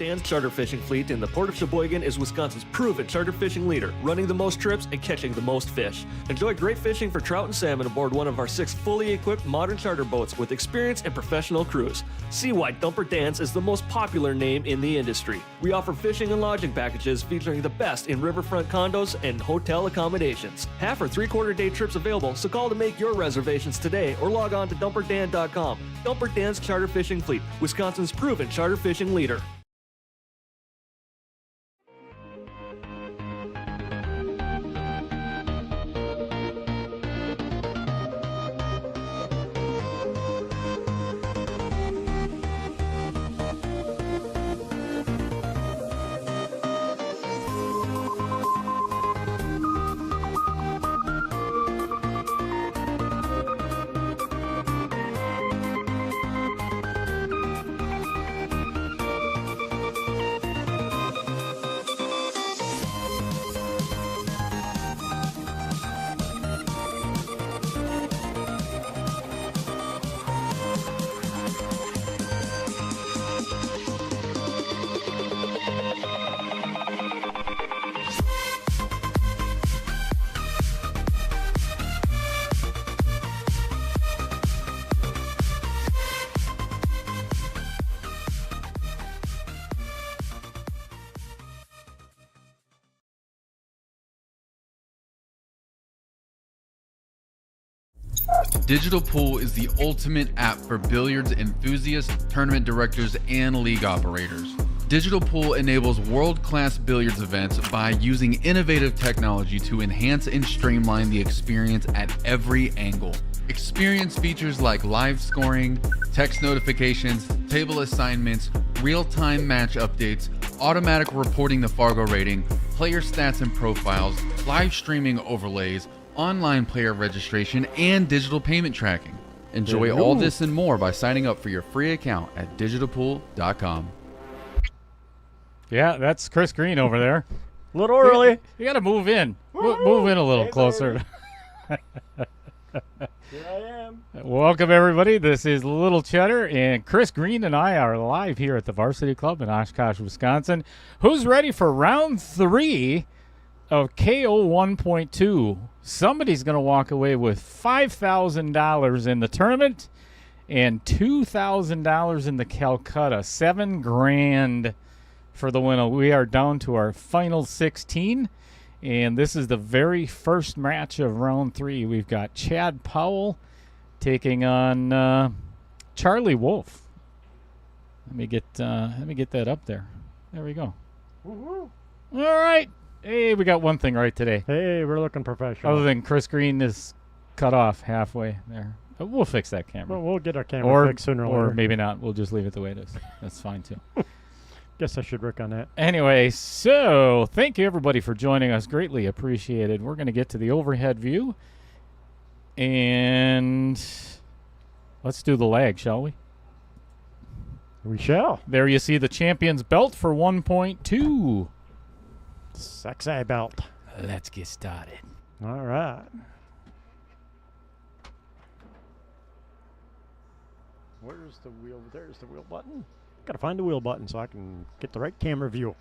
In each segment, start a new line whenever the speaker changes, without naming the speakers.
Dan's charter fishing fleet in the Port of Sheboygan is Wisconsin's proven charter fishing leader, running the most trips and catching the most fish. Enjoy great fishing for trout and salmon aboard one of our 6 fully equipped modern charter boats with experience and professional crews. See why Dumper Dan's is the most popular name in the industry. We offer fishing and lodging packages featuring the best in riverfront condos and hotel accommodations. Half or 3/4 day trips available, so call to make your reservations today or log on to dumperdan.com. Dumper Dan's Charter Fishing Fleet, Wisconsin's proven charter fishing leader.
Digital Pool is the ultimate app for billiards enthusiasts, tournament directors, and league operators. Digital Pool enables world-class billiards events by using innovative technology to enhance and streamline the experience at every angle. Experience features like live scoring, text notifications, table assignments, real-time match updates, automatic reporting the Fargo rating, player stats and profiles, live streaming overlays, online player registration, and digital payment tracking. Enjoy all this and more by signing up for your free account at digitalpool.com.
Yeah, that's Chris Green over there.
A little early.
You got to move in. Move in a little closer.
Here I am.
Welcome, everybody. This is Little Cheddar, and Chris Green and I are live here at the Varsity Club in Oshkosh, Wisconsin. Who's ready for round 3 of KO 1.2? Somebody's going to walk away with $5,000 in the tournament and $2,000 in the Calcutta. $7,000 for the winner. We are down to our final 16, and this is the very first match of round 3. We've got Chad Powell taking on Charlie Wolfe. Let me get that up there. There we go.
Woo-hoo.
All right. Hey, we got one thing right today.
Hey, we're looking professional.
Other than Chris Green is cut off halfway there. But we'll fix that camera.
Well, we'll get our camera fixed sooner or later.
Or maybe not. We'll just leave it the way it is. That's fine, too.
Guess I should work on that.
Anyway, so thank you, everybody, for joining us. Greatly appreciated. We're going to get to the overhead view. And let's do the lag, shall we?
We shall.
There you see the champion's belt for 1.2.
Sexy belt.
Let's get started.
All right. Where's the wheel? There's the wheel button. Got to find the wheel button so I can get the right camera view.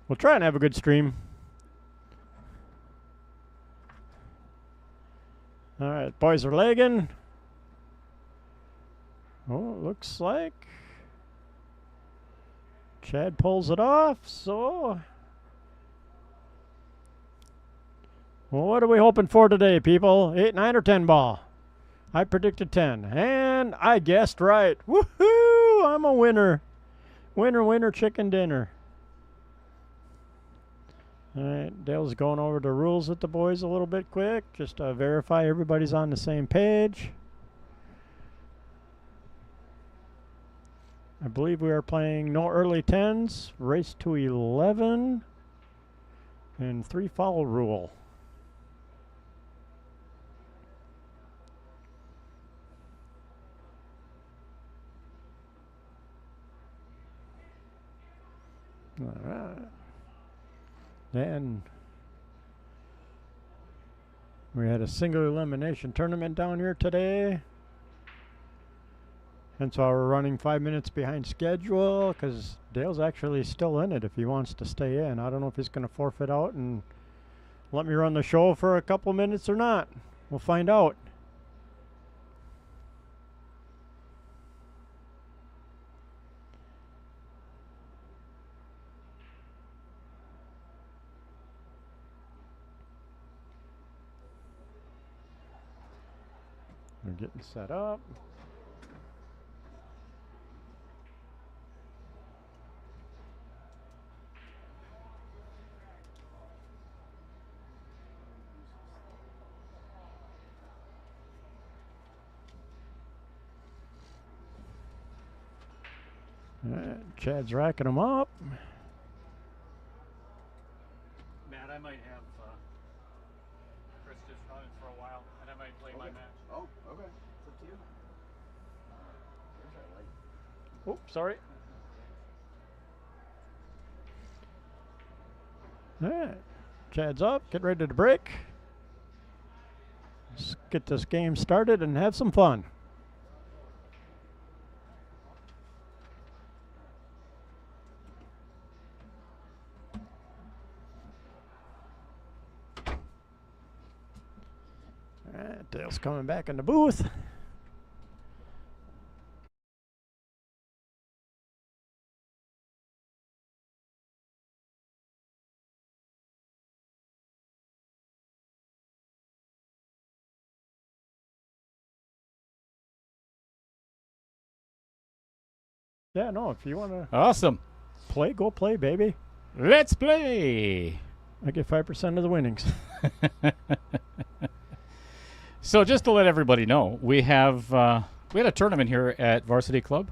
We'll try and have a good stream. All right, boys are legging. Oh, it looks like Chad pulls it off, so well, what are we hoping for today, people? 8, 9, or 10 ball? I predicted 10, and I guessed right. Woohoo! I'm a winner. Winner, winner, chicken dinner. All right, Dale's going over the rules with the boys a little bit quick, just to verify everybody's on the same page. I believe we are playing no early 10s, race to 11, and 3 foul rule. All right. Then we had a single elimination tournament down here today. Hence why we're running 5 minutes behind schedule, because Dale's actually still in it if he wants to stay in. I don't know if he's going to forfeit out and let me run the show for a couple minutes or not. We'll find out. We're getting set up. Chad's racking them up.
Matt, I might have Chris just running for a while, and I might play my match.
Oh, okay. It's up to you. Where's that light?
Oh, sorry. All right. Chad's up. Get ready to break. Let's get this game started and have some fun. All right, Dale's coming back in the booth. Yeah, no, if you want to
Awesome.
play, go play, baby.
Let's play.
I get 5% of the winnings.
So just to let everybody know, we had a tournament here at Varsity Club.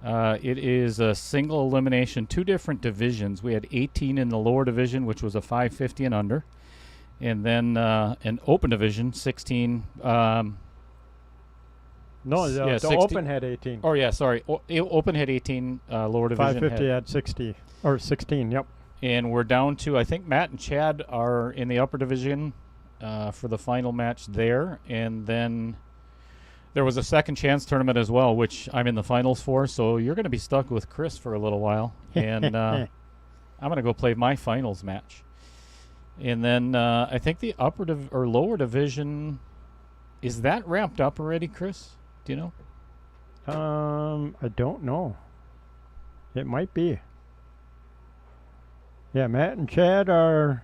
It is a single elimination, 2 different divisions. We had 18 in the lower division, which was a 550 and under, and then an open division, 16.
No, the
16.
Open had 18.
Oh yeah, sorry. Open had 18. Lower division
550 had 60 or 16. Yep.
and we're down to, I think Matt and Chad are in the upper division for the final match there, and then there was a second chance tournament as well, which I'm in the finals for. So you're going to be stuck with Chris for a little while, and I'm going to go play my finals match. And then I think the upper or lower division, is that ramped up already, Chris? Do you know?
I don't know. It might be. Yeah, Matt and Chad are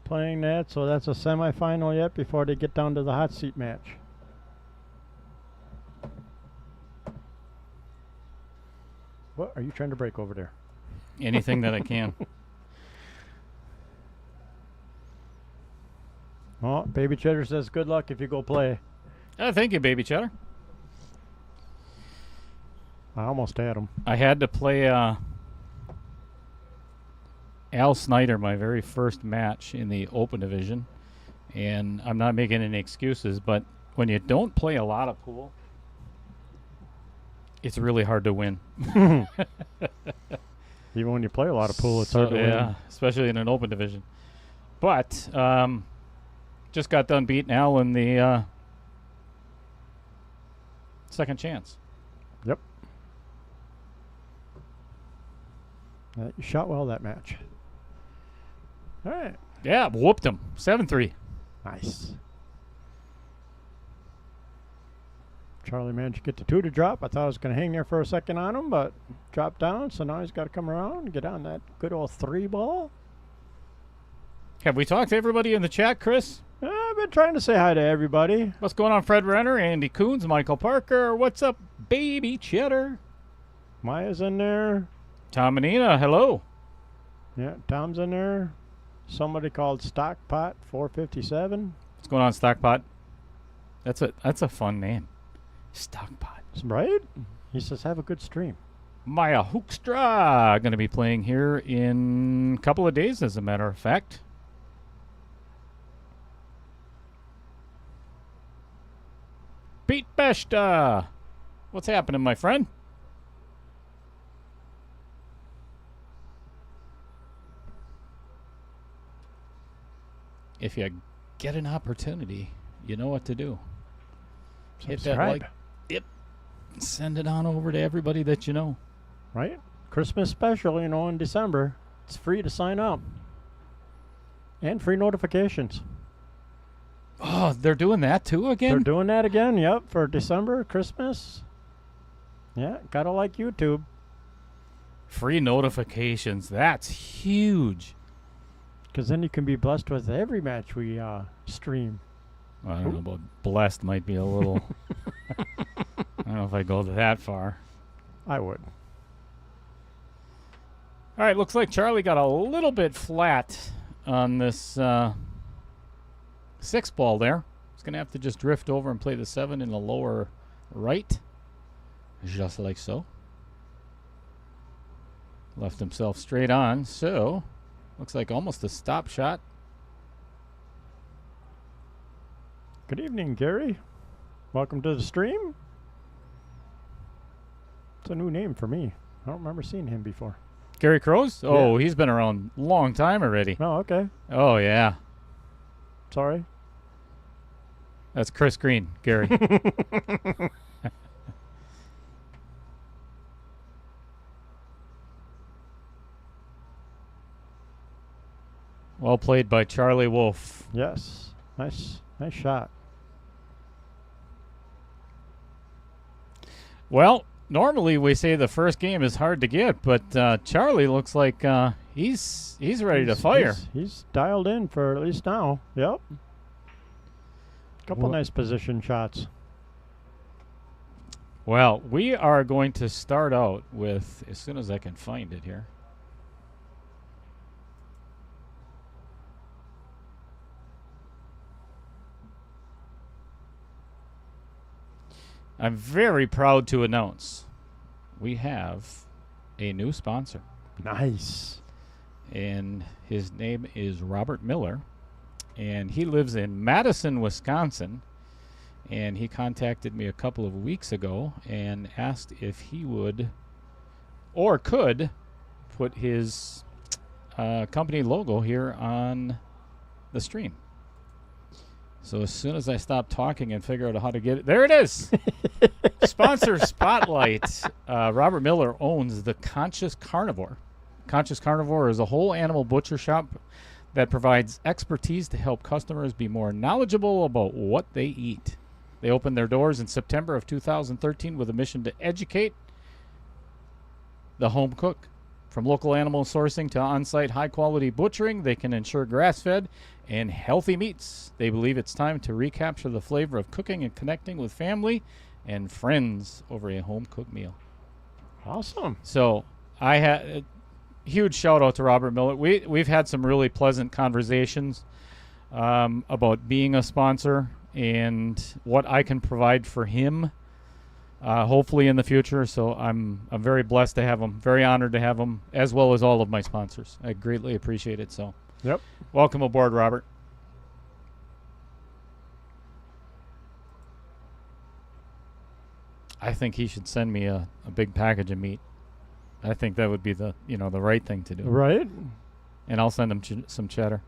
playing that, so that's a semifinal yet before they get down to the hot seat match. What are you trying to break over there?
Anything that I can.
Oh, Baby Cheddar says good luck if you go play.
Thank you, Baby Cheddar.
I almost had him.
I had to play Al Snyder my very first match in the open division, and I'm not making any excuses, but when you don't play a lot of pool, it's really hard to win.
Even when you play a lot of pool, it's hard to
yeah,
win.
especially in an open division. But just got done beating Al in the second chance.
Yep. You shot well that match. All right.
Yeah, whooped him. 7-3.
Nice. Charlie managed to get the 2 to drop. I thought I was going to hang there for a second on him, but dropped down. So now he's got to come around and get on that good old 3 ball.
Have we talked to everybody in the chat, Chris?
I've been trying to say hi to everybody.
What's going on, Fred Renner, Andy Coons, Michael Parker? What's up, Baby Cheddar?
Maya's in there.
Tom and Nina, hello.
Yeah, Tom's in there. Somebody called Stockpot 457.
What's going on, Stockpot? That's a fun name. Stockpot.
Right? He says, have a good stream.
Maya Hoekstra going to be playing here in a couple of days, as a matter of fact. Pete Besta. What's happening, my friend? if you get an opportunity, you know what to do. Hit that
Subscribe.
like. Yep. Send it on over to everybody that you know.
Right? Christmas special, in December. It's free to sign up. And free notifications.
Oh, they're doing that too
They're
again?
doing that again, yep, for December, Christmas. Yeah, gotta like YouTube.
Free notifications. That's huge.
Because then you can be blessed with every match we stream.
I don't know about blessed might be a little. I don't know if I go that far.
I would.
All right, looks like Charlie got a little bit flat on this 6 ball there. He's going to have to just drift over and play the 7 in the lower right. Just like so. Left himself straight on, so looks like almost a stop shot.
Good evening, Gary. Welcome to the stream. It's a new name for me. I don't remember seeing him before.
Gary Crows? Oh, he's been around a long time already.
Oh, okay.
Oh, yeah.
Sorry.
That's Chris Green, Gary. Well played by Charlie Wolfe.
Yes. Nice shot.
Well, normally we say the first game is hard to get, but Charlie looks like he's ready to fire.
He's dialed in for at least now. Yep. Couple
Well-
nice position shots.
Well, we are going to start out with, as soon as I can find it here. I'm very proud to announce we have a new sponsor,
Nice.
and his name is Robert Miller, and he lives in Madison, Wisconsin, and he contacted me a couple of weeks ago and asked if he would or could put his company logo here on the stream. So as soon as I stop talking and figure out how to get it, there it is. Sponsor spotlight. Robert Miller owns the Conscious Carnivore. Conscious Carnivore is a whole animal butcher shop that provides expertise to help customers be more knowledgeable about what they eat. They opened their doors in September of 2013 with a mission to educate the home cook. From local animal sourcing to on-site high-quality butchering, they can ensure grass-fed and healthy meats. They believe it's time to recapture the flavor of cooking and connecting with family and friends over a home-cooked meal.
Awesome.
So I had a huge shout-out to Robert Miller. We've had some really pleasant conversations about being a sponsor and what I can provide for him. Hopefully in the future, so I'm very blessed to have him, very honored to have him, as well as all of my sponsors. I greatly appreciate it. So,
Yep.
welcome aboard, Robert. I think he should send me a big package of meat. I think that would be the right thing to do.
Right?
And I'll send him some cheddar.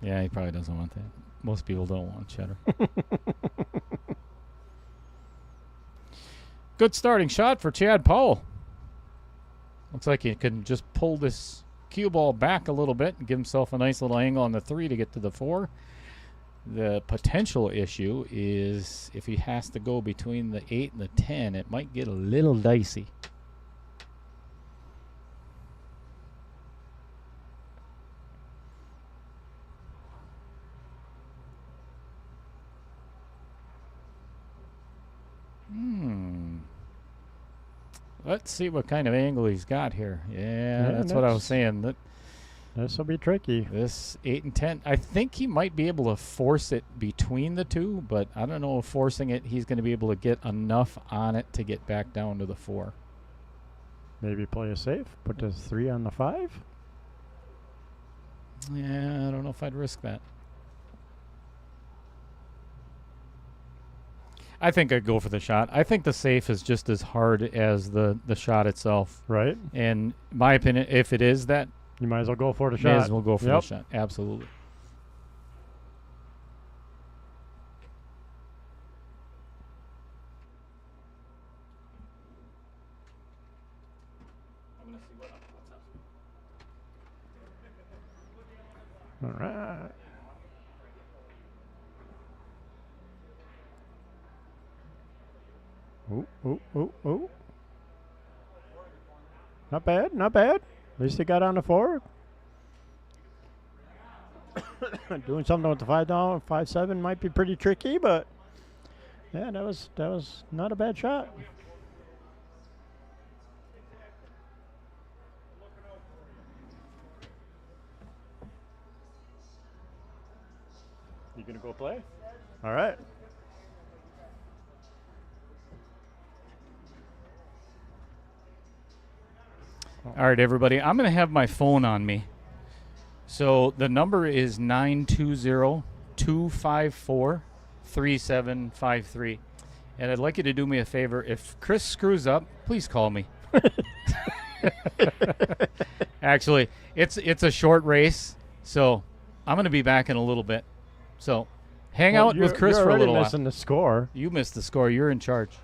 Yeah, he probably doesn't want that. Most people don't want cheddar. Good starting shot for Chad Powell. Looks like he can just pull this cue ball back a little bit and give himself a nice little angle on the 3 to get to the 4. The potential issue is if he has to go between the 8 and the 10, it might get a little dicey. Let's see what kind of angle he's got here. Yeah, that's what I was saying.
This will be tricky.
This 8 and 10, I think he might be able to force it between the 2, but I don't know if forcing it, he's going to be able to get enough on it to get back down to the 4.
Maybe play it safe. Put the 3 on the 5.
Yeah, I don't know if I'd risk that. I think I'd go for the shot. I think the safe is just as hard as the shot itself.
Right?
And my opinion, if it is that
You might as well go for the
May
shot.
as well go for
Yep.
the shot. Absolutely.
All right. Ooh, ooh, ooh, ooh. Not bad, not bad. At least he got on the 4. Doing something with the 5 down, 5-7 might be pretty tricky, but yeah, that was not a bad shot. You gonna go play? All right.
All right, everybody. I'm going to have my phone on me. So the number is 920-254-3753. And I'd like you to do me a favor. If Chris screws up, please call me. Actually, it's a short race, so I'm going to be back in a little bit. So hang out with Chris
you're
for a
already
little while.
missing the score.
You missed the score. You're in charge.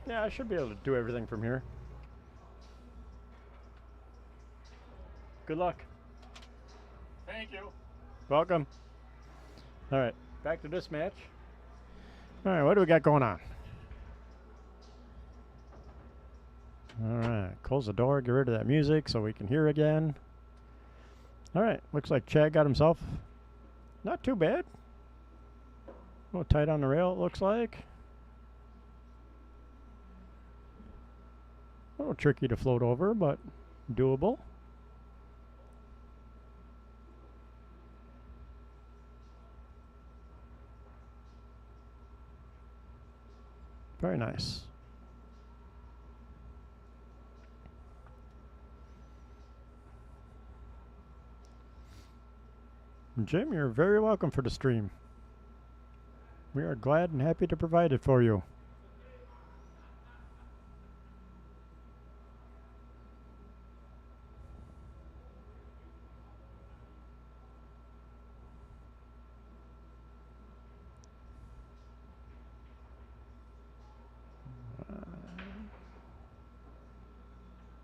Yeah, I should be able to do everything from here. Good luck.
Thank you.
Welcome. All right, back to this match. All right, what do we got going on? All right, close the door, get rid of that music so we can hear again. All right, looks like Chad got himself not too bad. A little tight on the rail, it looks like. A little tricky to float over, but doable. Very nice. Jim, you're very welcome for the stream. We are glad and happy to provide it for you.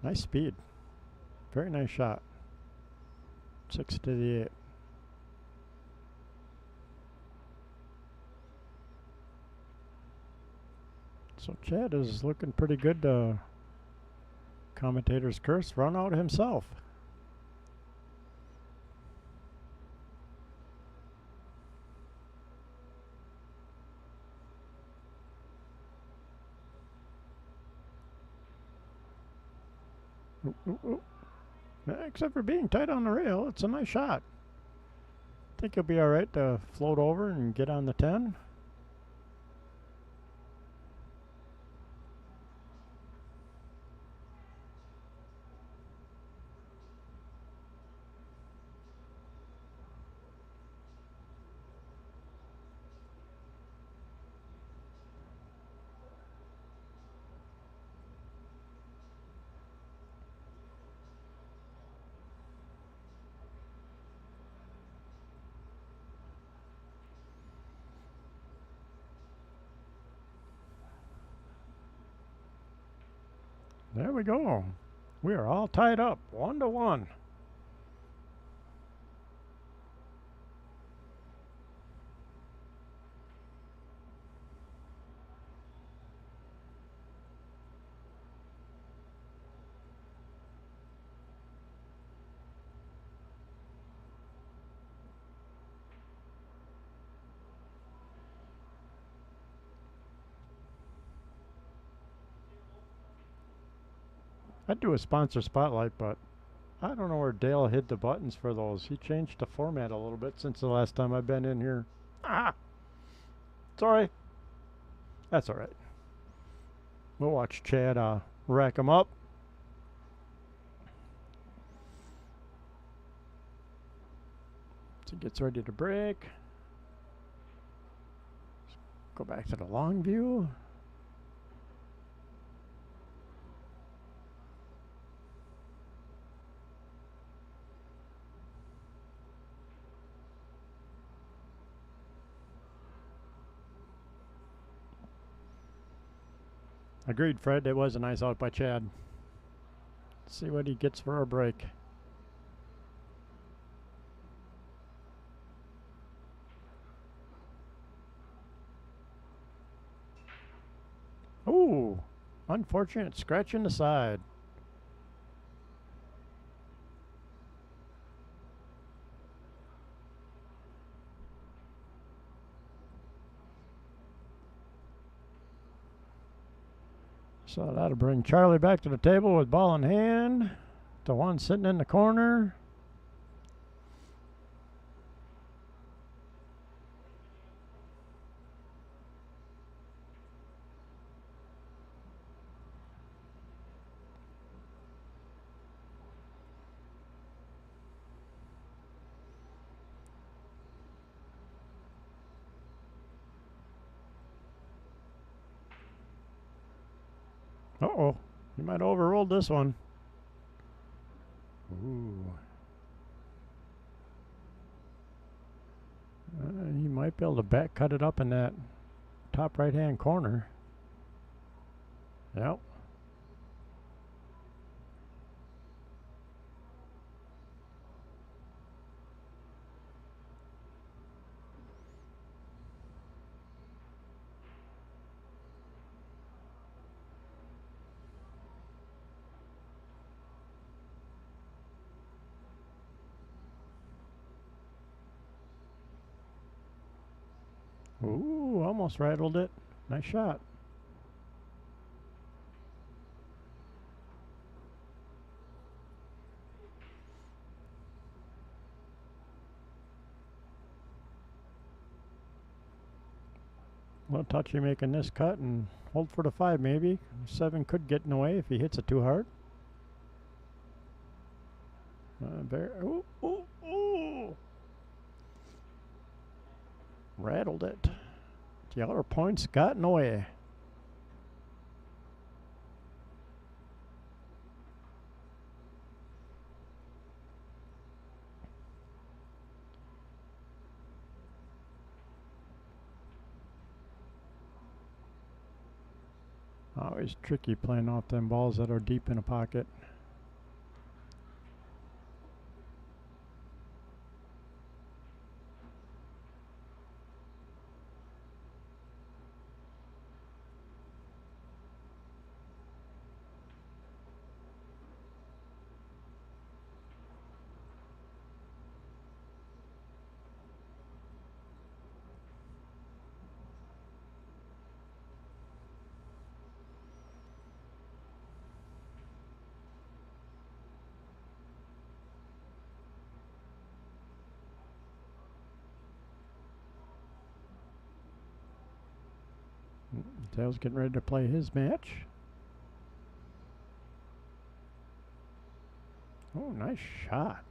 Nice speed. Very nice shot. 6 to the 8. So Chad is looking pretty good. Commentator's curse run out himself. Ooh, ooh, ooh. Except for being tight on the rail, it's a nice shot. I think he'll be all right to float over and get on the 10. There we go. We are all tied up, 1-1. I'd do a sponsor spotlight, but I don't know where Dale hid the buttons for those. He changed the format a little bit since the last time I've been in here. Ah! Sorry. That's all right. We'll watch Chad rack them up. So he gets ready to break. Go back to the long view. Agreed, Fred. It was a nice out by Chad. Let's see what he gets for a break. Ooh, unfortunate scratch in the side. So that'll bring Charlie back to the table with ball in hand. The one sitting in the corner. Uh-oh. You might have overruled this one. Ooh. You might be able to back cut it up in that top right-hand corner. Yep. Ooh, almost rattled it. Nice shot. A little touchy making this cut and hold for the 5 maybe. 7 could get in the way if he hits it too hard. Ooh, ooh, ooh. Rattled it. The other points got in the way. Always tricky playing off them balls that are deep in a pocket. Dale's getting ready to play his match. Oh, nice shot.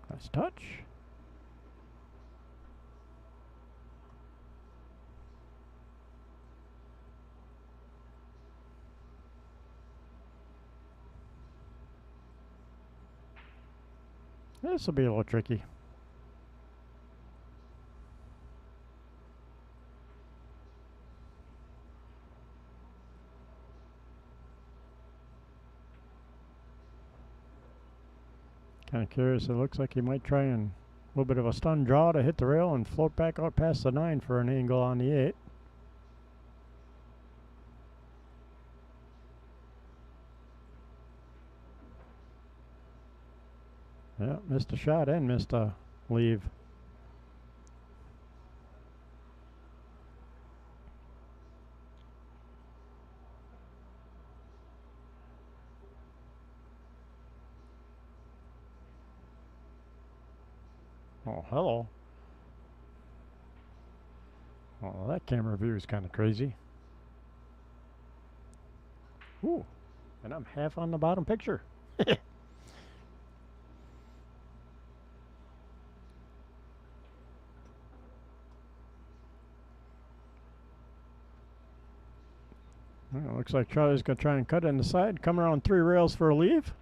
Nice touch. This will be a little tricky. Kind of curious. It looks like he might try and a little bit of a stun draw to hit the rail and float back out past the 9 for an angle on the 8. Yeah, missed a shot and missed a leave. Oh, hello. Oh, that camera view is kind of crazy. Ooh, and I'm half on the bottom picture. Well, looks like Charlie's going to try and cut in the side, come around 3 rails for a leave.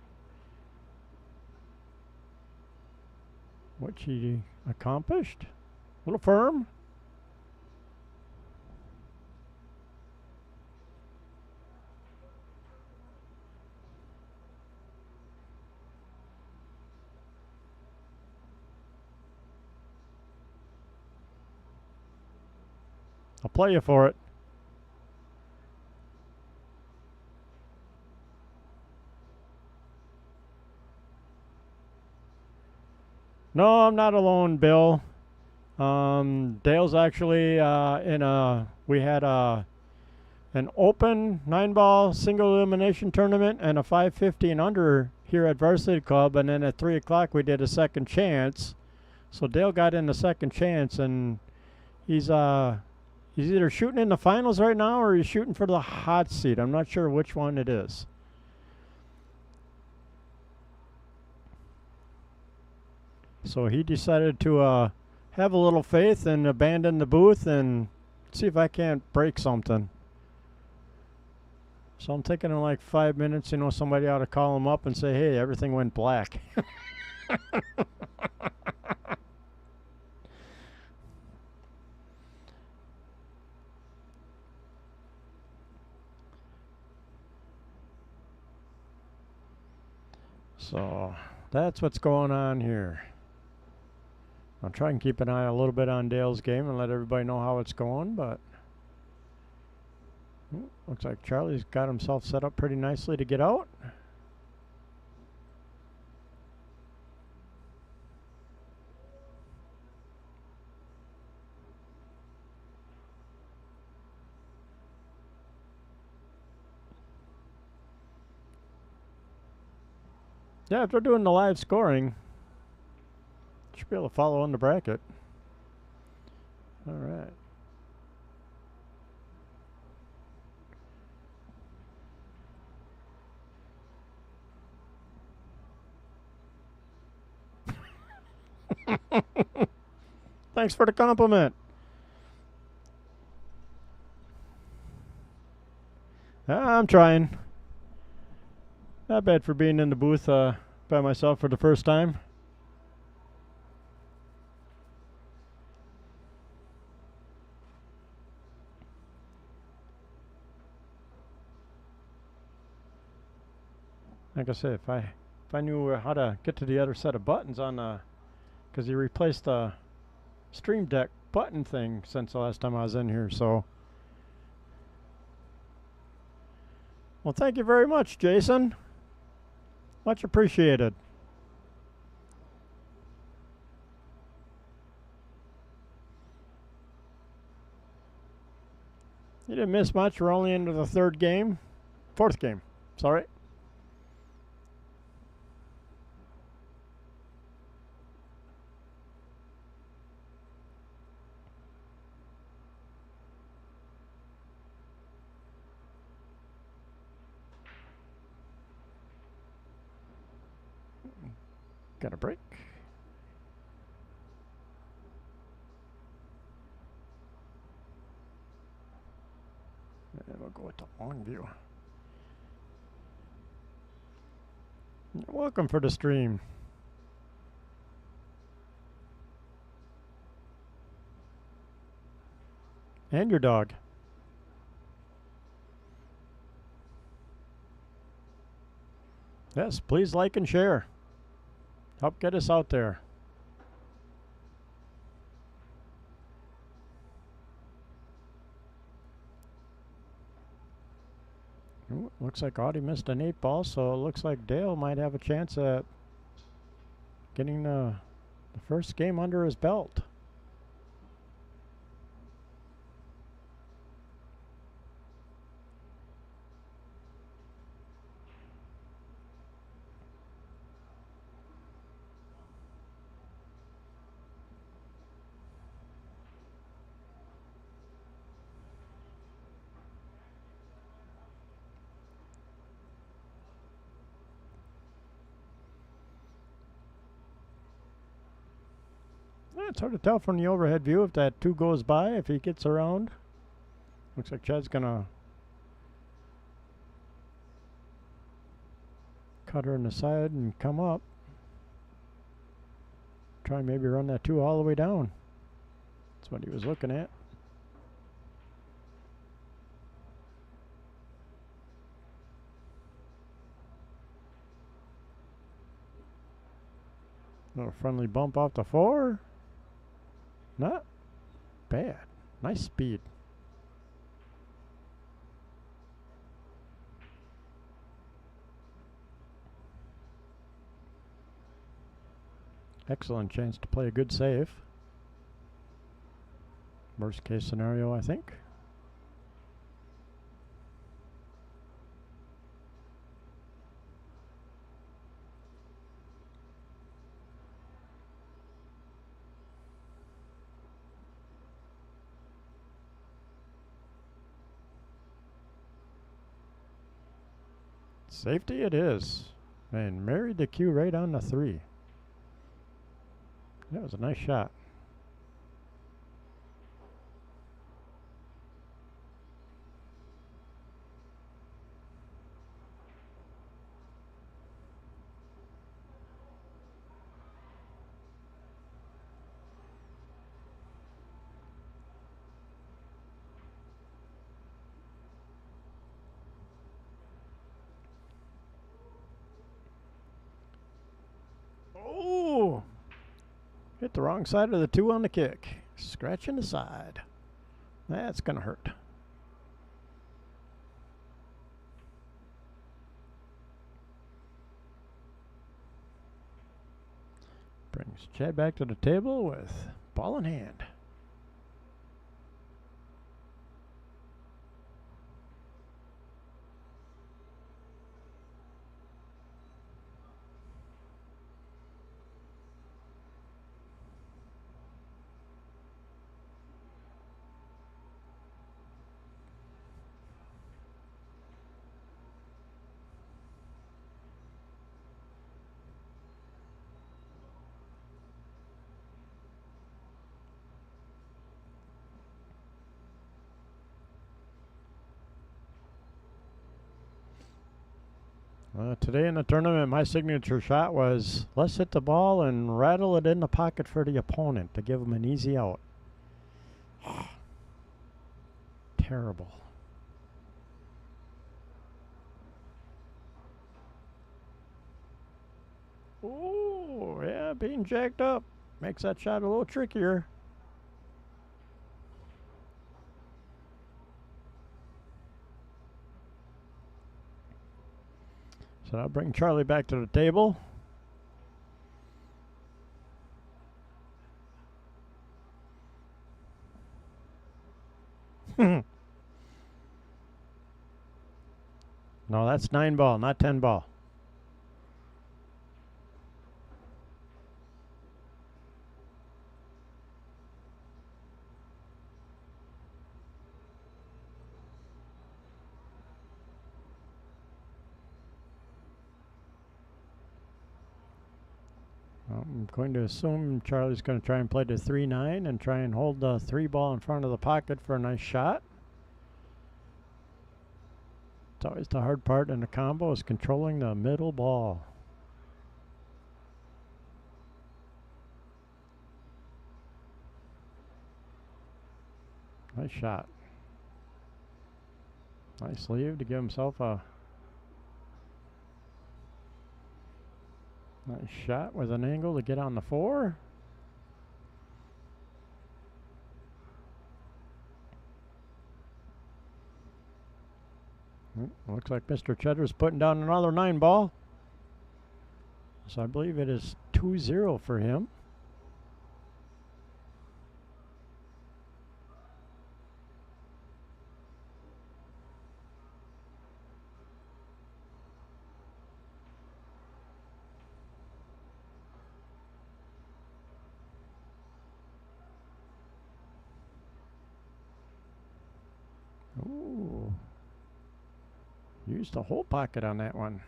Which he accomplished. A little firm. I'll play you for it. No, I'm not alone, Bill. Dale's actually we had an open 9-ball single elimination tournament and a 550 and under here at Varsity Club, and then at 3 o'clock we did a second chance. So Dale got in the second chance, and he's either shooting in the finals right now or he's shooting for the hot seat. I'm not sure which one it is. So he decided to have a little faith and abandon the booth and see if I can't break something. So I'm thinking in like 5 minutes, somebody ought to call him up and say, hey, everything went black. So that's what's going on here. I'll try and keep an eye a little bit on Dale's game and let everybody know how it's going, but looks like Charlie's got himself set up pretty nicely to get out. Yeah, if they're doing the live scoring, should be able to follow on the bracket. All right. Thanks for the compliment. I'm trying. Not bad for being in the booth by myself for the first time. Like I said, if I knew how to get to the other set of buttons on the, because he replaced the Stream Deck button thing since the last time I was in here. So, well, thank you very much, Jason. Much appreciated. You didn't miss much. We're only into the fourth game. Sorry. Got a break. And we'll go with the long view. You're welcome for the stream. And your dog. Yes, please like and share. Help get us out there. Ooh, looks like Audie missed an 8-ball, so it looks like Dale might have a chance at getting the first game under his belt. It's hard to tell from the overhead view if that 2 goes by, if he gets around. Looks like Chad's gonna cut her in the side and come up. Try and maybe run that 2 all the way down. That's what he was looking at. Little friendly bump off the 4. Not bad. Nice speed. Excellent chance to play a good save. Worst case scenario, I think. Safety it is. And married the cue right on the 3. That was a nice shot. Oh! Hit the wrong side of the 2 on the kick. Scratching the side. That's going to hurt. Brings Chad back to the table with ball in hand. Today in the tournament, my signature shot was let's hit the ball and rattle it in the pocket for the opponent to give them an easy out. Terrible. Oh, yeah, being jacked up makes that shot a little trickier. So I'll bring Charlie back to the table. No, that's 9 ball, not 10 ball. I'm going to assume Charlie's going to try and play the 3-9 and try and hold the 3 ball in front of the pocket for a nice shot. It's always the hard part in the combo is controlling the middle ball. Nice shot. Nice leave to give himself a nice shot with an angle to get on the 4. Looks like Mr. Cheddar's putting down another 9 ball. So I believe it is 2-0 for him. Ooh. Used the whole pocket on that one.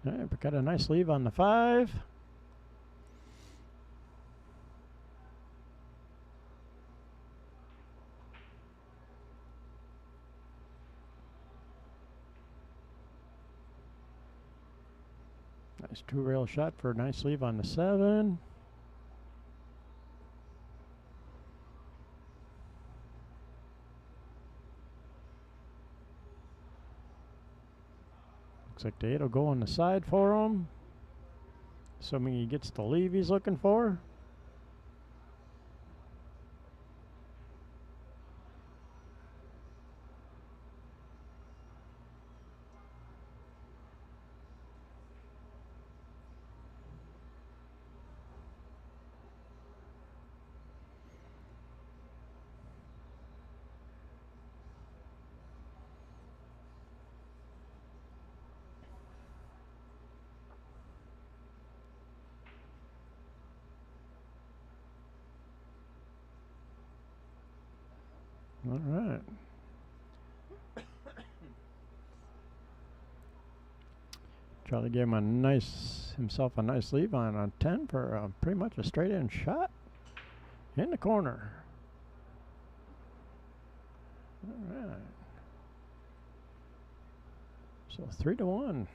Yeah, we got a nice leave on the 5. Nice 2-rail shot for a nice leave on the 7. Looks like the 8 will go on the side for him. Assuming he gets the leave he's looking for. All right. Charlie gave himself a nice leave on a 10 for pretty much a straight in shot in the corner. All right. So 3-1.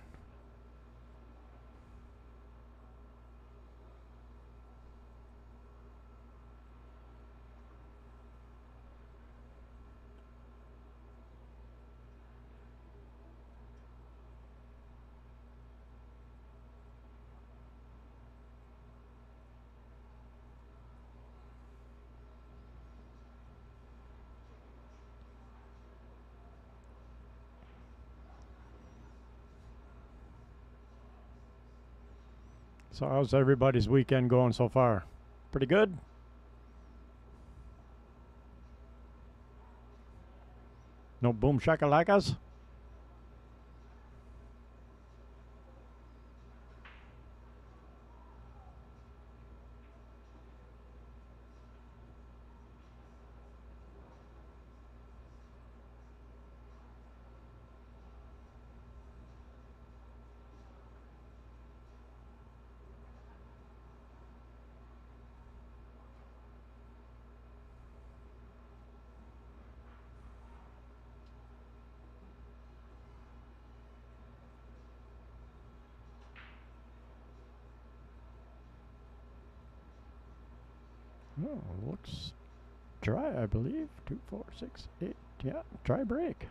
So how's everybody's weekend going so far? Pretty good? No boom shakalakas? Oh, looks dry, I believe. 2, 4, 6, 8. Yeah, dry break.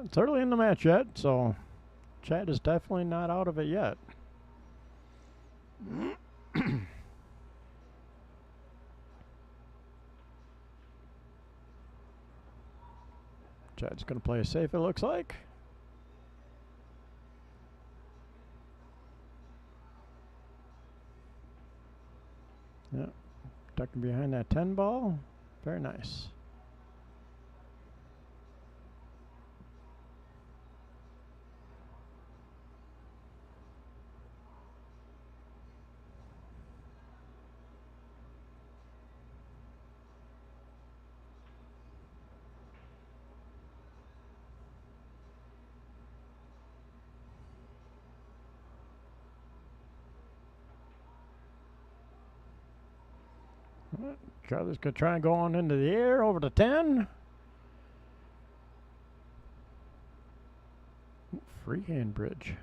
It's early in the match yet, so Chad is definitely not out of it yet. Chad's going to play it safe, it looks like. Yeah, ducking behind that 10 ball. Very nice. Charlie's going to try and go on into the air over the 10. Freehand bridge.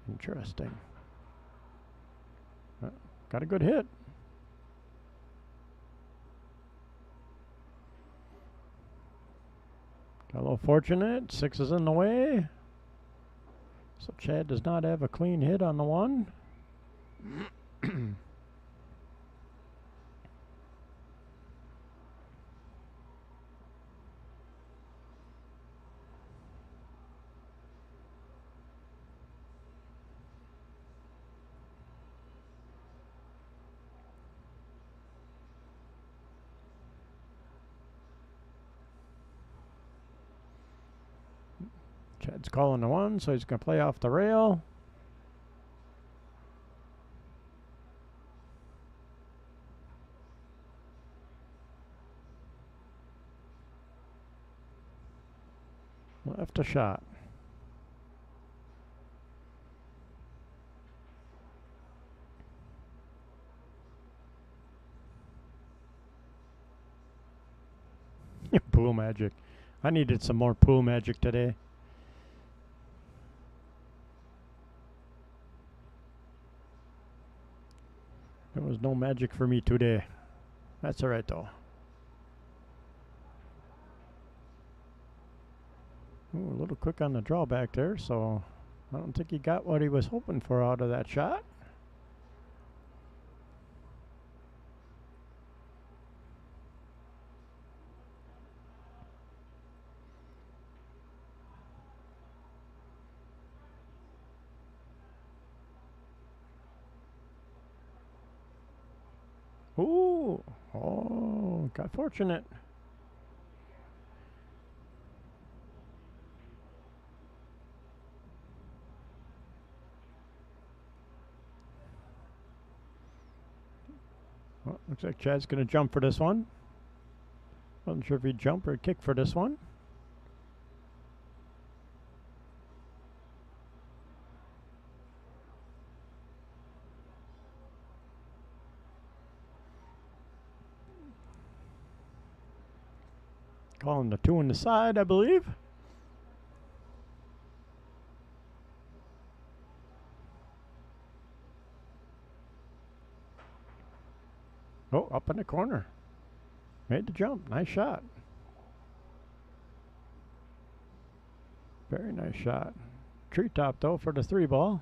Interesting. Got a good hit. Got a little fortunate. 6 is in the way. So Chad does not have a clean hit on the 1. Chad's calling the 1, so he's going to play off the rail. Left a shot. pool magic. I needed some more pool magic today. There was no magic for me today. That's all right though. Ooh, a little quick on the drawback there, so I don't think he got what he was hoping for out of that shot. Ooh, oh, got fortunate. Well, looks like Chad's going to jump for this one. Wasn't sure if he'd jump or kick for this one. Calling the 2 on the side, I believe. Oh, up in the corner. Made the jump. Nice shot. Very nice shot. Treetop, though, for the 3 ball.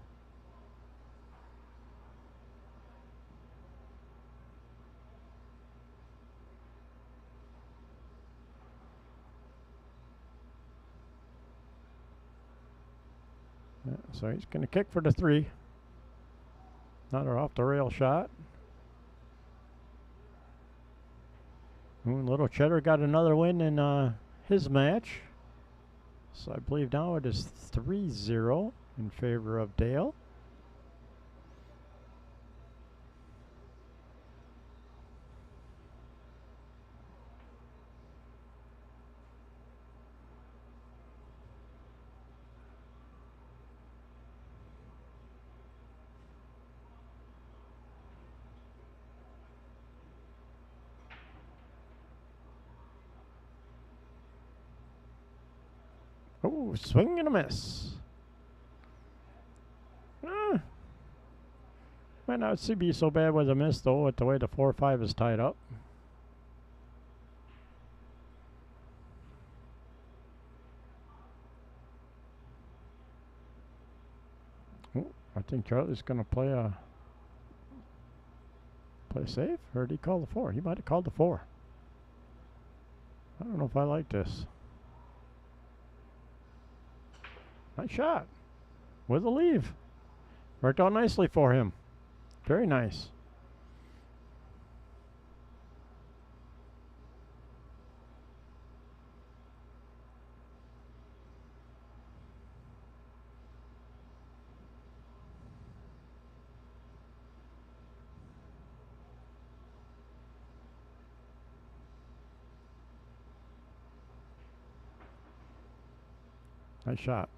Yeah, so he's going to kick for the 3. Another off the rail shot. Ooh, Little Cheddar got another win in his match. So I believe now it is 3-0 in favor of Dale. Oh, swing and a miss. Might not be so bad with a miss, though, with the way the 4-5 is tied up. Oh, I think Charlie's going to play safe, or did he call the 4? He might have called the 4. I don't know if I like this. Nice shot. With a leave. Worked out nicely for him. Very nice. Nice shot.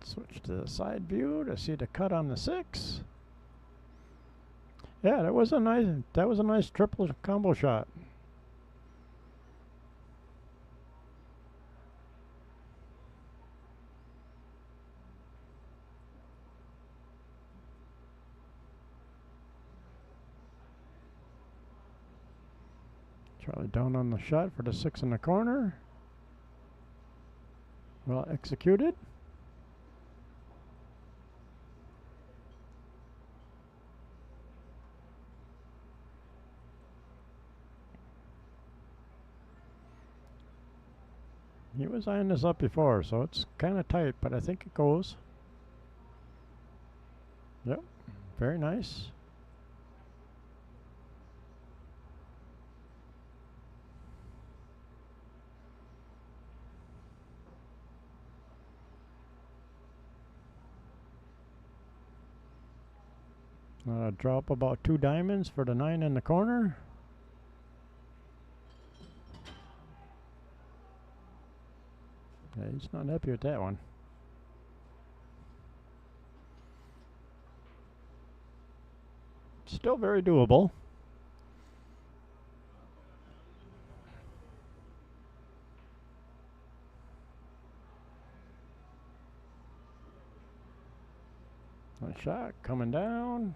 Switch to the side view to see the cut on the 6. Yeah, that was a nice triple combo shot. Charlie down on the shot for the 6 in the corner. Well executed. He was eyeing this up before, so it's kind of tight, but I think it goes. Yep, very nice. Drop about 2 diamonds for the 9 in the corner. Yeah, he's not happy with that one. Still very doable. One shot coming down.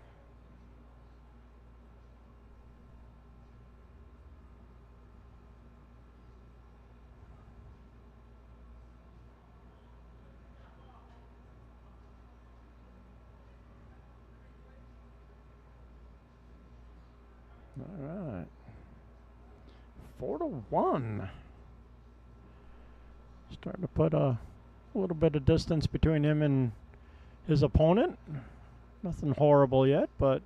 All right. 4-1. Starting to put a little bit of distance between him and his opponent. Nothing horrible yet, but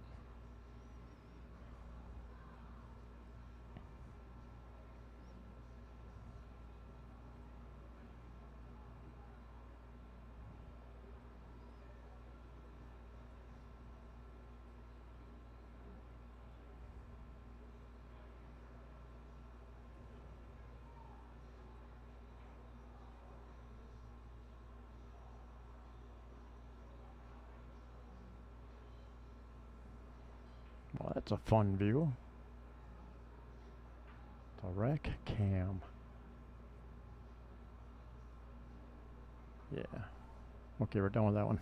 well, that's a fun view. The rack cam. Yeah. Okay, we're done with that one.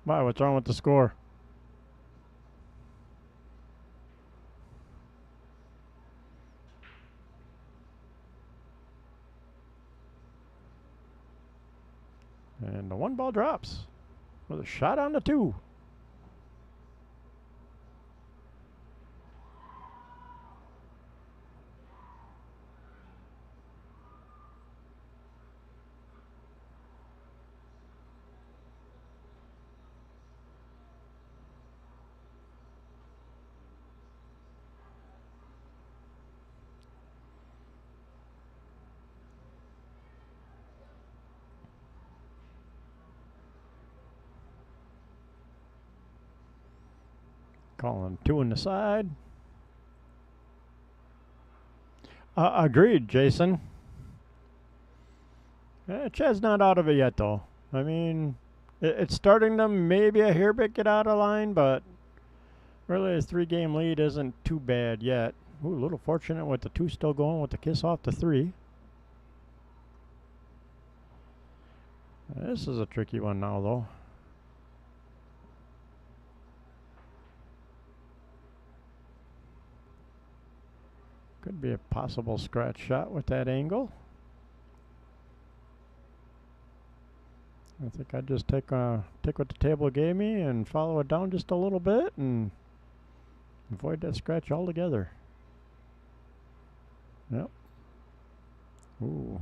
Wow, what's wrong with the score? And the 1 ball drops with a shot on the 2. Calling 2 in the side. Agreed, Jason. Chad's not out of it yet, though. I mean, it's starting to maybe a hair bit get out of line, but really his 3-game lead isn't too bad yet. Ooh, a little fortunate with the 2 still going with the kiss off the 3. This is a tricky one now, though. Could be a possible scratch shot with that angle. I think I'd just take what the table gave me and follow it down just a little bit and avoid that scratch altogether. Yep. Ooh.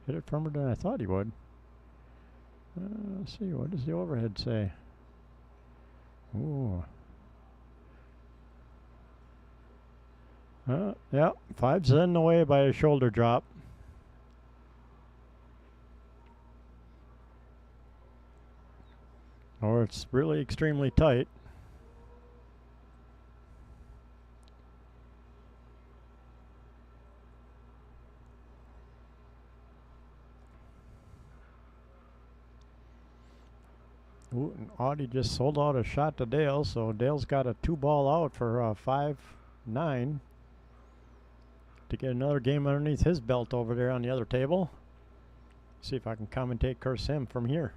Hit it firmer than I thought he would. Let's see, what does the overhead say? Ooh. Yeah, 5's in the way by a shoulder drop. Or it's really extremely tight. Ooh, and Audie just sold out a shot to Dale, so Dale's got a 2-ball out for 5-9 to get another game underneath his belt over there on the other table. See if I can commentate curse him from here.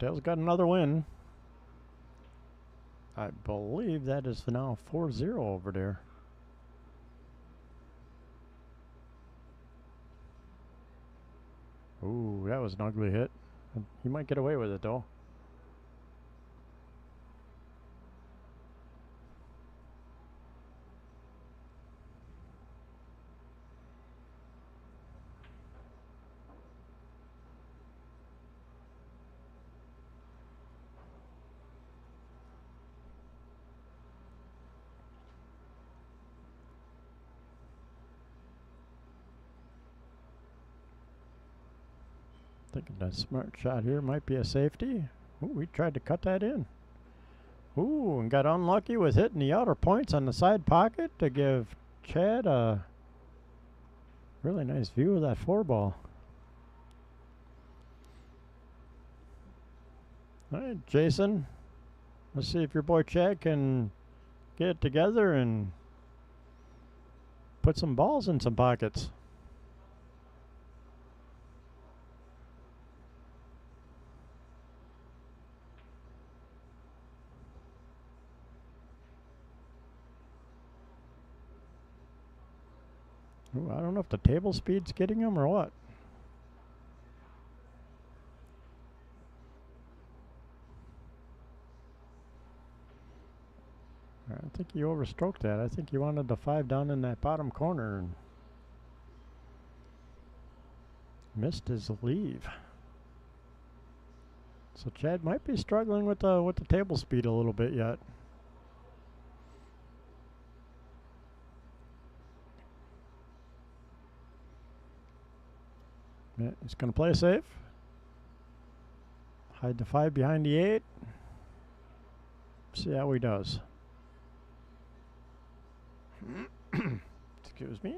Dale's got another win. I believe that is now 4-0 over there. Ooh, that was an ugly hit. He might get away with it, though. Thinking that smart shot here might be a safety. Ooh, we tried to cut that in. Ooh, and got unlucky with hitting the outer points on the side pocket to give Chad a really nice view of that 4-ball. All right, Jason. Let's see if your boy Chad can get it together and put some balls in some pockets. Ooh, I don't know if the table speed's getting him or what. I think he overstroked that. I think he wanted the 5 down in that bottom corner and missed his leave. So Chad might be struggling with the table speed a little bit yet. Yeah, he's going to play safe. Hide the 5 behind the 8. See how he does. Excuse me.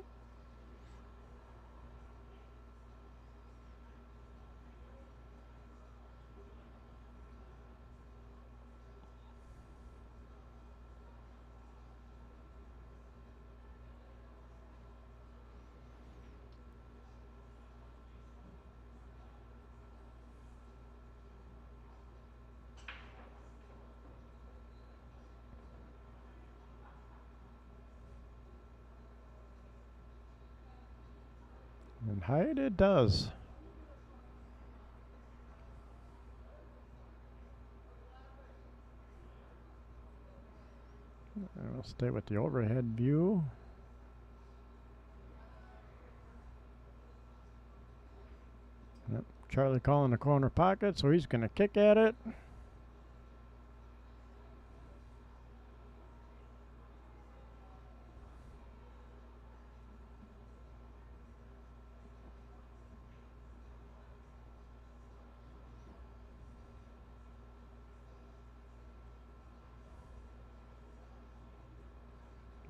And hide it does. And we'll stay with the overhead view. Yep. Charlie calling the corner pocket, so he's going to kick at it.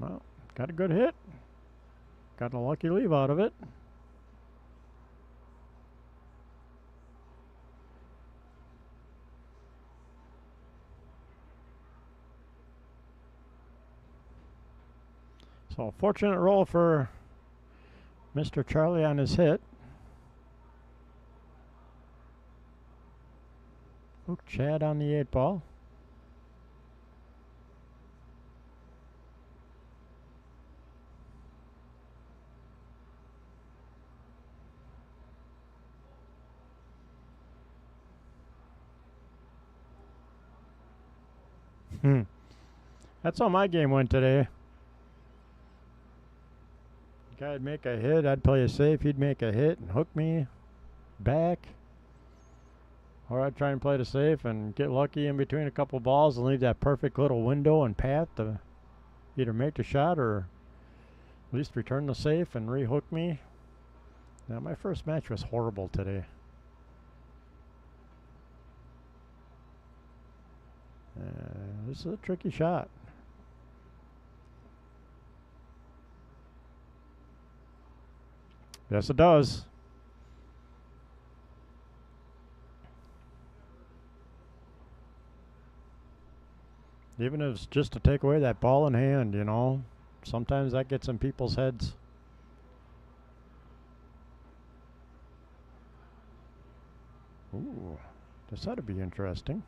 Well, got a good hit. Got a lucky leave out of it. So fortunate roll for Mr. Charlie on his hit. Ooh, Chad on the 8-ball. That's how my game went today. Guy'd make a hit, I'd play it safe, he'd make a hit and hook me back. Or I'd try and play the safe and get lucky in between a couple balls and leave that perfect little window and path to either make the shot or at least return the safe and rehook me. Now my first match was horrible today. This is a tricky shot. Yes, it does. Even if it's just to take away that ball in hand, you know. Sometimes that gets in people's heads. Ooh, this ought to be interesting.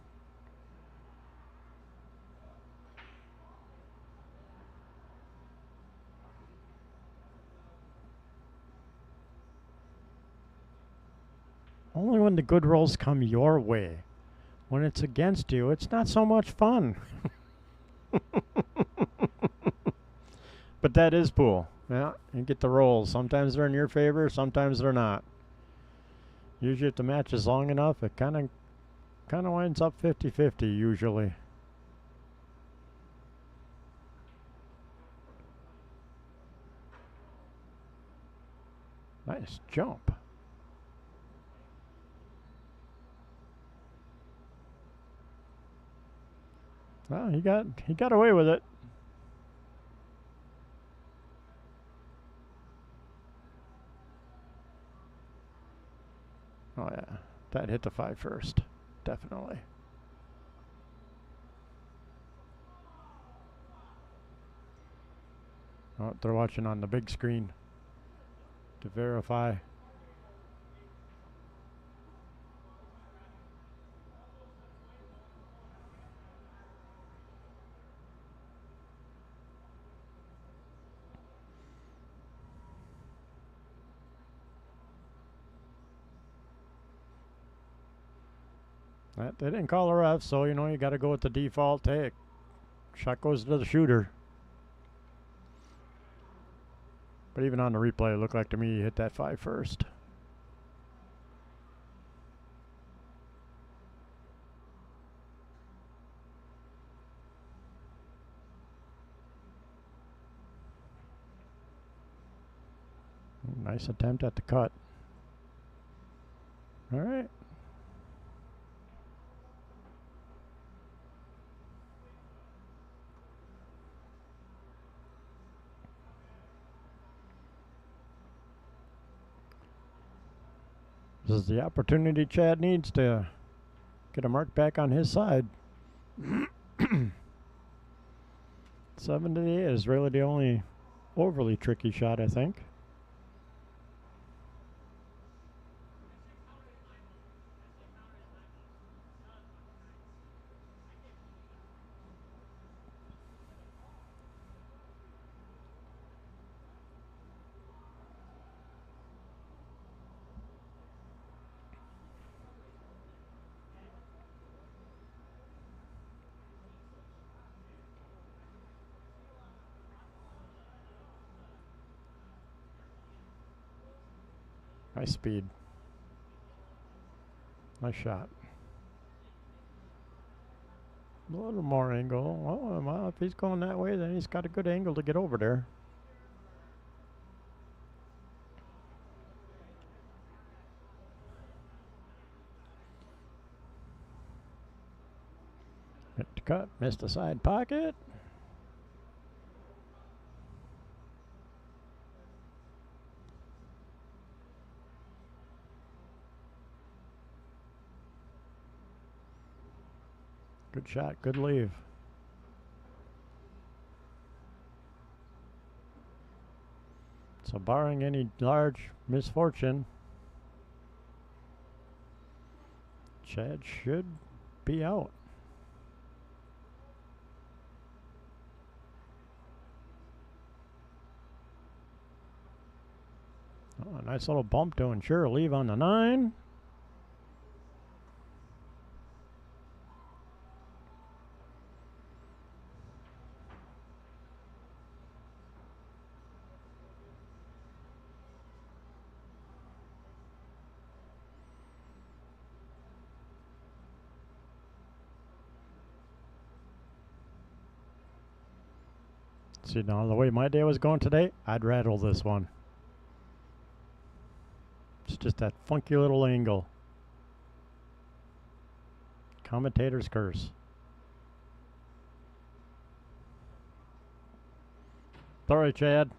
Only when the good rolls come your way. When it's against you, it's not so much fun. But that is pool. Yeah, you get the rolls. Sometimes they're in your favor, sometimes they're not. Usually if the match is long enough, it kind of winds up 50-50 usually. Nice jump. Well, he got away with it. Oh yeah, that hit the 5 first, definitely. Oh, they're watching on the big screen to verify. They didn't call a ref, so you know you got to go with the default. Hey, shot goes to the shooter. But even on the replay, it looked like to me he hit that 5 first. Nice attempt at the cut. All right. This is the opportunity Chad needs to get a mark back on his side. 7 to 8 is really the only overly tricky shot, I think. Nice speed. Nice shot. A little more angle. Well, if he's going that way, then he's got a good angle to get over there. Hit the cut. Missed the side pocket. Good shot, good leave. So barring any large misfortune, Chad should be out. Oh, a nice little bump to ensure a leave on the 9. See, now the way my day was going today, I'd rattle this one. It's just that funky little angle. Commentator's curse. Sorry, Chad.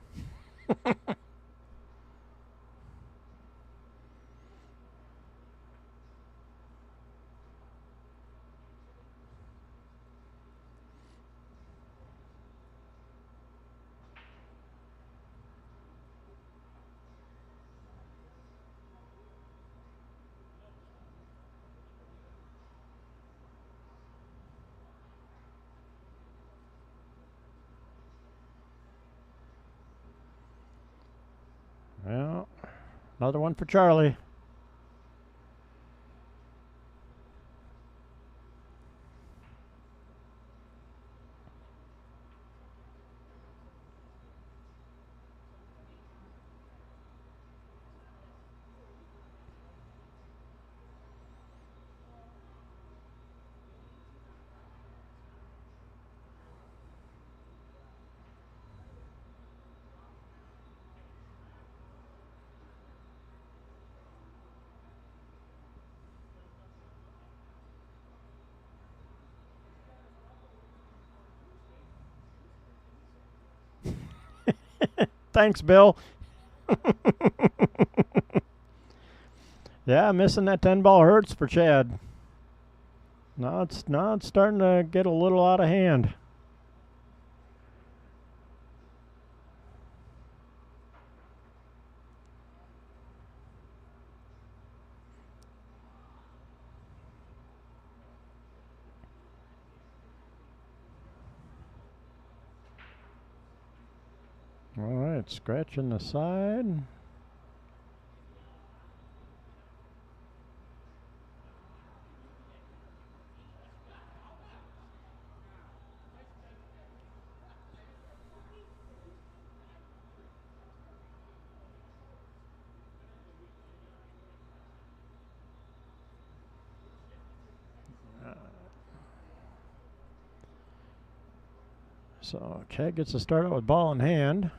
Well, another one for Charlie. Thanks, Bill. Yeah, missing that 10 ball hurts for Chad. Now it's starting to get a little out of hand. All right, scratching the side. So Chad gets to start out with ball in hand.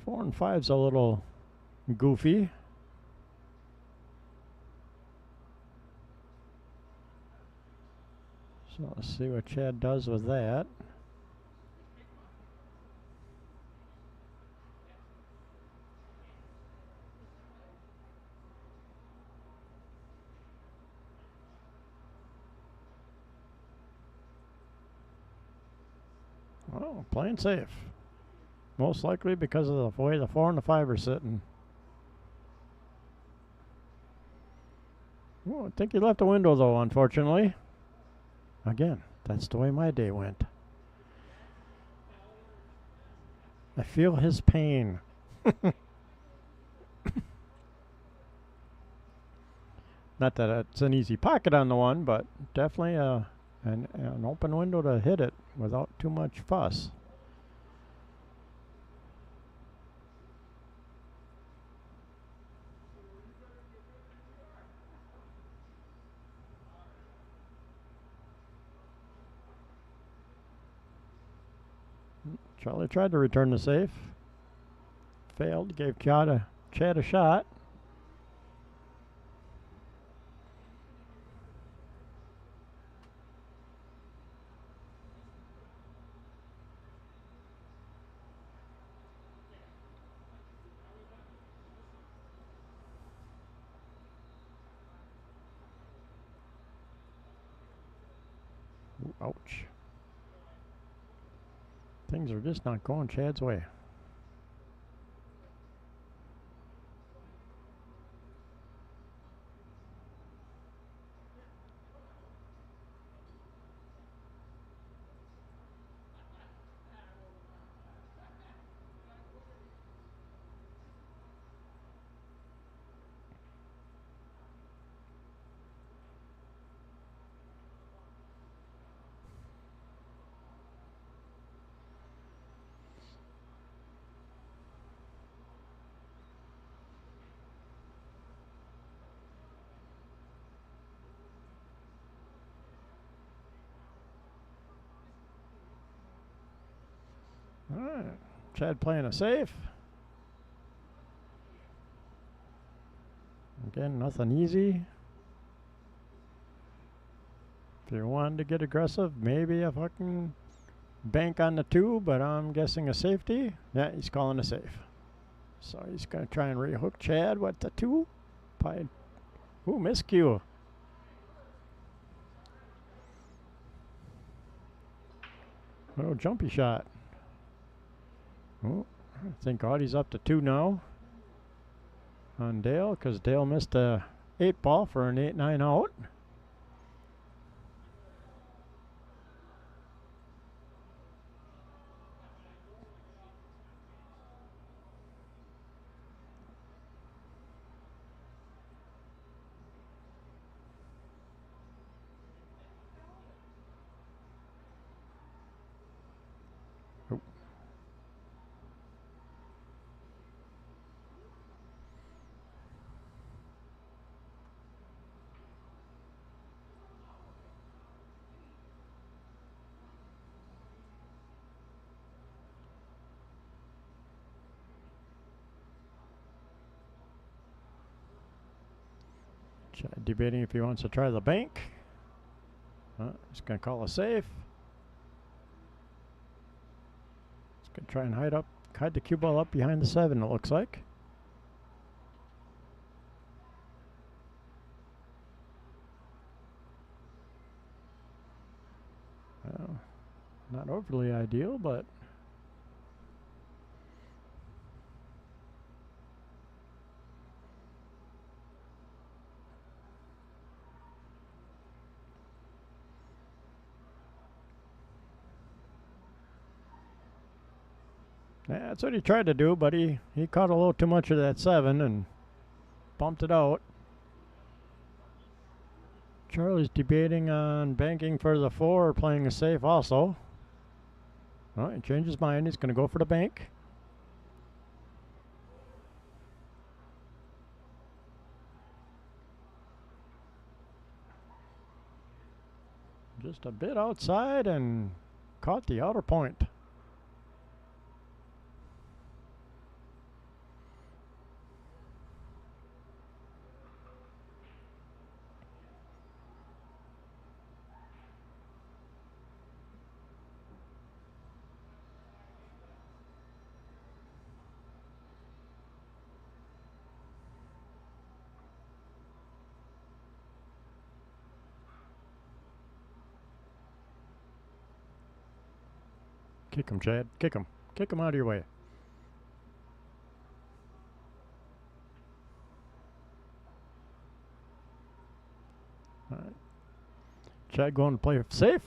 4 and 5's a little goofy. So let's see what Chad does with that. Oh, playing safe. Most likely because of the way the 4 and the 5 are sitting. Oh, I think he left a window though, unfortunately. Again, that's the way my day went. I feel his pain. Not that it's an easy pocket on the one, but definitely an open window to hit it without too much fuss. Charlie tried to return the safe. Failed, gave Chad a shot. Ooh, ouch. Things are just not going Chad's way. All right, Chad playing a safe. Again, nothing easy. If you wanted to get aggressive, maybe a fucking bank on the 2, but I'm guessing a safety. Yeah, he's calling a safe. So he's going to try and rehook Chad with the 2. Ooh, miscue. Little jumpy shot. Oh, I think Audie's up to 2 now on Dale because Dale missed a 8 ball for an 8-9 out. Debating if he wants to try the bank. He's going to call a safe. Could try and hide the cue ball up behind the 7, it looks like. Not overly ideal, but yeah, that's what he tried to do, but he caught a little too much of that 7 and bumped it out. Charlie's debating on banking for the 4 or playing a safe also. Well, he changed his mind. He's going to go for the bank. Just a bit outside and caught the outer point. Kick him, Chad. Kick him. Kick him out of your way. All right. Chad going to play safe.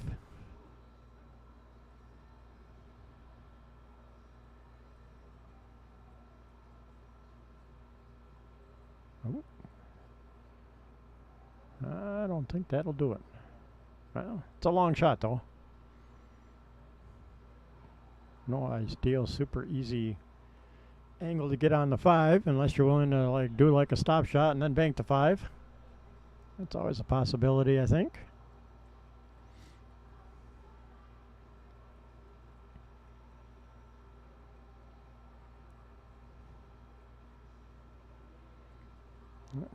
Oh. I don't think that'll do it. Well, it's a long shot, though. No ideal, super easy angle to get on the 5 unless you're willing to do a stop shot and then bank the 5. That's always a possibility, I think.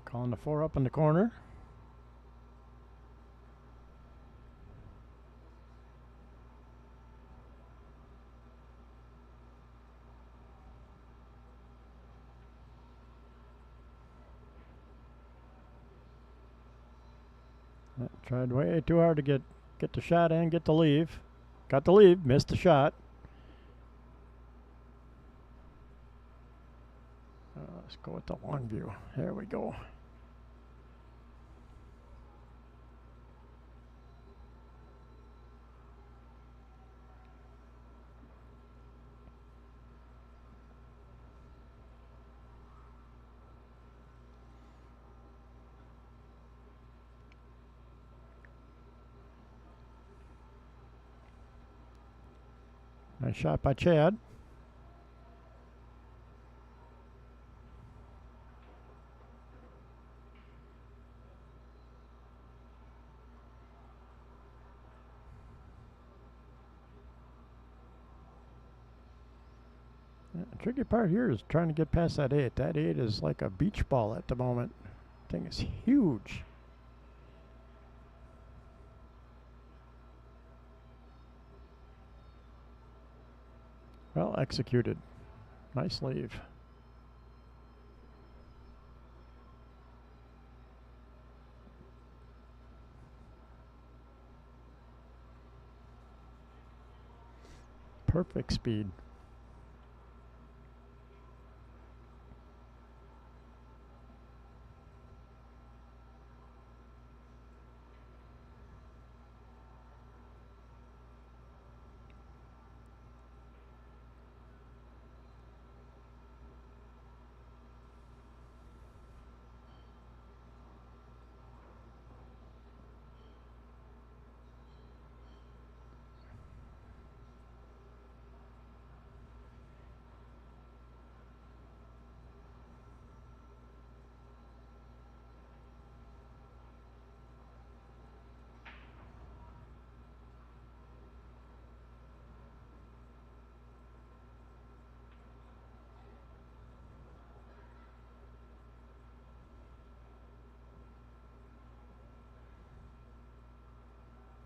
Calling the 4 up in the corner. Tried way too hard to get the shot and get the leave. Got the leave, missed the shot. Let's go with the long view. There we go. Nice shot by Chad. The tricky part here is trying to get past that 8. That 8 is like a beach ball at the moment. Thing is huge. Well executed. Nice leave. Perfect speed.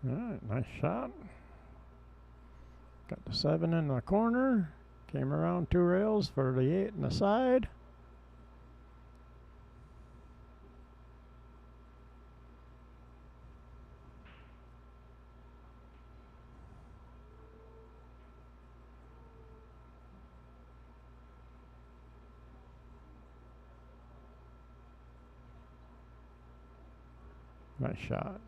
All right, nice shot. Got the 7 in the corner. Came around 2 rails for the 8 and the side. Nice shot.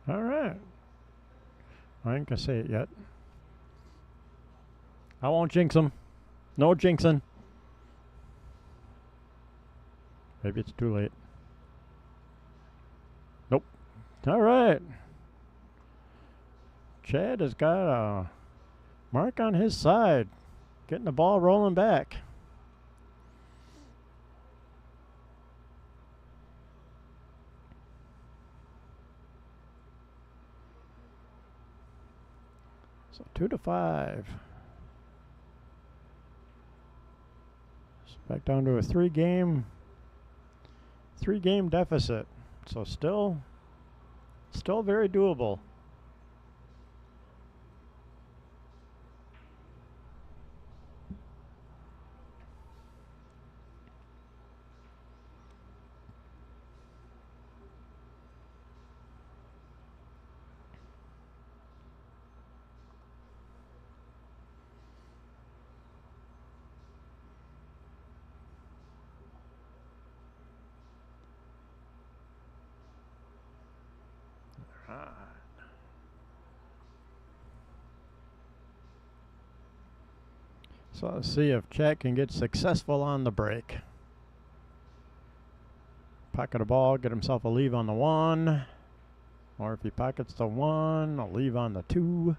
All right. I ain't gonna say it yet. I won't jinx him. No jinxing. Maybe it's too late. Nope. All right. Chad has got a mark on his side. Getting the ball rolling back. So 2-5. It's back down to a three-game deficit. So still very doable. So let's see if Chad can get successful on the break. Pocket a ball, get himself a leave on the 1. Or if he pockets the 1, a leave on the 2.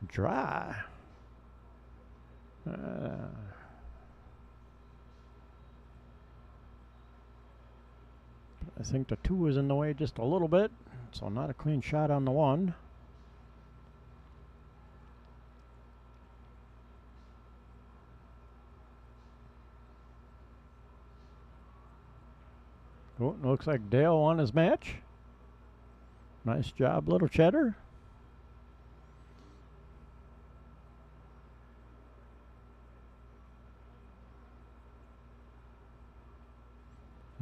Dry. I think the 2 is in the way just a little bit, so not a clean shot on the 1. Oh, looks like Dale won his match. Nice job, little Cheddar.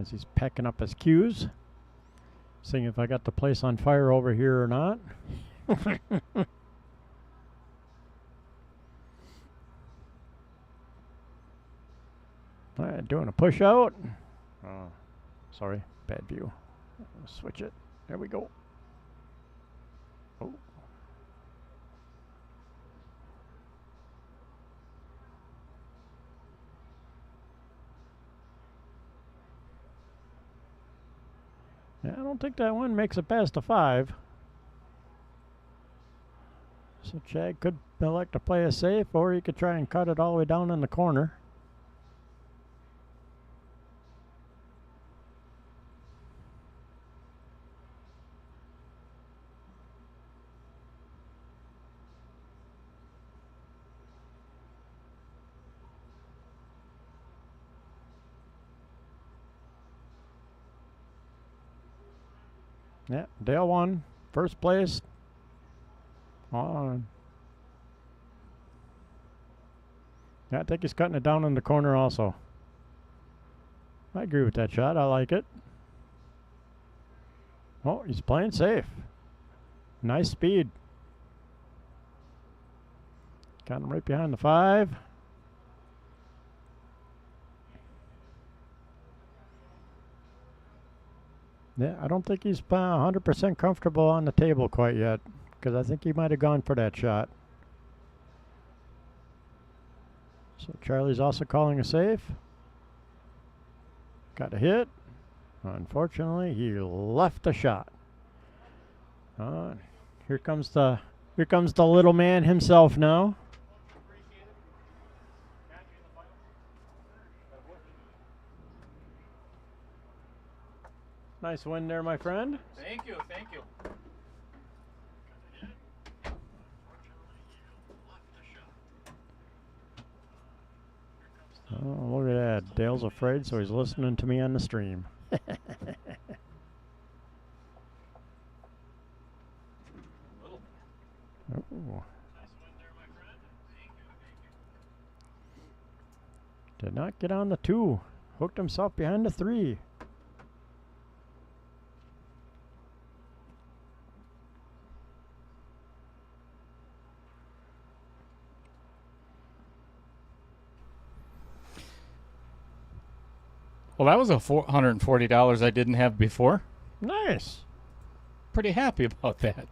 As he's packing up his cues, seeing if I got the place on fire over here or not. All right, doing a push out. Oh, sorry, bad view. Switch it. There we go. Oh. Yeah, I don't think that one makes it past the 5. So Chad could elect to play it safe, or he could try and cut it all the way down in the corner. Yeah, Dale won. First place. On. Yeah, I think he's cutting it down in the corner also. I agree with that shot. I like it. Oh, he's playing safe. Nice speed. Got him right behind the 5. Yeah, I don't think he's 100% comfortable on the table quite yet, because I think he might have gone for that shot. So Charlie's also calling a safe. Got a hit. Unfortunately, he left a shot. Here comes the little man himself now. Nice win there, my friend.
Thank you, thank you.
Oh, look at that. Dale's afraid, so he's listening to me on the stream. Oh. Did not get on the 2. Hooked himself behind the 3.
Well, that was a $440 I didn't have before.
Nice.
Pretty happy about that.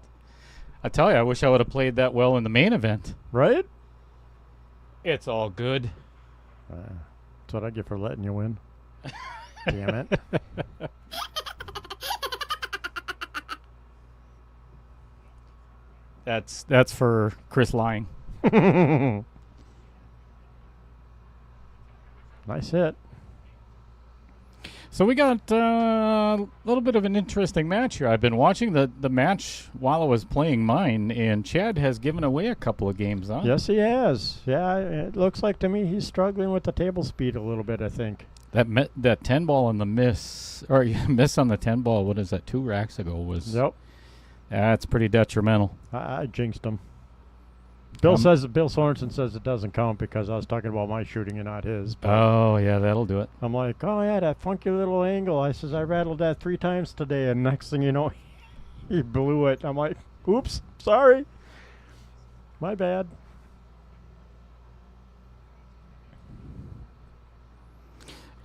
I tell you, I wish I would have played that well in the main event.
Right?
It's all good.
That's what I get for letting you win. Damn it.
That's for Chris lying.
Nice hit.
So we got a little bit of an interesting match here. I've been watching the match while I was playing mine, and Chad has given away a couple of games, huh?
Yes, he has. Yeah, it looks like to me he's struggling with the table speed a little bit, I think.
That 10 ball on the miss, or miss on the 10 ball, what is that, 2 racks ago was...
Yep.
That's pretty detrimental.
I jinxed him. Bill Sorensen says it doesn't count because I was talking about my shooting and not his.
Oh, yeah, that'll do it.
I'm like, oh, yeah, that funky little angle. I says, I rattled that 3 times today, and next thing you know, he blew it. I'm like, oops, sorry. My bad.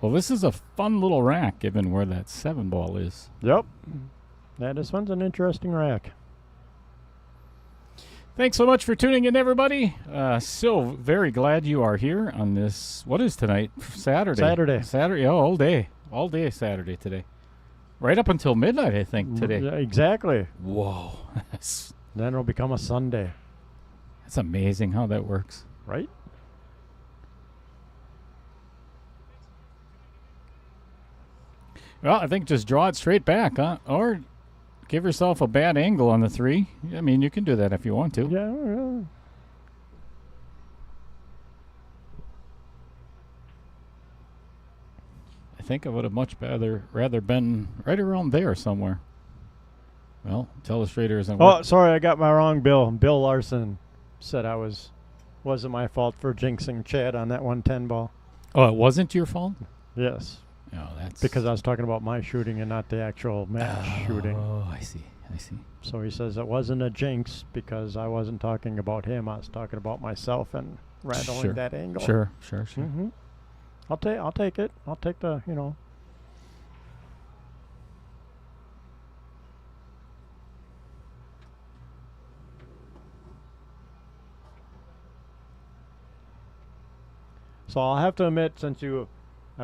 Well, this is a fun little rack, given where that 7 ball is.
Yep. Yeah, this one's an interesting rack.
Thanks so much for tuning in, everybody. So very glad you are here on this. What is tonight? Saturday. Saturday. Oh, all day. All day Saturday today. Right up until midnight, I think, today.
Yeah, exactly.
Whoa.
Then it'll become a Sunday.
That's amazing how that works.
Right?
Well, I think just draw it straight back, huh? Or give yourself a bad angle on the 3. I mean, you can do that if you want to.
Yeah.
I think I would have much rather been right around there somewhere. Well, Telestrator isn't
Oh, sorry, I got my wrong bill. Bill Larson said wasn't my fault for jinxing Chad on that 110 ball.
Oh, it wasn't your fault?
Yes.
Oh, that's...
Because I was talking about my shooting and not the actual match shooting.
Oh, I see.
So he says it wasn't a jinx because I wasn't talking about him. I was talking about myself and rattling that angle.
Sure.
Mm-hmm. I'll take it. I'll take the, So I'll have to admit, since I'm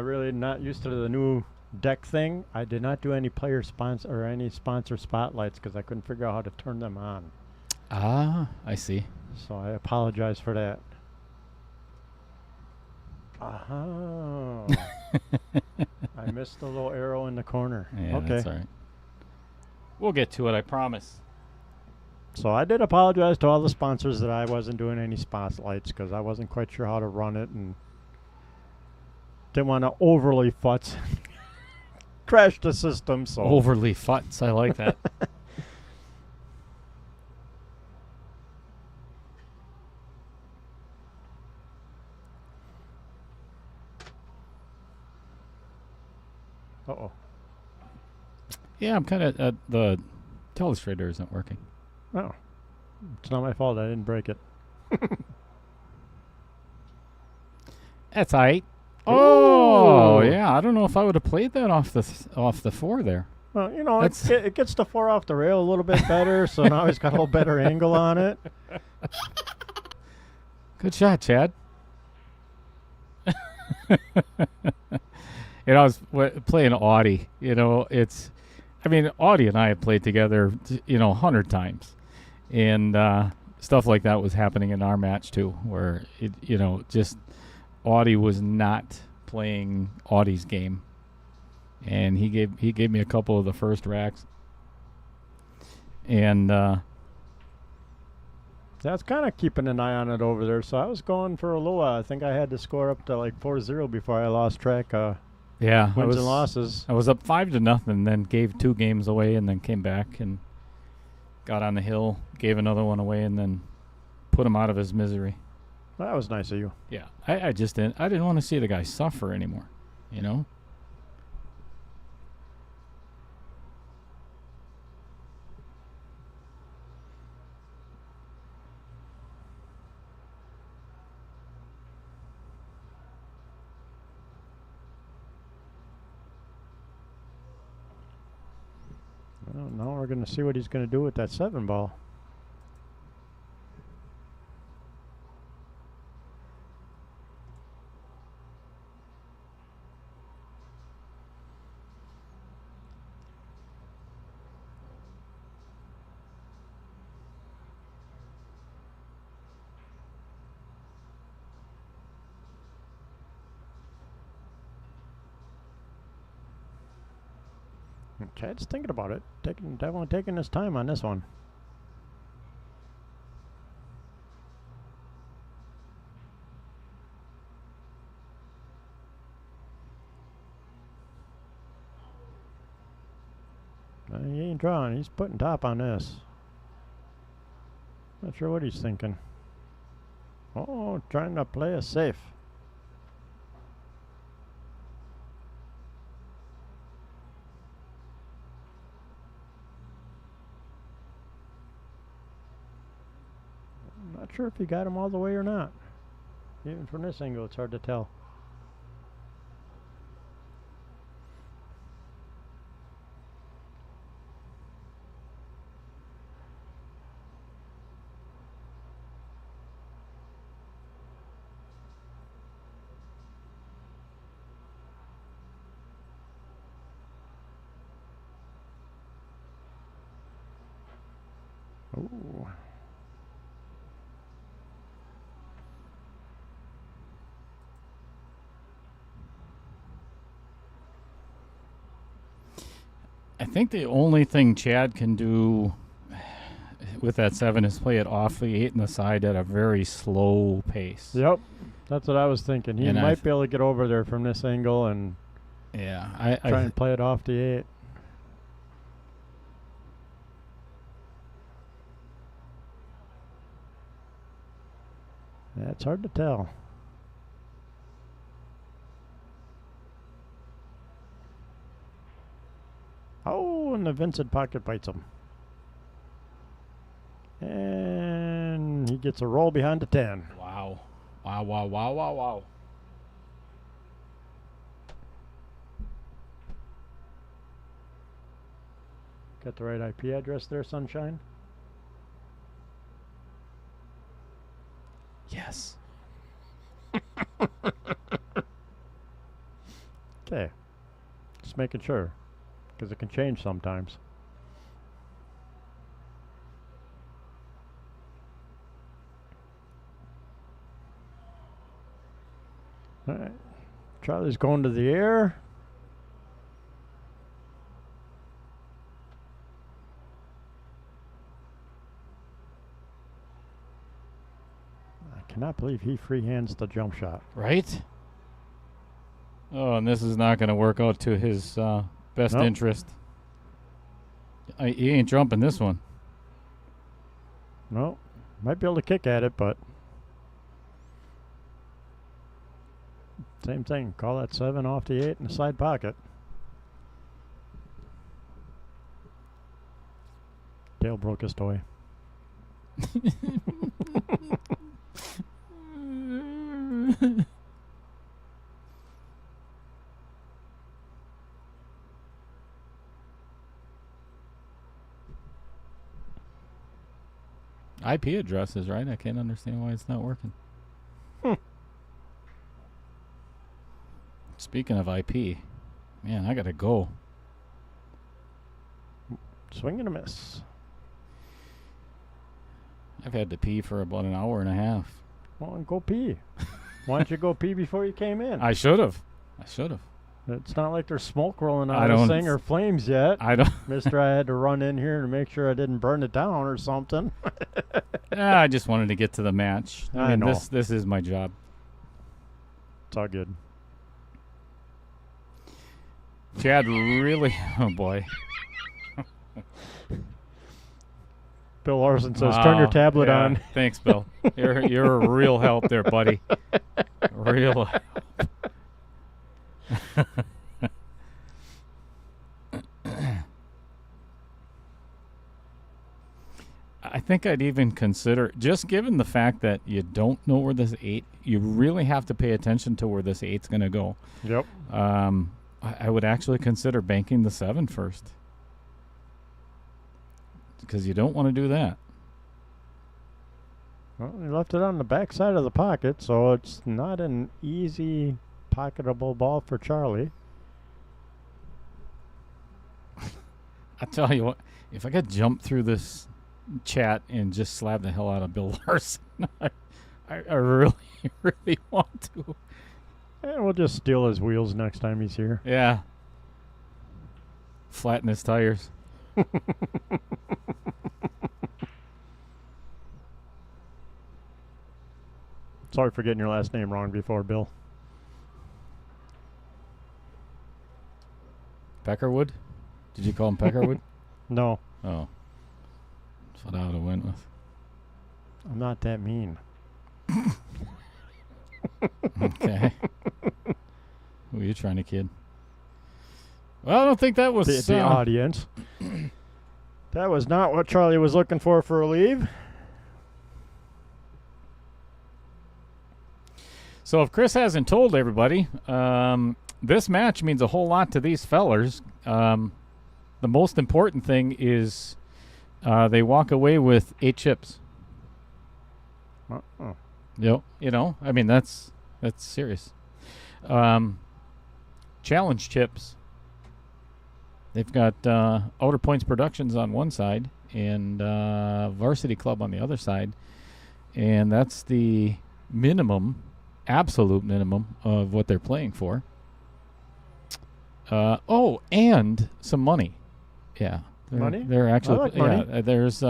really not used to the new deck thing, I did not do any player sponsor or any sponsor spotlights because I couldn't figure out how to turn them on.
Ah, I see.
So I apologize for that. Oh. I missed the little arrow in the corner.
Yeah,
okay.
That's all right. We'll get to it, I promise.
So I did apologize to all the sponsors that I wasn't doing any spotlights because I wasn't quite sure how to run it and didn't want to overly futz. Crash the system. So
Overly futz, I like that.
Uh-oh.
Yeah, I'm kind of... the Telestrator isn't working.
Oh. It's not my fault. I didn't break it.
That's all right. Oh, yeah. I don't know if I would have played that off the 4 there.
Well, it gets the 4 off the rail a little bit better, so now he's got a little better angle on it.
Good shot, Chad. And I was playing Audie. Audie and I have played together, 100 times. And stuff like that was happening in our match, too, where, just Audie was not playing Audie's game. And he gave me a couple of the first racks. And
That's kind of keeping an eye on it over there. So I was going for a little while. I think I had to score up to like 4-0 before I lost track.
yeah,
Wins and losses.
I was up 5-0, then gave 2 games away, and then came back and got on the hill, gave another one away, and then put him out of his misery.
That was nice of you.
Yeah, I just didn't. I didn't want to see the guy suffer anymore.
Well, now we're going to see what he's going to do with that 7 ball. Chad's thinking about it. Definitely taking his time on this one. He ain't drawing. He's putting top on this. Not sure what he's thinking. Oh, trying to play it safe. Not sure if he got him all the way or not. Even from this angle, it's hard to tell. Ooh.
I think the only thing Chad can do with that 7 is play it off the 8 and the side at a very slow pace.
Yep, that's what I was thinking. He might be able to get over there from this angle and try and play it off the 8. Yeah, it's hard to tell. Oh, and the Vincent pocket bites him. And he gets a roll behind the 10.
Wow. Wow.
Got the right IP address there, Sunshine?
Yes.
Okay. Just making sure. Because it can change sometimes. All right. Charlie's going to the air. I cannot believe he freehands the jump shot.
Right? Oh, and this is not going to work out to his best interest. He ain't jumping this one.
No. Might be able to kick at it, but same thing. Call that 7 off the 8 in the side pocket. Dale broke his toy.
IP address is right. I can't understand why it's not working. Speaking of IP, Man, I got to go.
Swing and a miss.
I've had to pee for about an hour and a half.
Well, and go pee. Why don't you go pee before you came in?
I should have.
It's not like there's smoke rolling
I
out of this
don't-
thing or flames yet.
I don't.
Mister, I had to run in here to make sure I didn't burn it down or something.
I just wanted to get to the match.
I
mean,
know.
this is my job.
It's all good.
Chad really. Oh boy.
Bill Larson says, "Turn your
Wow,
tablet
yeah,
on."
Thanks, Bill. You're a real help there, buddy. Real. I think I'd even consider, just given the fact that you don't know where this 8, you really have to pay attention to where this 8's going to go.
Yep.
I would actually consider banking the 7 first, because you don't want to do that.
Well, he left it on the back side of the pocket, so it's not an easy pocketable ball for Charlie.
I tell you what, if I could jump through this chat and just slap the hell out of Bill Larson, I really, really want to.
And we'll just steal his wheels next time he's here.
Yeah. Flatten his tires.
Sorry for getting your last name wrong before, Bill.
Peckerwood? Did you call him Peckerwood?
No,
Oh. That's what I would have went with.
I'm not that mean.
Okay. Who are you trying to kid? Well, I don't think that was...
The audience. That was not what Charlie was looking for a leave.
So if Chris hasn't told everybody, this match means a whole lot to these fellers. The most important thing is they walk away with 8 chips.
Uh-uh.
Yep. You know, I mean, that's serious. Challenge chips. They've got Outer Points Productions on one side and Varsity Club on the other side. And that's the minimum, absolute minimum of what they're playing for. And some money. Yeah.
Money?
They're actually,
I like money.
yeah, there's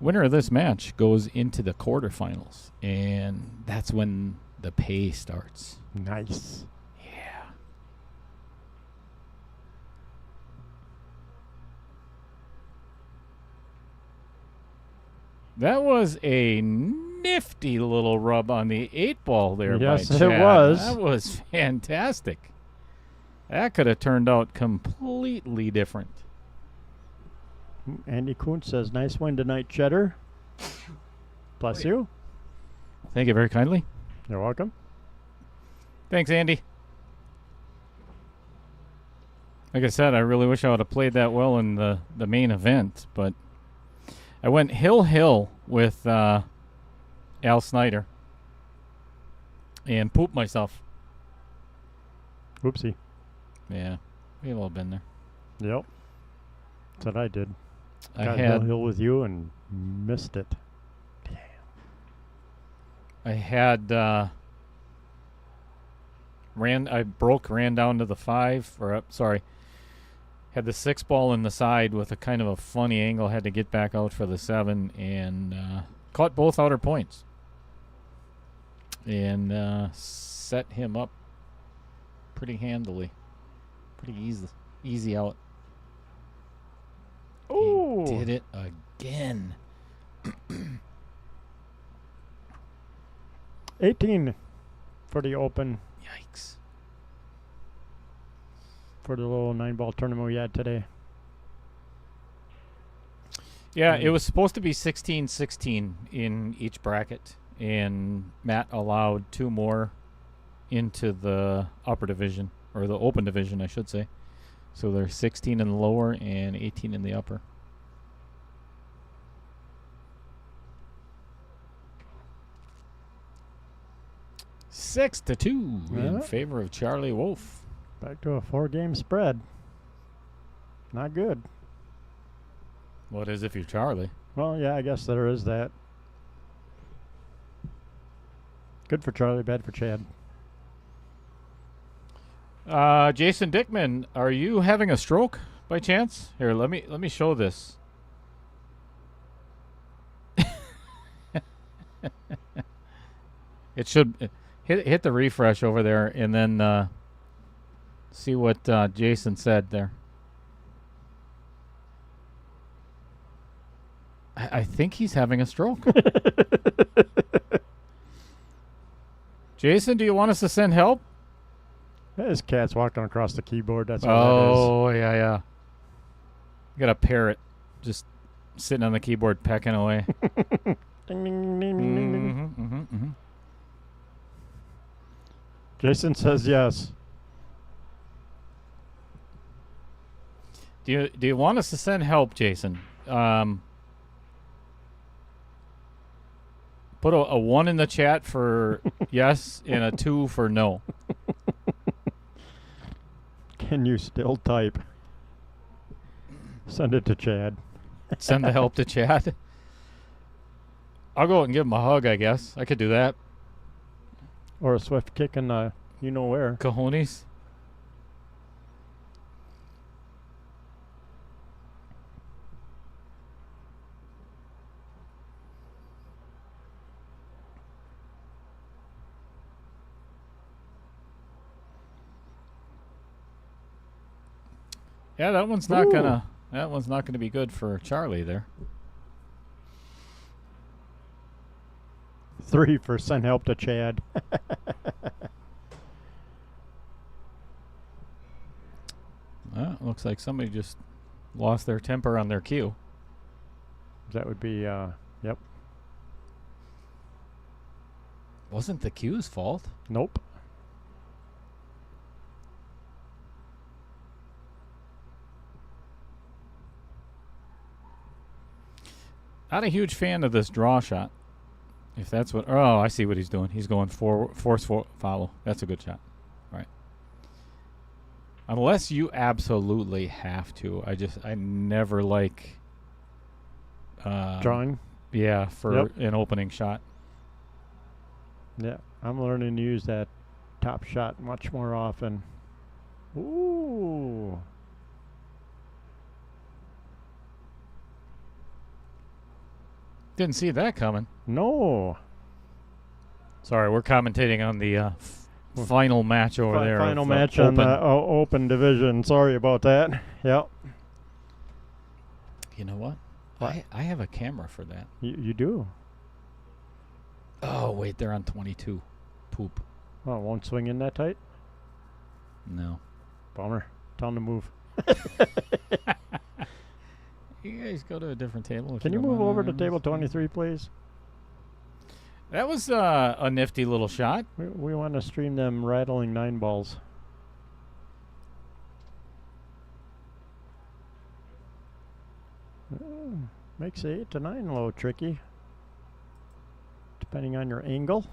winner of this match goes into the quarterfinals, and that's when the pay starts.
Nice.
Yeah. That was a nifty little rub on the 8-ball there.
Yes,
by
it
Chad.
was.
That was fantastic. That could have turned out completely different.
Andy Kuhn says, "Nice win tonight, Cheddar." Bless you.
Thank you very kindly.
You're welcome.
Thanks, Andy. Like I said, I really wish I would have played that well in the main event, but I went hill with Al Snyder and pooped myself.
Oopsie.
Yeah, we've all been there.
Yep. That's what I did.
I
Got
had
hill with you and missed it.
I ran down to the 5, or sorry, had the 6 ball in the side with a kind of a funny angle, had to get back out for the 7, and caught both outer points. And set him up pretty handily. Pretty easy out.
Oh,
He did it again.
18 for the open,
Yikes.
for the little 9-ball tournament we had today.
Yeah, it was supposed to be 16-16 in each bracket, and Matt allowed 2 more into the upper division, or the open division, I should say. So there's 16 in the lower and 18 in the upper. Six to 2 in
Yeah.
favor of Charlie Wolfe.
Back to a 4-game spread. Not good.
What is if you're Charlie?
Well, yeah, I guess there is that. Good for Charlie, bad for Chad.
Jason Dickman, are you having a stroke by chance? Here, let me show this. It should hit the refresh over there, and then see what Jason said there. I think he's having a stroke. Jason, do you want us to send help?
His cat's walking across the keyboard. That's what
Oh, yeah. Got a parrot just sitting on the keyboard pecking away.
that is. Ding, ding, ding, ding, ding, ding. Jason says yes.
Do you want us to send help, Jason? Put a 1 in the chat for yes and a 2 for no.
Can you still type? Send it to Chad.
Send the help to Chad. I'll go out and give him a hug, I guess. I could do that.
Or a swift kick in the you-know-where.
Cojones. Yeah, that one's not gonna be good for Charlie there.
3 for send help to Chad.
Looks like somebody just lost their temper on their cue.
That would be, yep.
Wasn't the cue's fault.
Nope.
Not a huge fan of this draw shot. If that's what... Oh, I see what he's doing. He's going force follow. That's a good shot. Right. Unless you absolutely have to. I never like...
Drawing?
Yeah, for an opening shot.
Yeah, I'm learning to use that top shot much more often. Ooh.
Didn't see that coming.
No.
Sorry, we're commentating on the final match over there.
Final
of,
match
open.
on the open division. Sorry about that. Yep.
You know what?
What?
I have a camera for that.
You do?
Oh, wait, they're on 22. Poop.
Oh, it won't swing in that tight?
No.
Bummer. Tell him to move.
You guys go to a different table.
Can you move over to table 23, please?
That was a nifty little shot.
We want to stream them rattling 9 balls. Makes 8 to 9 low tricky, depending on your angle.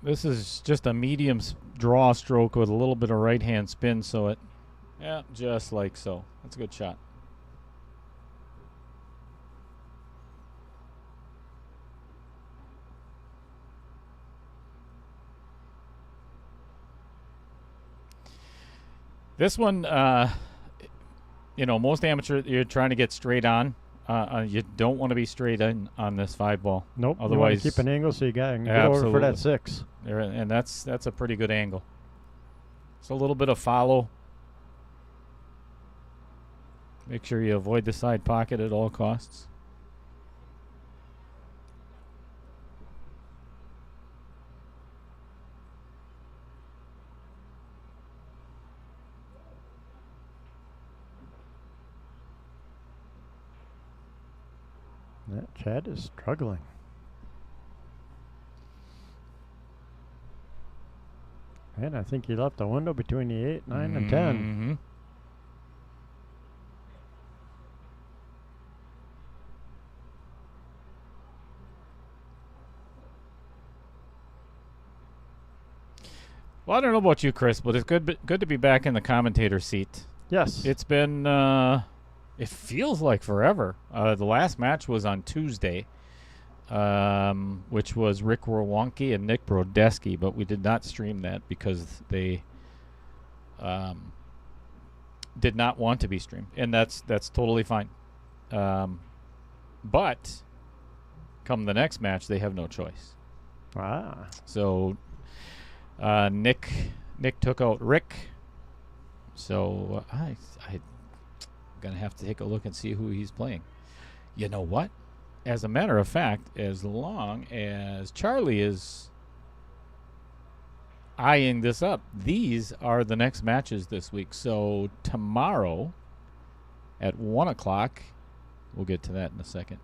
This is just a medium draw stroke with a little bit of right hand spin, so it, yeah, just like so. That's a good shot. This one, you know, most amateur, you're trying to get straight on. You don't want to be straight in on this 5 ball.
Nope.
Otherwise,
you want to keep an angle so you got to get over for that 6.
And that's a pretty good angle. It's a little bit of follow. Make sure you avoid the side pocket at all costs.
Yeah, Chad is struggling. And I think he left a window between the 8, 9, and 10.
Mm-hmm. Well, I don't know about you, Chris, but it's good to be back in the commentator seat.
Yes.
It's been, it feels like forever. The last match was on Tuesday, which was Rick Rowonki and Nick Brodesky, but we did not stream that because they did not want to be streamed, and that's totally fine. But come the next match, they have no choice.
Ah.
So Nick took out Rick. So I'm gonna have to take a look and see who he's playing. You know what? As a matter of fact, as long as Charlie is eyeing this up, these are the next matches this week. So tomorrow at 1 o'clock, we'll get to that in a second.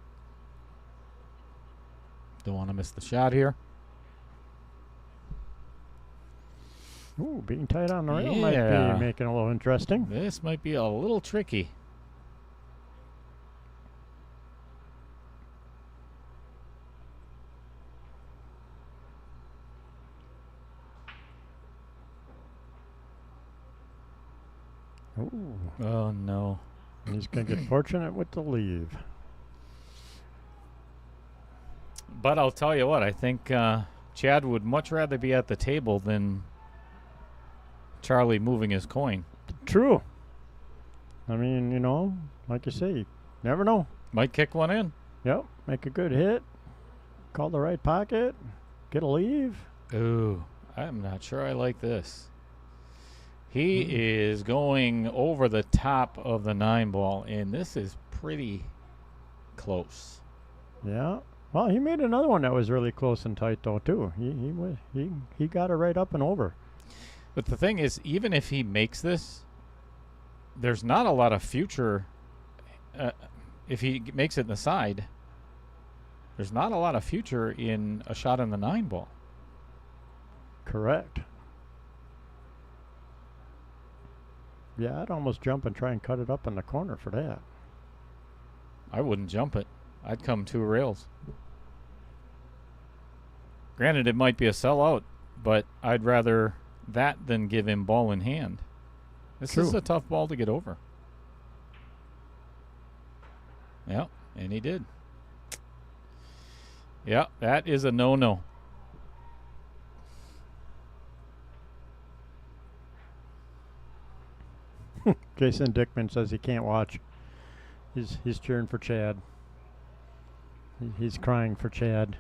Don't want to miss the shot here.
Ooh, being tight on the rail might
Yeah.
be making it a little interesting.
This might be a little tricky.
Ooh,
Oh, no.
he's going to get fortunate with the leave.
But I'll tell you what, I think Chad would much rather be at the table than Charlie moving his coin.
True. I mean, you know, like you say, you never know.
Might kick one in.
Yep, make a good hit, call the right pocket, get a leave.
Ooh, I'm not sure I like this. He is going over the top of the 9-ball, and this is pretty close.
Yeah. Well, he made another one that was really close and tight though too. He got it right up and over.
But the thing is, even if he makes this, there's not a lot of future. If he makes it in the side, there's not a lot of future in a shot in the 9-ball.
Correct. Yeah, I'd almost jump and try and cut it up in the corner for that.
I wouldn't jump it. I'd come 2 rails. Granted, it might be a sellout, but I'd rather that than give him ball in hand. This is
True.
a tough ball to get over. Yeah, and he did. Yeah, that is a no-no.
Jason Dickman says he can't watch. He's cheering for Chad. He's crying for Chad.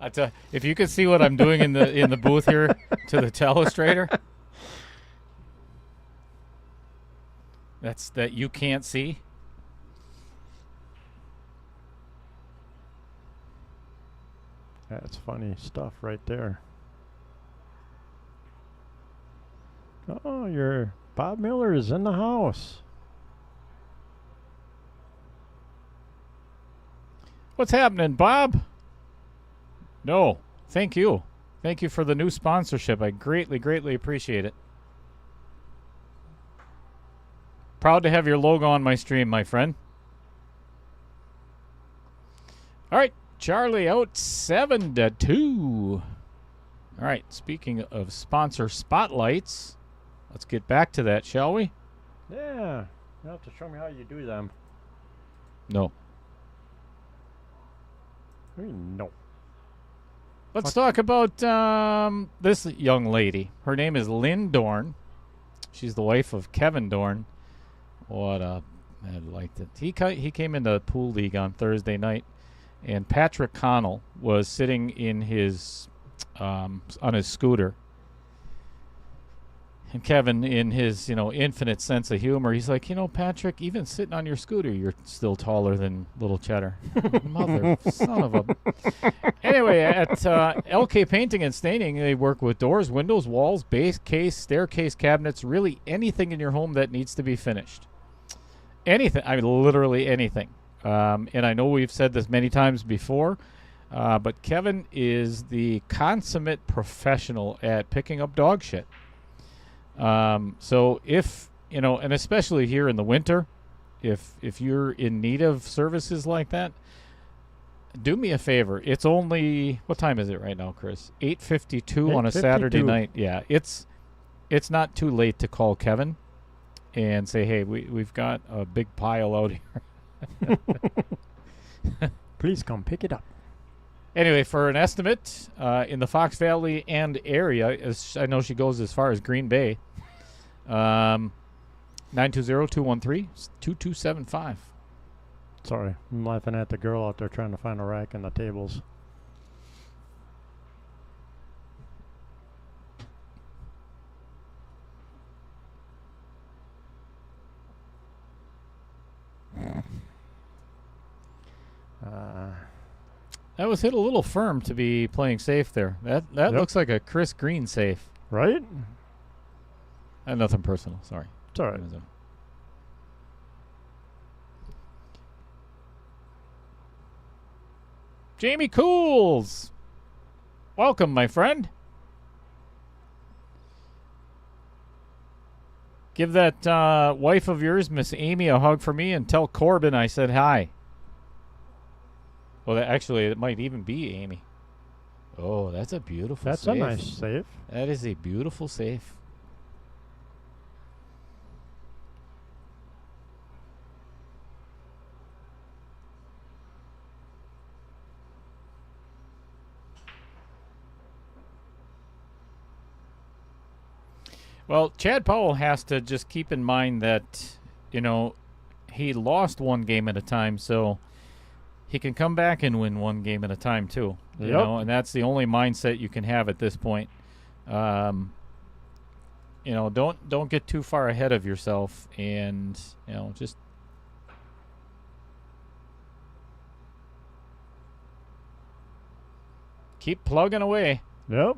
I tell, if you could see what I'm doing in the booth here to the telestrator, that you can't see.
That's funny stuff right there. Oh, your Bob Miller is in the house.
What's happening, Bob? No, thank you. Thank you for the new sponsorship. I greatly, greatly appreciate it. Proud to have your logo on my stream, my friend. All right, Charlie out 7-2. All right, speaking of sponsor spotlights, let's get back to that, shall we?
Yeah, you have to show me how you do them.
No.
I mean, no.
Let's talk about this young lady. Her name is Lynn Dorn. She's the wife of Kevin Dorn. I liked it. He came into the pool league on Thursday night, and Patrick Connell was sitting in his on his scooter. And Kevin, in his infinite sense of humor, he's like, Patrick, even sitting on your scooter, you're still taller than Little Cheddar. Mother son of a. Anyway, at LK Painting and Staining, they work with doors, windows, walls, base, case, staircase cabinets, really anything in your home that needs to be finished. Anything. I mean, literally anything. And I know we've said this many times before. But Kevin is the consummate professional at picking up dog shit. So if, and especially here in the winter, if you're in need of services like that, do me a favor. It's only, what time is it right now, Chris? 8:52 on a Saturday
8:52.
night. Yeah, it's not too late to call Kevin and say, hey, we've got a big pile out here.
Please come pick it up.
Anyway, for an estimate in the Fox Valley and area, I know she goes as far as Green Bay, 920-213-2275.
Sorry, I'm laughing at the girl out there trying to find a rack in the tables.
That was hit a little firm to be playing safe there. That
Yep.
looks like a Chris Green safe.
Right?
Nothing personal, sorry.
It's all right.
Jamie Cools. Welcome, my friend. Give that wife of yours, Miss Amy, a hug for me and tell Corbin I said hi. Well, actually, it might even be Amy. Oh, that's a beautiful
That's
safe.
a nice safe.
That is a beautiful safe. Well, Chad Powell has to just keep in mind that, he lost one game at a time, so he can come back and win one game at a time too. You
Yep.
know, and that's the only mindset you can have at this point. Don't get too far ahead of yourself, and just keep plugging away.
Yep.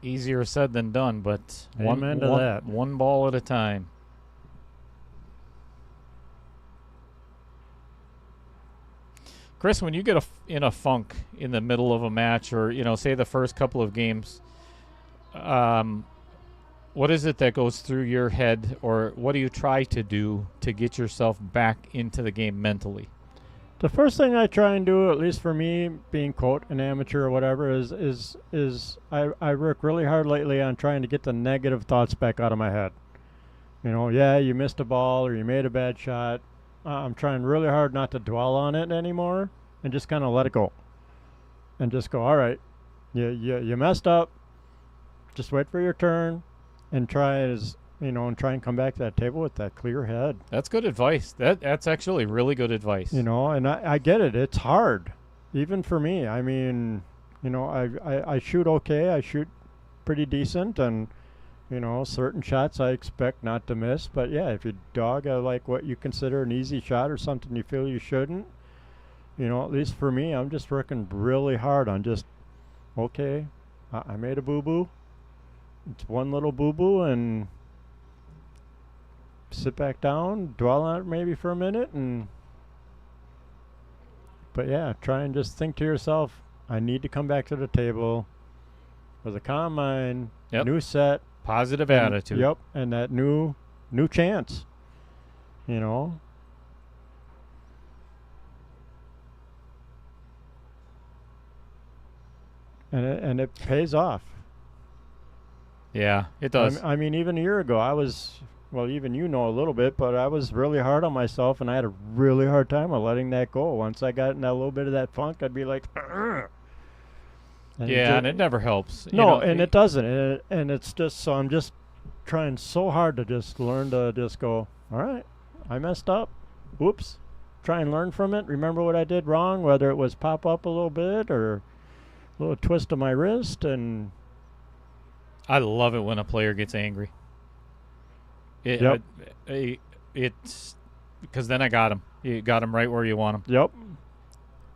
Easier said than done, but
Amen to that.
one ball at a time. Chris, when you get in a funk in the middle of a match, or say the first couple of games, what is it that goes through your head, or what do you try to do to get yourself back into the game mentally?
The first thing I try and do, at least for me, being quote an amateur or whatever, is I work really hard lately on trying to get the negative thoughts back out of my head. Yeah, you missed a ball or you made a bad shot. I'm trying really hard not to dwell on it anymore and just kind of let it go. And just go, all right, you messed up. Just wait for your turn and try and come back to that table with that clear head.
That's good advice. That's actually really good advice.
And I get it. It's hard, even for me. I mean, I shoot okay. I shoot pretty decent, and certain shots I expect not to miss. But yeah, if you dog like what you consider an easy shot or something you feel you shouldn't, at least for me, I'm just working really hard on just, okay, I made a boo-boo. It's one little boo-boo, and sit back down, dwell on it maybe for a minute, but yeah, try and just think to yourself, I need to come back to the table with a calm mind,
Yep.
new set,
Positive attitude.
Yep, and that new chance, and it pays off.
Yeah, it does.
I mean, even a year ago, I was, well, even a little bit, but I was really hard on myself, and I had a really hard time of letting that go. Once I got in that little bit of that funk, I'd be like, "Ugh."
And it never helps.
It doesn't. And it's just, so I'm just trying so hard to just learn to just go, all right, I messed up. Whoops. Try and learn from it. Remember what I did wrong, whether it was pop up a little bit or a little twist of my wrist, and
I love it when a player gets angry.
Yep.
It's because then I got him. You got him right where you want him.
Yep.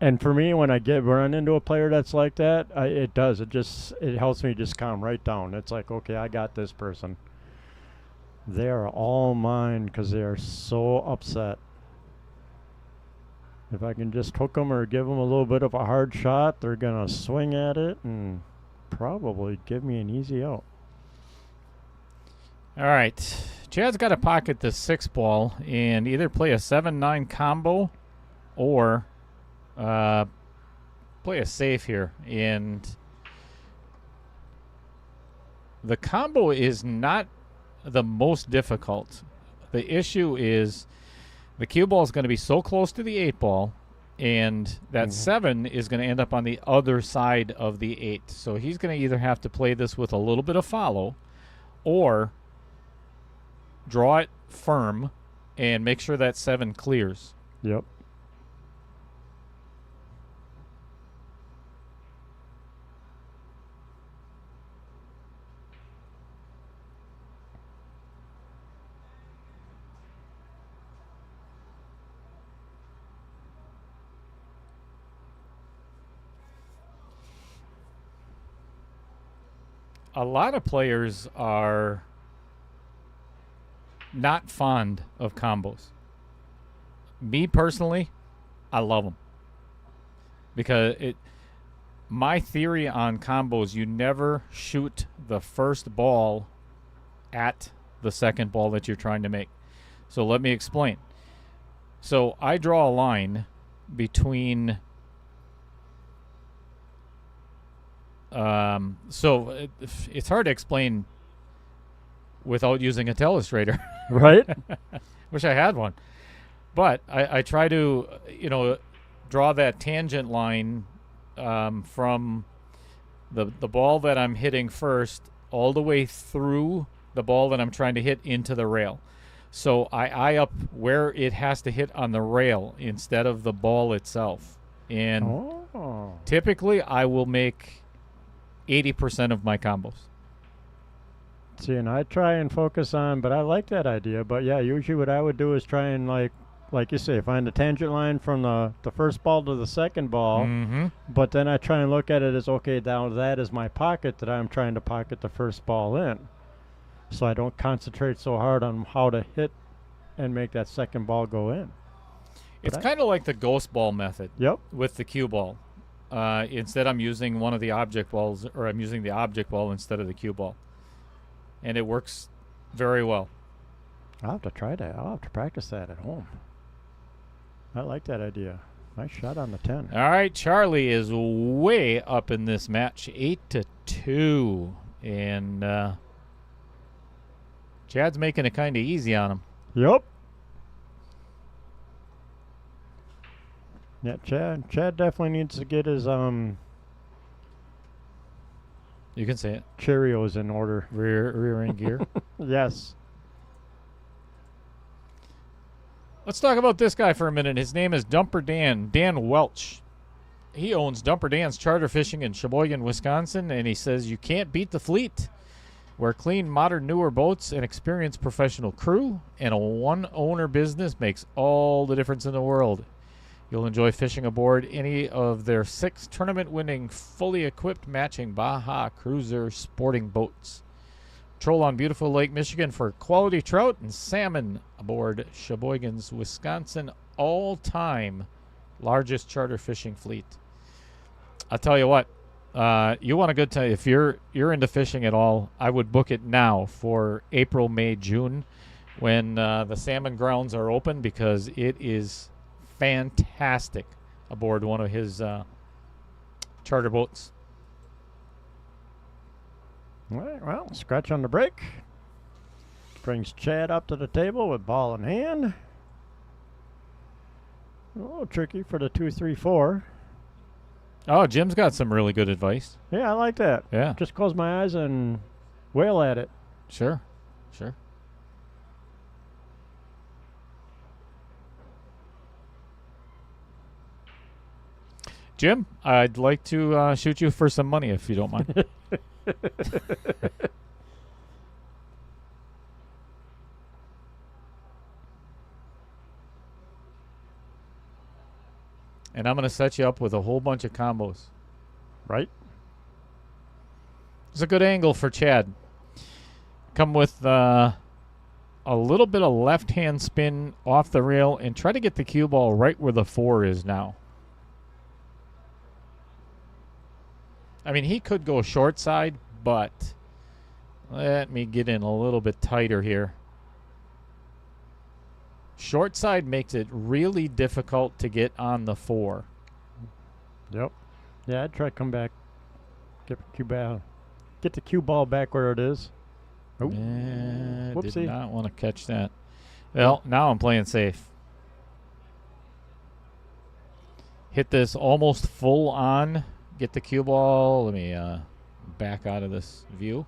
And for me, when I run into a player that's like that, it helps me just calm right down. It's like, okay, I got this person. They are all mine because they are so upset. If I can just hook them or give them a little bit of a hard shot, they're going to swing at it and probably give me an easy out.
All right. Chad's got to pocket the 6 ball and either play a 7-9 combo or play a safe here. And the combo is not the most difficult. The issue is the cue ball is going to be so close to the 8 ball, and that 7 is going to end up on the other side of the 8. So he's going to either have to play this with a little bit of follow or draw it firm and make sure that 7 clears.
Yep.
A lot of players are not fond of combos. Me personally, I love them because my theory on combos, you never shoot the first ball at the second ball that you're trying to make. So let me explain. So I draw a line between it's hard to explain without using a telestrator.
Right?
Wish I had one. But I try to, draw that tangent line from the ball that I'm hitting first all the way through the ball that I'm trying to hit into the rail. So I eye up where it has to hit on the rail instead of the ball itself. And typically I will make 80% of my combos.
See, and I try and focus on, but I like that idea. But yeah, usually what I would do is try and like you say, find the tangent line from the first ball to the second ball.
Mm-hmm.
But then I try and look at it as, okay, now that is my pocket that I'm trying to pocket the first ball in. So I don't concentrate so hard on how to hit and make that second ball go in.
It's kind of like the ghost ball method.
Yep.
With the cue ball. Instead, I'm using one of the object balls, or I'm using the object ball instead of the cue ball. And it works very well.
I'll have to try that. I'll have to practice that at home. I like that idea. Nice shot on the 10.
All right, Charlie is way up in this match, 8-2. And Chad's making it kind of easy on him.
Yep. Yeah, Chad definitely needs to get his
You can say it.
Cheerios in order.
Rear end gear.
Yes.
Let's talk about this guy for a minute. His name is Dumper Dan Welch. He owns Dumper Dan's Charter Fishing in Sheboygan, Wisconsin, and he says you can't beat the fleet. Where clean, modern, newer boats, an experienced professional crew, and a one-owner business makes all the difference in the world. You'll enjoy fishing aboard any of their 6 tournament-winning, fully equipped matching Baja Cruiser sporting boats. Patrol on beautiful Lake Michigan for quality trout and salmon aboard Sheboygan's Wisconsin all-time largest charter fishing fleet. I'll tell you what, you want a good time. If you're into fishing at all, I would book it now for April, May, June when the salmon grounds are open because it is fantastic aboard one of his charter boats.
All right, well, scratch on the break. Brings Chad up to the table with ball in hand. A little tricky for the 2-3-4.
Oh, Jim's got some really good advice.
Yeah, I like that.
Yeah.
Just close my eyes and wail at it.
Sure. Jim, I'd like to shoot you for some money if you don't mind. And I'm going to set you up with a whole bunch of combos.
Right?
It's a good angle for Chad. Come with a little bit of left-hand spin off the rail and try to get the cue ball right where the 4 is now. I mean, he could go short side, but let me get in a little bit tighter here. Short side makes it really difficult to get on the 4.
Yep. Yeah, I'd try to come back. Get the cue ball back where it is. Oh,
Did
whoopsie.
not want to catch that. Well, now I'm playing safe. Hit this almost full on. Get the cue ball. Let me back out of this view.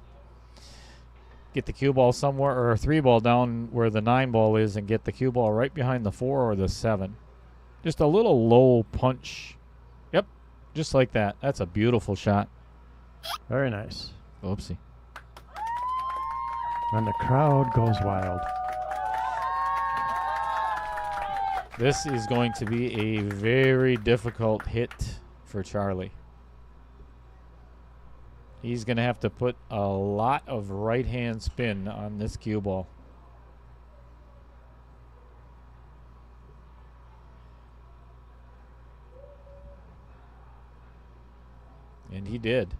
Get the cue ball somewhere, or a 3 ball down where the 9 ball is, and get the cue ball right behind the 4 or the 7. Just a little low punch. Yep, just like that. That's a beautiful shot.
Very nice.
Oopsie.
And the crowd goes wild.
This is going to be a very difficult hit for Charlie. He's going to have to put a lot of right-hand spin on this cue ball. And he did.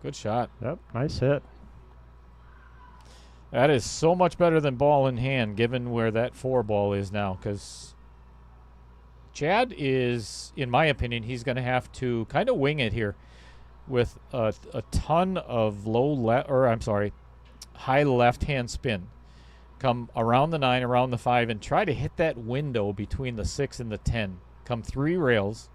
Good shot.
Yep, nice hit.
That is so much better than ball in hand, given where that 4 ball is now, because Chad is, in my opinion, he's going to have to kind of wing it here with a ton of high left-hand spin. Come around the 9, around the 5, and try to hit that window between the 6 and the 10. Come 3 rails.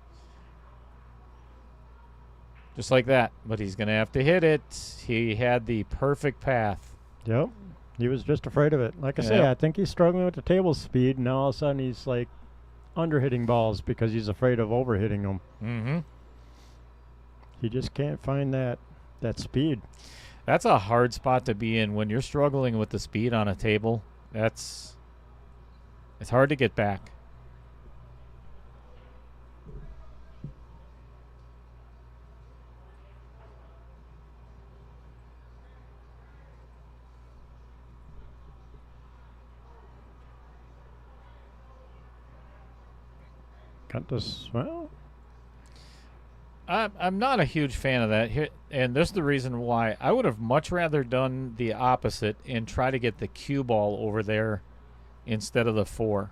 Just like that. But he's going to have to hit it. He had the perfect path.
Yep. He was just afraid of it. Like I say,
Yep.
I think he's struggling with the table speed, and now all of a sudden he's like under-hitting balls because he's afraid of over-hitting them.
Mm-hmm.
He just can't find that speed.
That's a hard spot to be in when you're struggling with the speed on a table. It's hard to get back.
Got this, well,
I'm not a huge fan of that. Here, and this is the reason why. I would have much rather done the opposite and try to get the cue ball over there instead of the 4.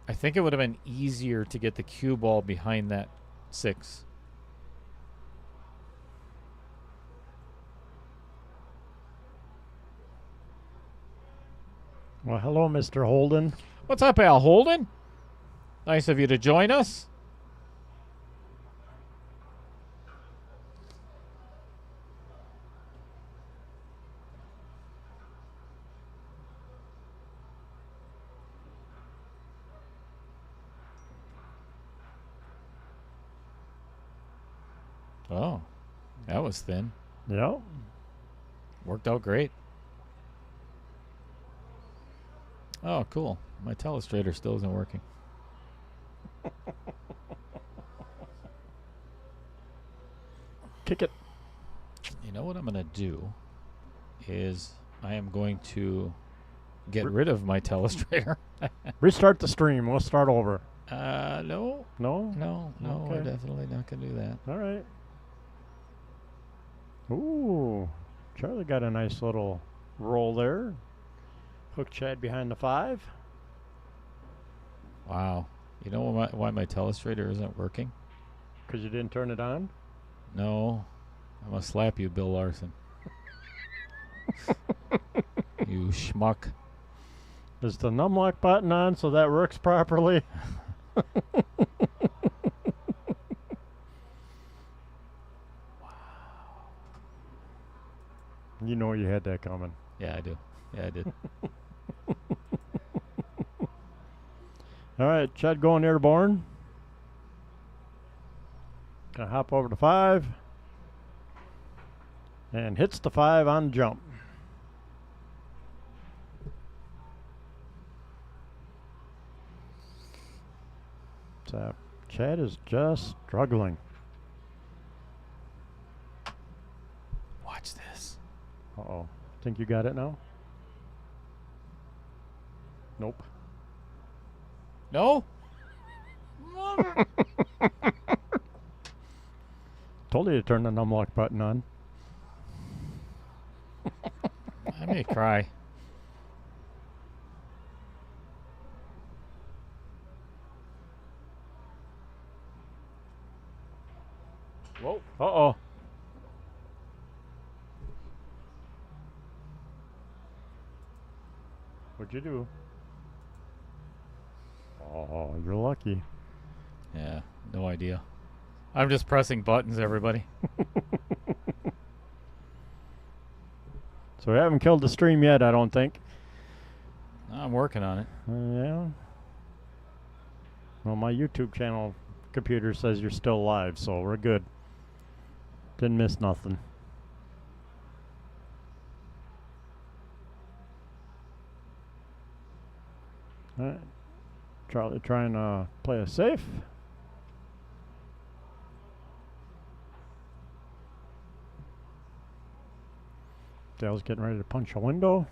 I think it would have been easier to get the cue ball behind that 6.
well, hello, Mr. Holden.
What's up, Al Holden? Nice of you to join us. Oh, that was thin.
Yep.
Worked out great. Oh, cool. My telestrator still isn't working.
Kick it.
You know what I'm going to do is I am going to get rid of my telestrator.
Restart the stream. We'll start over.
No.
No?
No, we're
Okay.
definitely not going to do that.
All right. Ooh. Charlie got a nice little roll there. Hook Chad behind the 5.
Wow. You know why my telestrator isn't working?
Because you didn't turn it on?
No. I'm going to slap you, Bill Larson. You schmuck.
Is the numlock button on so that works properly? You know you had that coming.
Yeah, I do. Yeah, I did.
All right, Chad going airborne. Gonna hop over to 5. And hits the 5 on jump. So Chad is just struggling.
Watch this.
Uh-oh. Think you got it now? Nope.
No?
Told you to turn the numlock button on.
I may cry. Whoa.
Uh-oh. What'd you do? Oh, you're lucky.
Yeah, no idea. I'm just pressing buttons, everybody.
So we haven't killed the stream yet, I don't think.
I'm working on it.
Yeah. Well, my YouTube channel computer says you're still live, so we're good. Didn't miss nothing. All right. Charlie trying to play a safe. Dale's getting ready to punch a window.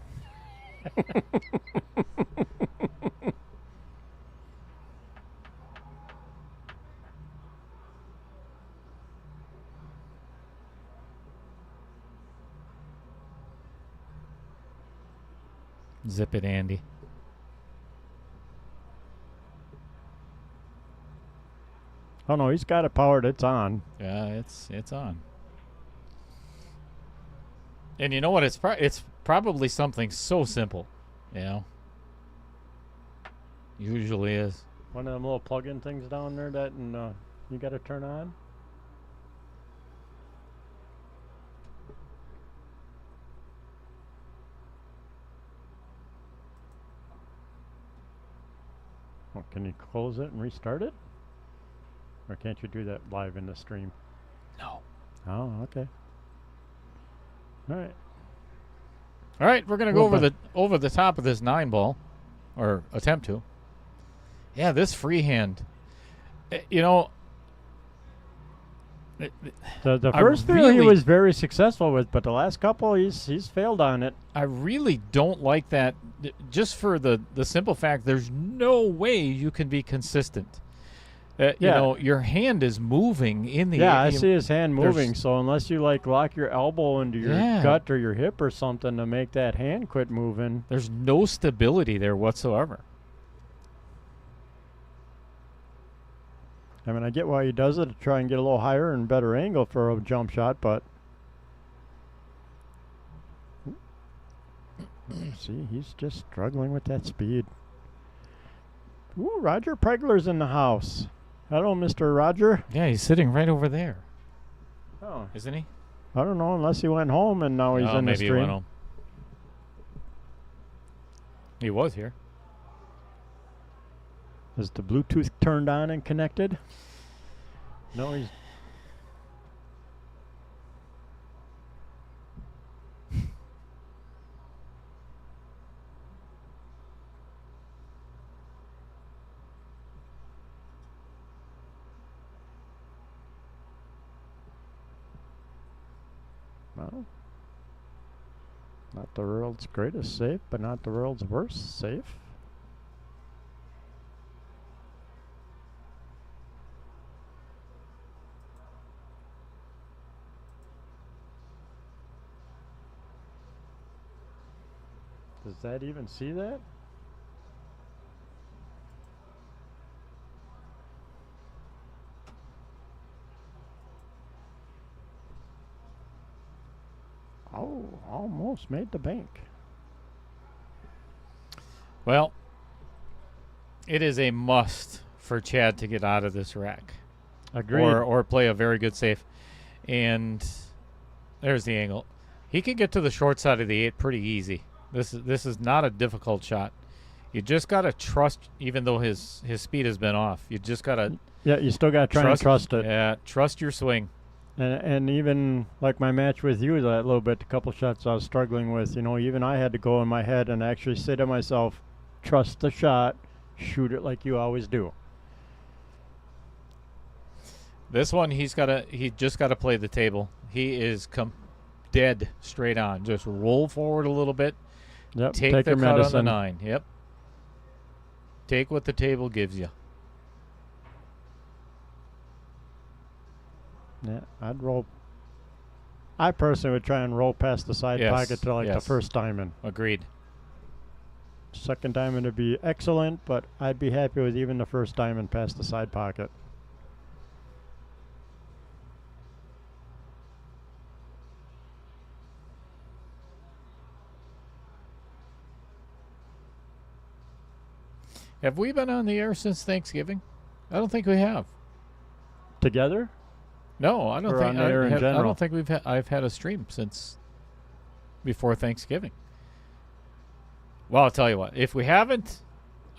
Zip it, Andy.
Oh no, he's got it powered. It's on.
Yeah, it's on. And you know what? It's probably something so simple, you know. Usually is.
One of them little plug-in things down there that you got to turn on. Well, can you close it and restart it? Or can't you do that live in the stream?
No.
Oh, okay. All right.
All right, we're gonna go
Well,
over the top of this 9-ball, or attempt to. Yeah, this freehand. You know.
The
I
first few he
really-
was very successful with, but the last couple he's failed on it.
I really don't like that, just for the simple fact there's no way you can be consistent. You
Yeah.
know, your hand is moving in the
Yeah, I
you-
see his hand
there's-
moving. So unless you like lock your elbow into your
Yeah.
gut or your hip or something to make that hand quit moving.
There's no stability there whatsoever.
I mean, I get why he does it to try and get a little higher and better angle for a jump shot, but see, he's just struggling with that speed. Ooh, Roger Pregler's in the house. Hello, Mr. Roger.
Yeah, he's sitting right over there,
Oh,
isn't he?
I don't know, unless he went home and now he's
Oh,
in the
maybe he
stream.
went home. He was here.
Is the Bluetooth turned on and connected? No, he's... Well, not the world's greatest safe, but not the world's worst safe. Does that even see that? Oh, almost made the bank.
Well, it is a must for Chad to get out of this rack.
Agreed.
Or play a very good safe. And there's the angle. He can get to the short side of the 8 pretty easy. This is not a difficult shot. You just got to trust, even though his speed has been off. You just got to
Yeah, you still got to try and trust it.
Yeah, trust your swing.
And even like my match with you, that little bit, a couple shots I was struggling with, you know, even I had to go in my head and actually say to myself, trust the shot, shoot it like you always do.
This one, he just got to play the table. He is dead straight on. Just roll forward a little bit.
Yep.
Take
Take
the
your
cut on the
medicine.
9. Yep. Take what the table gives you.
Yeah, I'd roll. I personally would try and roll past the side
Yes,
pocket to like the
yes.
first diamond.
Agreed.
Second diamond would be excellent, but I'd be happy with even the first diamond past the side pocket.
Have we been on the air since Thanksgiving? I don't think we have.
Together?
No, I don't
Or
think.
on the air in
I
general?
don't think I've had a stream since before Thanksgiving. Well, I'll tell you what. If we haven't,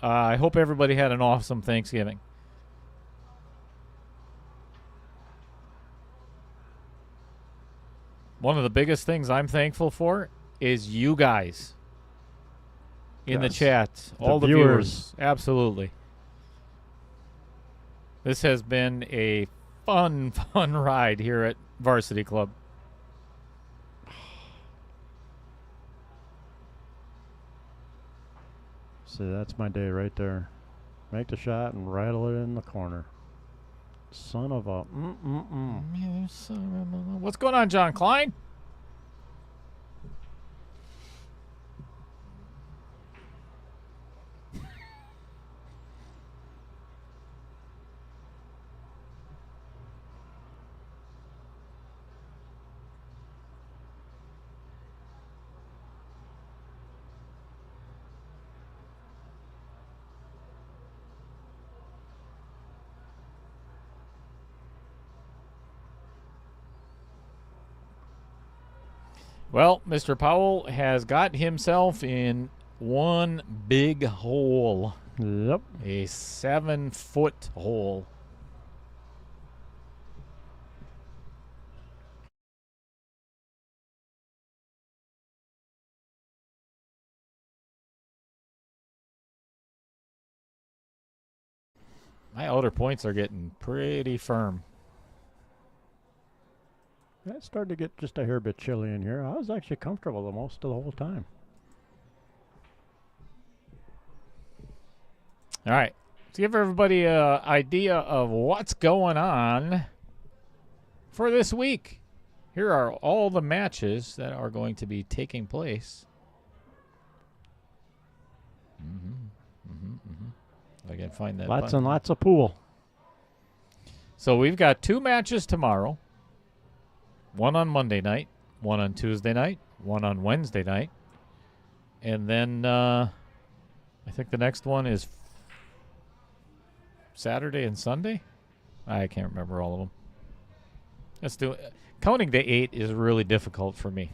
I hope everybody had an awesome Thanksgiving. One of the biggest things I'm thankful for is you guys in the
Yes.
chat, all the viewers. Absolutely. This has been a fun ride here at Varsity Club.
See, that's my day right there. Make the shot and rattle it in the corner. Son of a
What's going on, John Klein? Well, Mr. Powell has got himself in one big hole.
Yep.
A 7-foot hole. My outer points are getting pretty firm.
It started to get just a hair bit chilly in here. I was actually comfortable the most of the whole time.
All right. To give everybody an idea of what's going on for this week, here are all the matches that are going to be taking place. If I can find that
Lots
button.
and lots of pool.
So we've got 2 matches tomorrow. One on Monday night, one on Tuesday night, one on Wednesday night. And then I think the next one is Saturday and Sunday. I can't remember all of them. Let's do it. Counting to 8 is really difficult for me.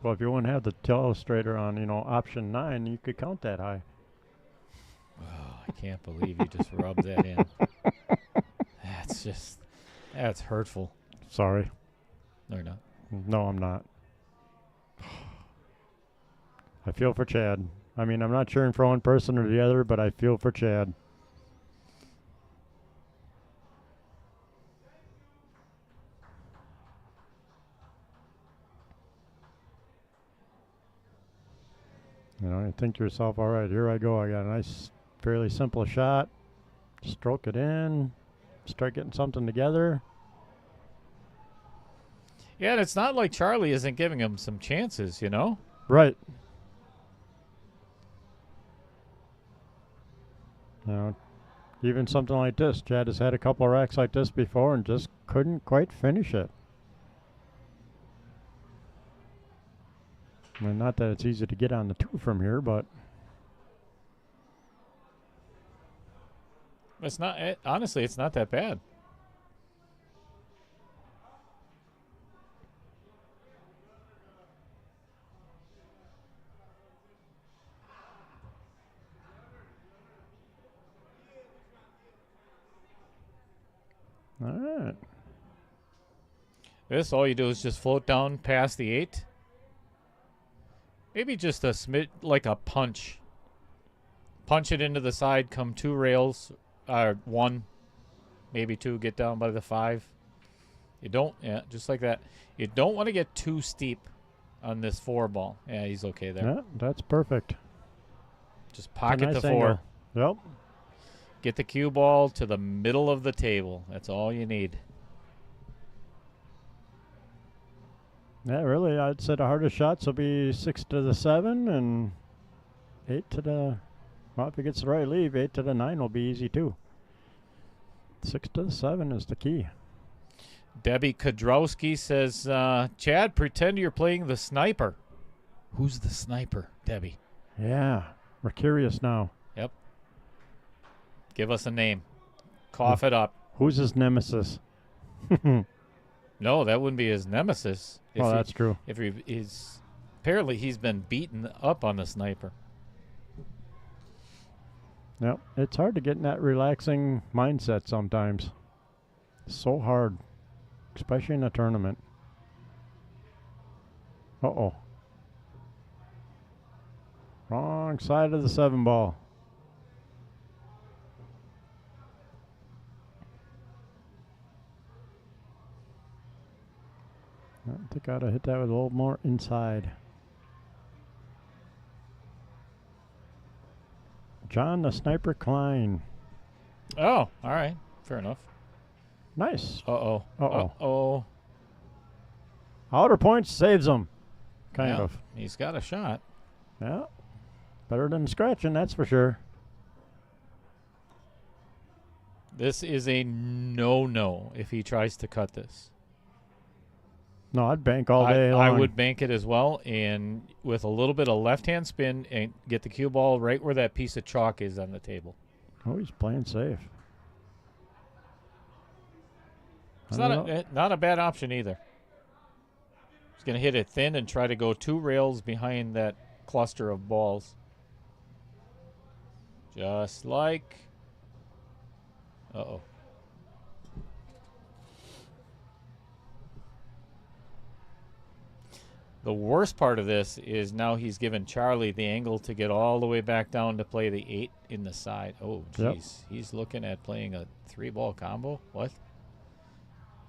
Well, if you wouldn't have the illustrator on, option 9, you could count that high.
Oh, I can't believe you just rubbed that in. That's hurtful.
Sorry.
Or not.
No, I'm not. I feel for Chad. I mean, I'm not cheering for one person or the other, but I feel for Chad. You think to yourself, all right, here I go. I got a nice, fairly simple shot. Stroke it in. Start getting something together.
Yeah, and it's not like Charlie isn't giving him some chances,
Right. Even something like this. Chad has had a couple of racks like this before and just couldn't quite finish it. I mean, not that it's easy to get on the 2 from here, but
It's not. Honestly, it's not that bad.
all right.
This, all you do is just float down past the 8. Maybe just a like a punch. Punch it into the side, come 2 rails, 1, maybe 2, get down by the 5. You don't, just like that. You don't want to get too steep on this 4 ball. Yeah, he's okay there.
Yeah, that's perfect.
Just
It's a
pocket
nice
the 4.
angle. Yep.
Get the cue ball to the middle of the table. That's all you need.
Yeah, really, I'd say the hardest shots will be 6 to the 7 and 8 to the, well, if he gets the right leave, 8 to the 9 will be easy too. 6 to the 7 is the key.
Debbie Kodrowski says, Chad, pretend you're playing the sniper. Who's the sniper, Debbie?
Yeah, we're curious now.
Yep. Give us a name. Cough it up.
Who's his nemesis?
No, that wouldn't be his nemesis.
Oh, that's true.
If he's apparently he's been beaten up on the sniper.
Yep, it's hard to get in that relaxing mindset sometimes. So hard, especially in a tournament. Uh-oh. Wrong side of the 7 ball. I think I ought to hit that with a little more inside. John the Sniper Klein.
Oh, all right. Fair enough.
Nice.
Uh-oh.
Uh-oh.
Uh-oh.
Outer points saves him. Kind
Yeah,
of.
He's got a shot.
Yeah. Better than scratching, that's for sure.
This is a no-no if he tries to cut this.
No, I'd bank all day long.
I would bank it as well, and with a little bit of left-hand spin and get the cue ball right where that piece of chalk is on the table.
Oh, he's playing safe.
It's
I don't know.
not a bad option either. He's going to hit it thin and try to go 2 rails behind that cluster of balls. Just like... Uh-oh. The worst part of this is now he's given Charlie the angle to get all the way back down to play the 8 in the side. Oh, jeez.
Yep.
He's looking at playing a 3-ball combo? What?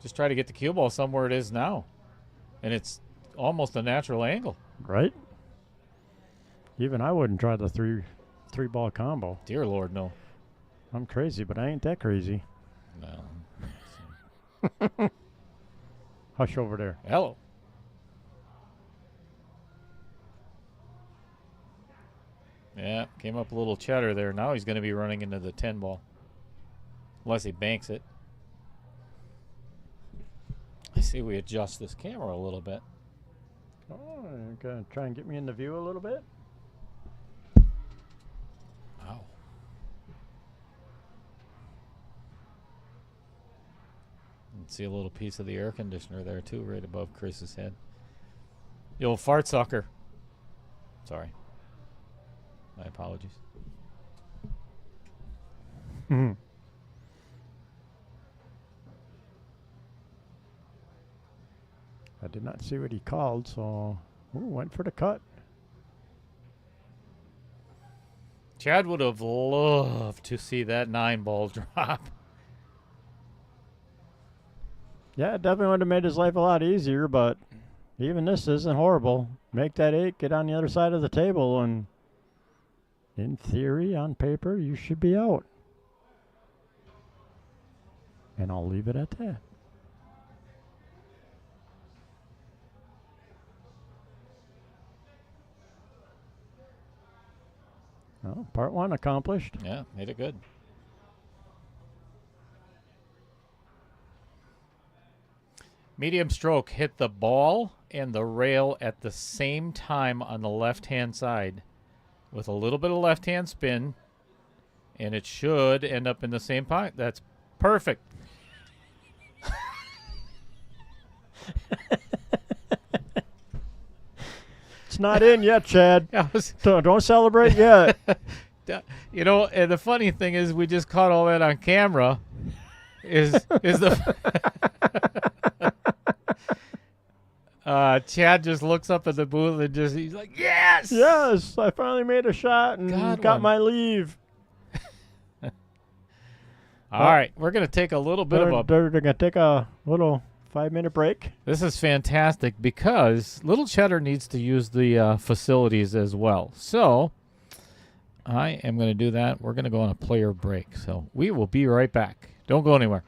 Just try to get the cue ball somewhere it is now. And it's almost a natural angle.
Right? Even I wouldn't try the three ball combo.
Dear Lord, no.
I'm crazy, but I ain't that crazy.
No.
Hush over there.
Hello. Yeah, came up a little cheddar there. Now he's going to be running into the 10 ball. Unless he banks it. I see we adjust this camera a little bit.
Oh, you're going to try and get me in the view a little bit?
Wow. And see a little piece of the air conditioner there too, right above Chris's head. The old fart sucker. Sorry. My apologies.
I did not see what he called, so went for the cut.
Chad would have loved to see that 9 ball drop.
Yeah, it definitely would have made his life a lot easier, but even this isn't horrible. Make that 8, get on the other side of the table, and in theory, on paper, you should be out. And I'll leave it at that. Well, part 1 accomplished.
Yeah, made it good. Medium stroke hit the ball and the rail at the same time on the left-hand side with a little bit of left-hand spin, and it should end up in the same pot. That's perfect.
It's not in yet, Chad.
That was-
Don't celebrate yet.
You know, and the funny thing is we just caught all that on camera. Is the Chad just looks up at the booth and he's like, yes!
Yes, I finally made a shot and
God,
got
one.
my leave.
All right, we're going to take a little bit of a.
They're going to take a little 5-minute break.
This is fantastic because Little Cheddar needs to use the facilities as well. So I am going to do that. We're going to go on a player break. So we will be right back. Don't go anywhere.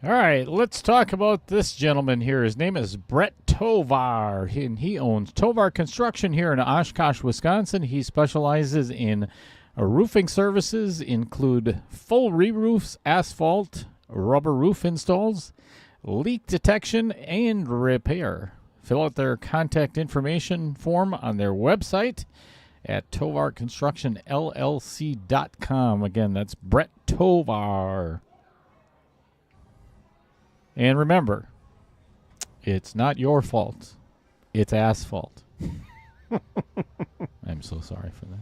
All right, let's talk about this gentleman here. His name is Brett Tovar, and he owns Tovar Construction here in Oshkosh, Wisconsin. He specializes in roofing services, include full re-roofs, asphalt, rubber roof installs, leak detection, and repair. Fill out their contact information form on their website at tovarconstructionllc.com. Again, that's Brett Tovar. And remember, it's not your fault. It's asphalt. I'm so sorry for that.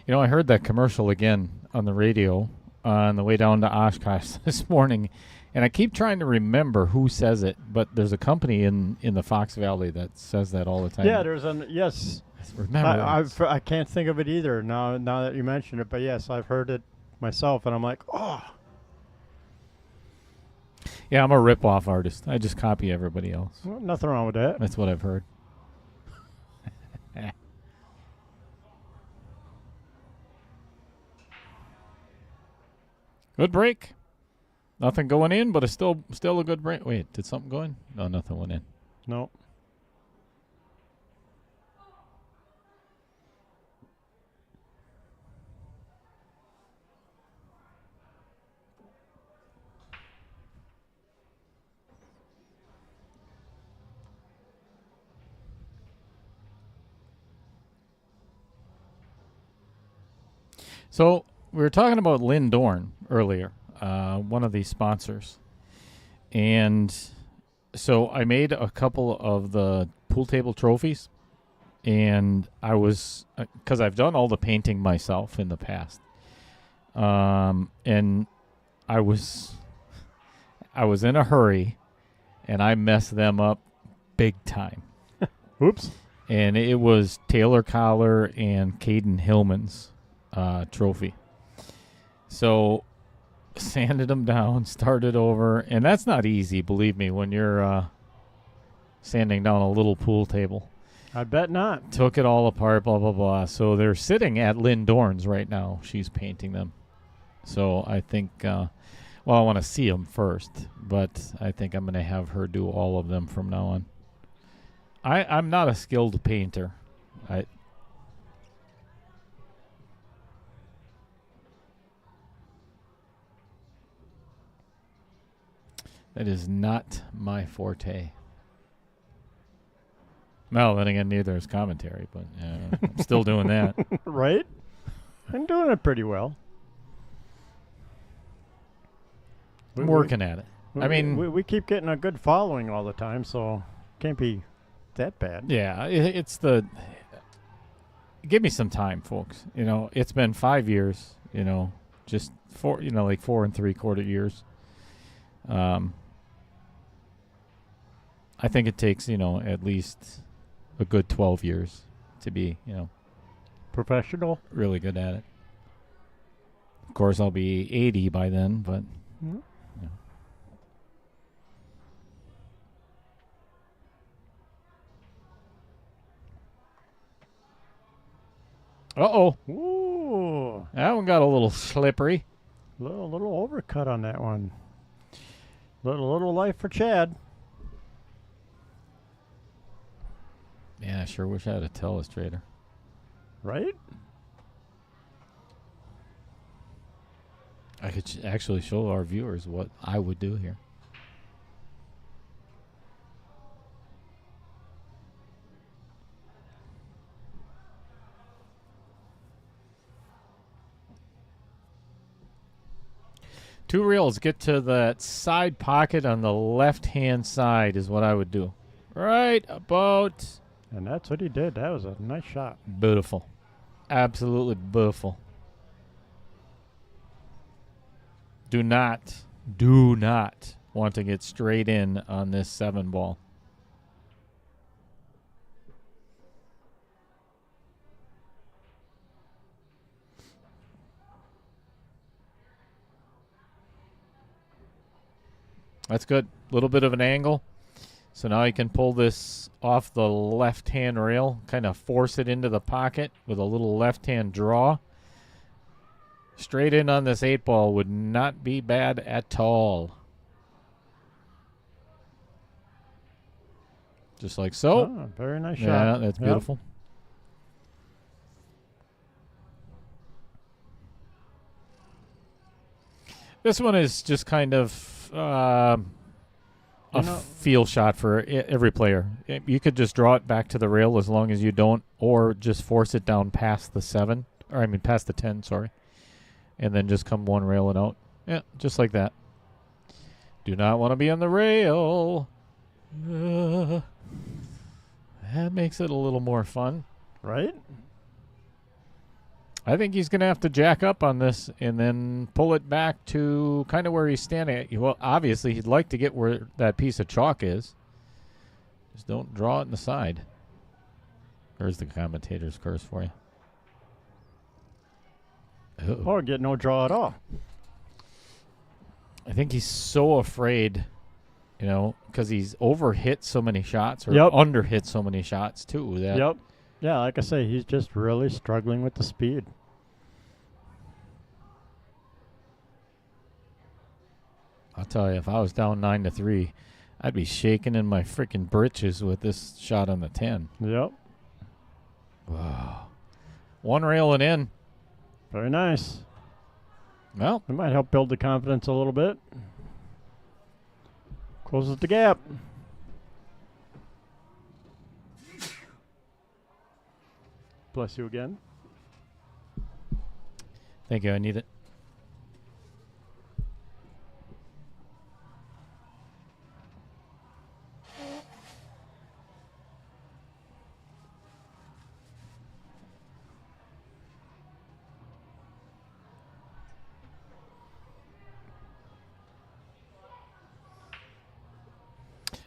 You know, I heard that commercial again on the radio on the way down to Oshkosh this morning, and I keep trying to remember who says it, but there's a company in the Fox Valley that says that all the time.
Yeah, there's an yes.
Remember,
I can't think of it either now that you mention it, but yes, I've heard it myself, and I'm like, oh.
Yeah, I'm a rip-off artist. I just copy everybody else.
Well, nothing wrong with that.
That's what I've heard. Good break. Nothing going in, but it's still a good break. Wait, did something go in? No, nothing went in.
No.
So we were talking about Lynn Dorn earlier, one of these sponsors. And so I made a couple of the pool table trophies. And I was, because I've done all the painting myself in the past. And I was in a hurry, and I messed them up big time.
Oops.
And it was Taylor Collar and Caden Hillman's trophy. So sanded them down, started over, and that's not easy, believe me, when you're sanding down a little pool table.
I bet not.
Took it all apart, blah, blah, blah. So they're sitting at Lynn Dorn's right now. She's painting them. So I think, I want to see them first, but I think I'm going to have her do all of them from now on. I'm not a skilled painter. That is not my forte. Well, then again, neither is commentary, but I'm still doing that.
Right? I'm doing it pretty well.
I'm working at it. I mean,
we keep getting a good following all the time, so can't be that bad.
Yeah, it's the. Give me some time, folks. You know, it's been 5 years. You know, just 4. You know, like 4 3/4 years. I think it takes at least a good 12 years to be
Professional.
really good at it. Of course, I'll be 80 by then, but.
Mm-hmm.
Uh-oh.
Ooh.
That one got a little slippery.
Little overcut on that one. Little life for Chad.
Man, I sure wish I had a telestrator.
Right?
I could actually show our viewers what I would do here. Two reels, get to that side pocket on the left-hand side is what I would do. Right about...
And that's what he did. That was a nice shot.
Beautiful. Absolutely beautiful. Do not want to get straight in on this 7 ball. That's good. A little bit of an angle. So now you can pull this off the left-hand rail, kind of force it into the pocket with a little left-hand draw. Straight in on this 8-ball would not be bad at all. Just like so.
Oh, very nice shot.
Yeah, that's
Yep.
beautiful. This one is just kind of a feel shot for every player. You could just draw it back to the rail as long as you don't, or just force it down past the 7, or I mean past the 10, sorry, and then just come one rail and out. Yeah, just like that. Do not want to be on the rail. That makes it a little more fun.
Right?
I think he's going to have to jack up on this and then pull it back to kind of where he's standing. Well, obviously, he'd like to get where that piece of chalk is. Just don't draw it in the side. There's the commentator's curse for you. Uh-oh.
Or get no draw at all.
I think he's so afraid, because he's overhit so many shots or
Yep.
underhit so many shots, too. That
Yep. Yeah, like I say, he's just really struggling with the speed.
I'll tell you, if I was down 9-3, I'd be shaking in my freaking britches with this shot on the 10.
Yep.
Wow. One railing in.
Very nice.
Well,
It might help build the confidence a little bit. Closes the gap. Bless you again.
thank you. I need it.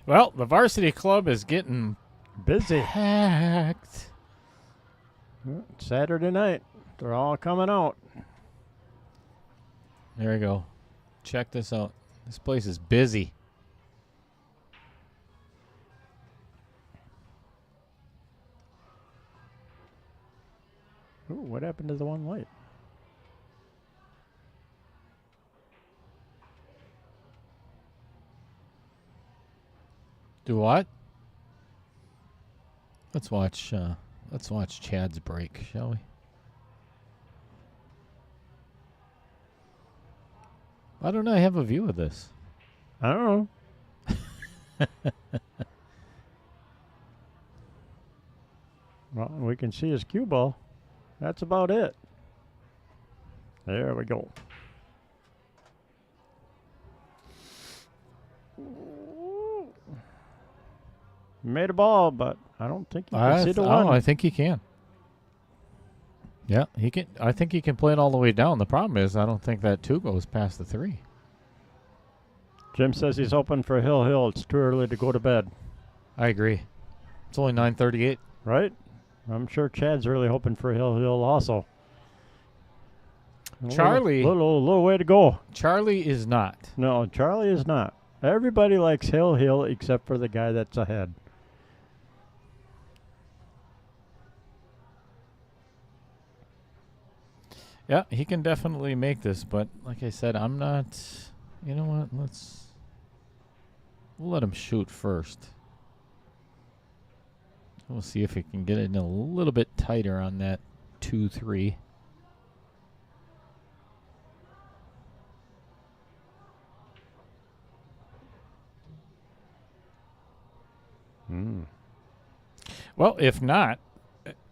Well, the varsity club is getting
Busy.
packed.
Saturday night. They're all coming out.
There we go. Check this out. This place is busy.
Ooh, what happened to the one light?
Do what? Let's watch Chad's break, shall we? Why don't I have a view of this?
I don't know. Well, we can see his cue ball. That's about it. There we go. Made a ball, but I don't think you can see the one.
I think he can. Yeah, he can. I think he can play it all the way down. The problem is, I don't think that 2 goes past the 3.
Jim says he's hoping for Hill. It's too early to go to bed,
I agree. It's only 9:38.
right? I'm sure Chad's really hoping for Hill also.
Charlie-
little way to go.
Charlie is not.
No, Charlie is not. Everybody likes Hill except for the guy that's ahead.
Yeah, he can definitely make this, but like I said, I'm not. You know what? We'll let him shoot first. We'll see if he can get it in a little bit tighter on that 2-3. Well, if not,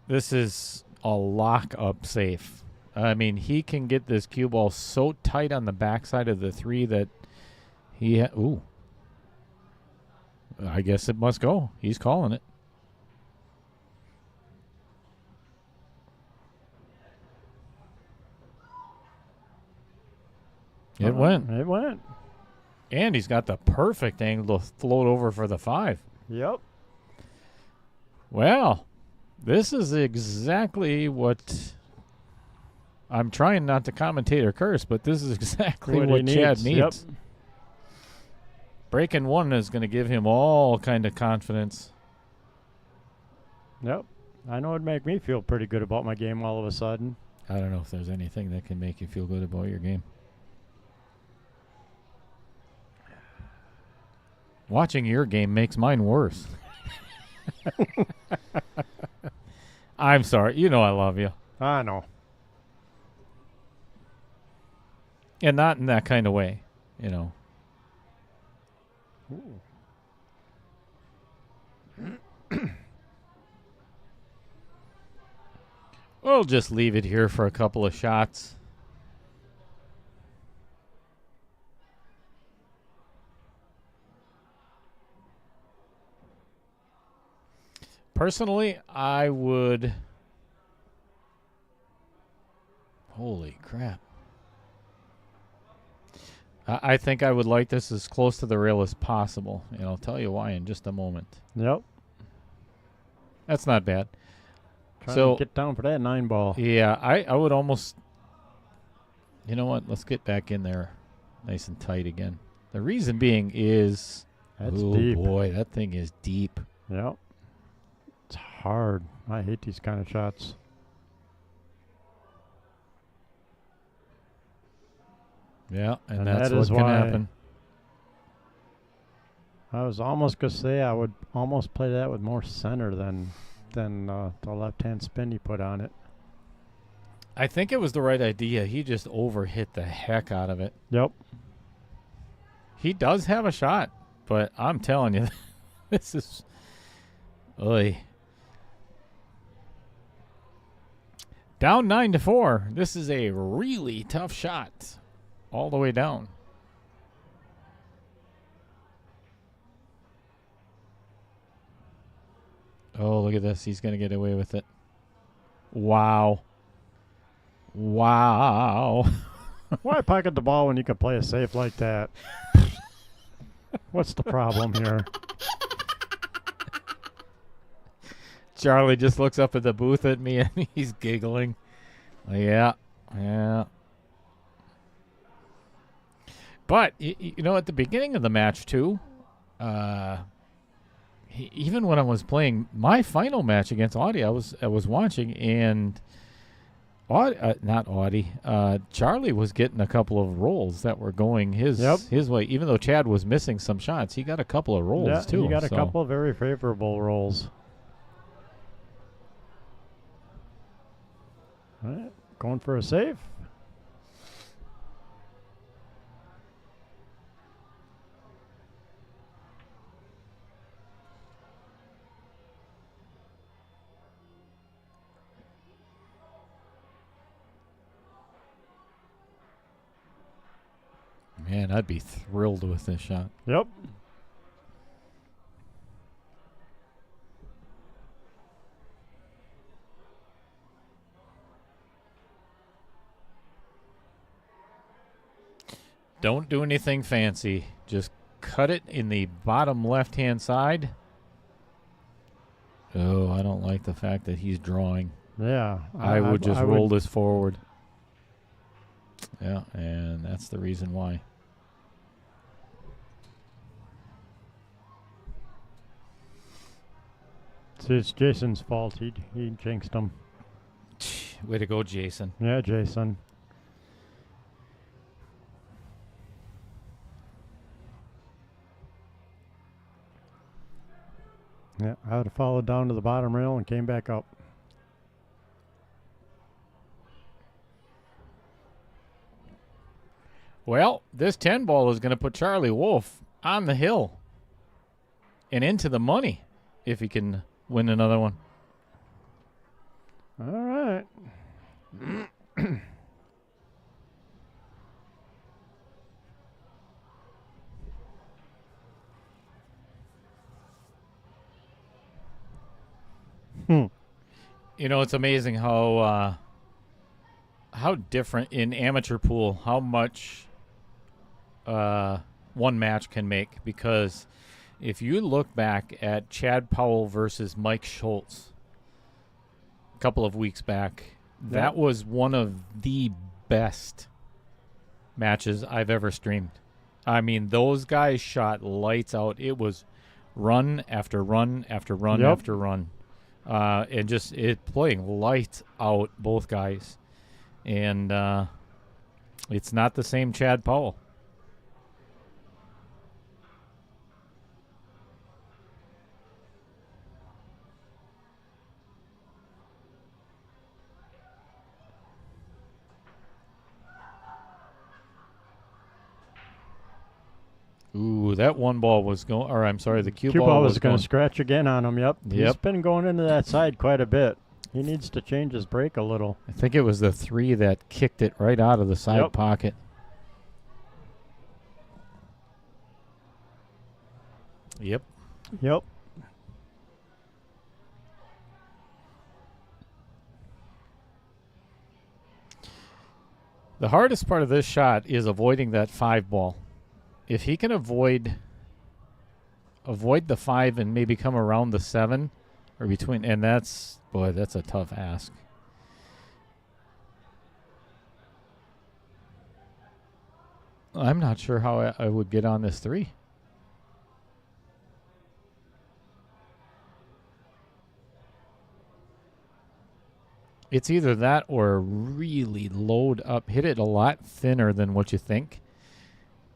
this is a lock-up safe. I mean, he can get this cue ball so tight on the backside of the 3 that he... ooh. I guess it must go. He's calling it. It went.
It went.
And he's got the perfect angle to float over for the 5.
Yep.
Well, this is exactly what... I'm trying not to commentate or curse, but this is exactly
What
what
he
Chad
needs, yep.
needs. Breaking 1 is going to give him all kind of confidence.
Yep. I know it'd make me feel pretty good about my game all of a sudden.
I don't know if there's anything that can make you feel good about your game. Watching your game makes mine worse. I'm sorry. You know I love you.
I know.
And not in that kind of way, you know. We'll just leave it here for a couple of shots. Personally, I would... Holy crap. I think I would like this as close to the rail as possible. And I'll tell you why in just a moment.
Yep.
That's not bad.
Trying
So-
to get down for that 9-ball.
Yeah, I would almost... You know what? Let's get back in there nice and tight again. The reason being is...
That's
oh,
deep.
boy, that thing is deep.
Yep. It's hard. I hate these kind of shots.
Yeah, and
And
that's
that
what
is
can
why-
happen.
I was almost going to say I would almost play that with more center than the left-hand spin he put on it.
I think it was the right idea. He just overhit the heck out of it.
Yep.
He does have a shot, but I'm telling you, this is... Oy. Down 9-4. This is a really tough shot. All the way down. Oh, look at this. He's going to get away with it. Wow. Wow.
Why pocket the ball when you can play a safe like that? What's the problem here?
Charlie just looks up at the booth at me and he's giggling. Yeah. But, you know, at the beginning of the match, too, even when I was playing my final match against Audie, I was watching, and Charlie was getting a couple of rolls that were going his way. Even though Chad was missing some shots, he got a couple of rolls, too.
He got a couple of very favorable rolls. All right, going for a save.
Man, I'd be thrilled with this shot.
Yep.
Don't do anything fancy. Just cut it in the bottom left-hand side. Oh, I don't like the fact that he's drawing.
Yeah.
I would just roll this forward. Yeah, and that's the reason why.
It's Jason's fault. He jinxed him.
Way to go, Jason.
Yeah, Jason. Yeah, I would have followed down to the bottom rail and came back up.
Well, this 10 ball is going to put Charlie Wolfe on the hill and into the money if he can win another one.
All right.
You know, it's amazing how different in amateur pool, how much one match can make. Because if you look back at Chad Powell versus Mike Schultz a couple of weeks back, that was one of the best matches I've ever streamed. I mean, those guys shot lights out. It was run after run after run after run. And just it playing lights out, both guys. And it's not the same Chad Powell. Ooh, that one ball was going, or I'm sorry, the cue ball
was going to scratch again on him, yep. He's
Yep.
been going into that side quite a bit. He needs to change his break a little.
I think it was the 3 that kicked it right out of the side
Yep.
pocket. Yep.
Yep.
The hardest part of this shot is avoiding that 5 ball. If he can avoid the 5 and maybe come around the 7 or between, and that's a tough ask. I'm not sure how I would get on this 3. It's either that or really load up, hit it a lot thinner than what you think,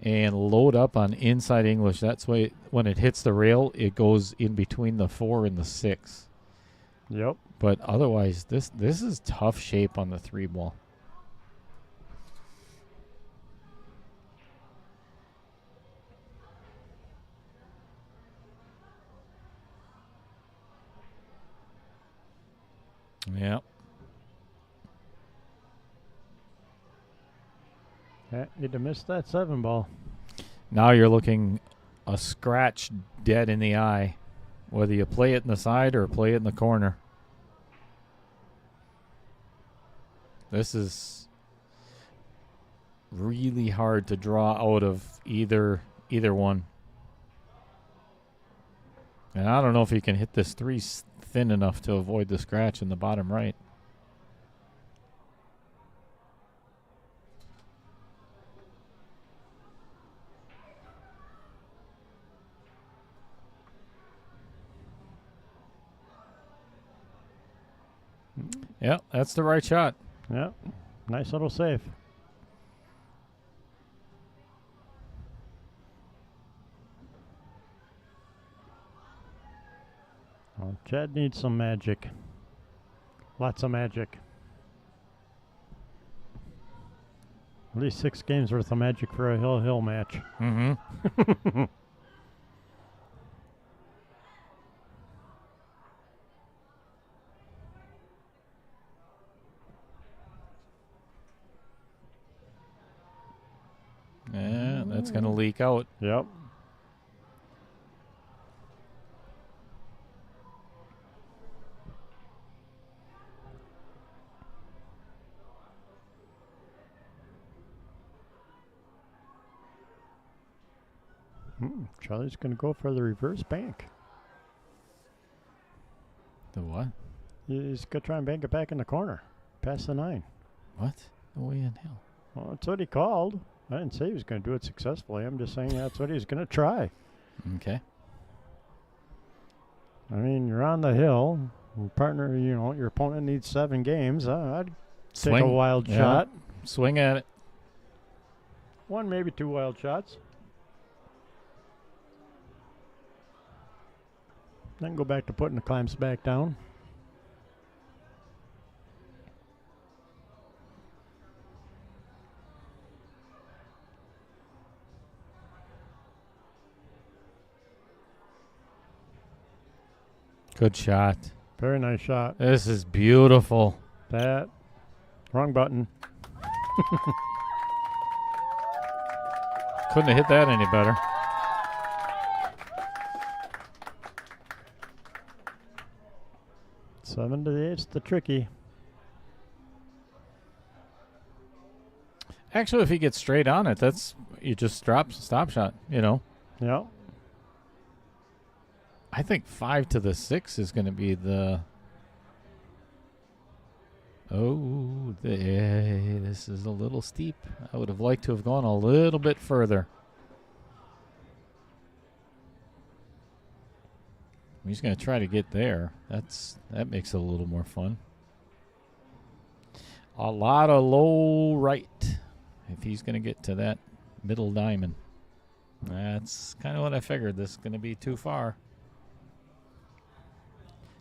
and load up on inside English. That's why when it hits the rail, it goes in between the 4 and the 6.
Yep.
But otherwise, this is tough shape on the 3 ball. Yeah.
You'd have missed that 7 ball.
Now you're looking a scratch dead in the eye, whether you play it in the side or play it in the corner. This is really hard to draw out of either one. And I don't know if you can hit this 3 thin enough to avoid the scratch in the bottom right. Yeah, that's the right shot.
Yep. Nice little save. Well, Chad needs some magic. Lots of magic. At least 6 games worth of magic for a hill match.
Mm-hmm. Yeah, that's going to leak out.
Yep. Charlie's going to go for the reverse bank.
The what?
He's going to try and bank it back in the corner. Past the 9.
What? No way in hell.
Well, that's what he called. I didn't say he was going to do it successfully. I'm just saying that's what he's going to try.
Okay.
I mean, you're on the hill. Your partner, your opponent needs 7 games. I'd take a wild shot.
Swing at it.
1, maybe 2 wild shots. Then go back to putting the clamps back down.
Good shot.
Very nice shot.
This is beautiful.
That. Wrong button.
Couldn't have hit that any better.
Seven to the 8's the tricky.
Actually, if he gets straight on it, you just drop stop shot,
Yeah.
I think 5 to the 6 is going to be the. Oh, this is a little steep. I would have liked to have gone a little bit further. He's going to try to get there. That makes it a little more fun. a lot of low right if he's going to get to that middle diamond. That's kind of what I figured. This is going to be too far.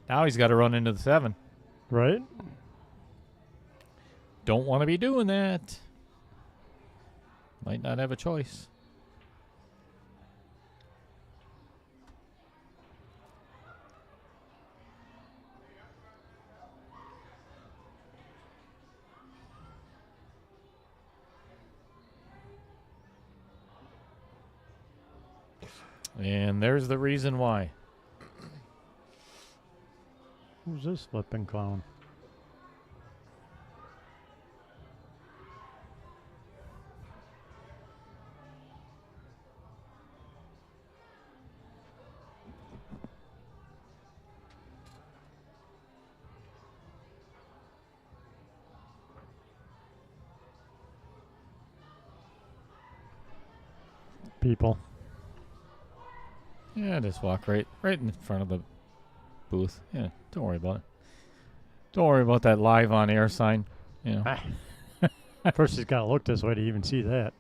Now he's got to run into the 7.
Right?
Don't want to be doing that. Might not have a choice. And there's the reason why.
Who's this flipping clown? People.
Yeah, just walk right in front of the booth. Yeah, don't worry about it. Don't worry about that live on air sign. You know.
First, he's got to look this way to even see that.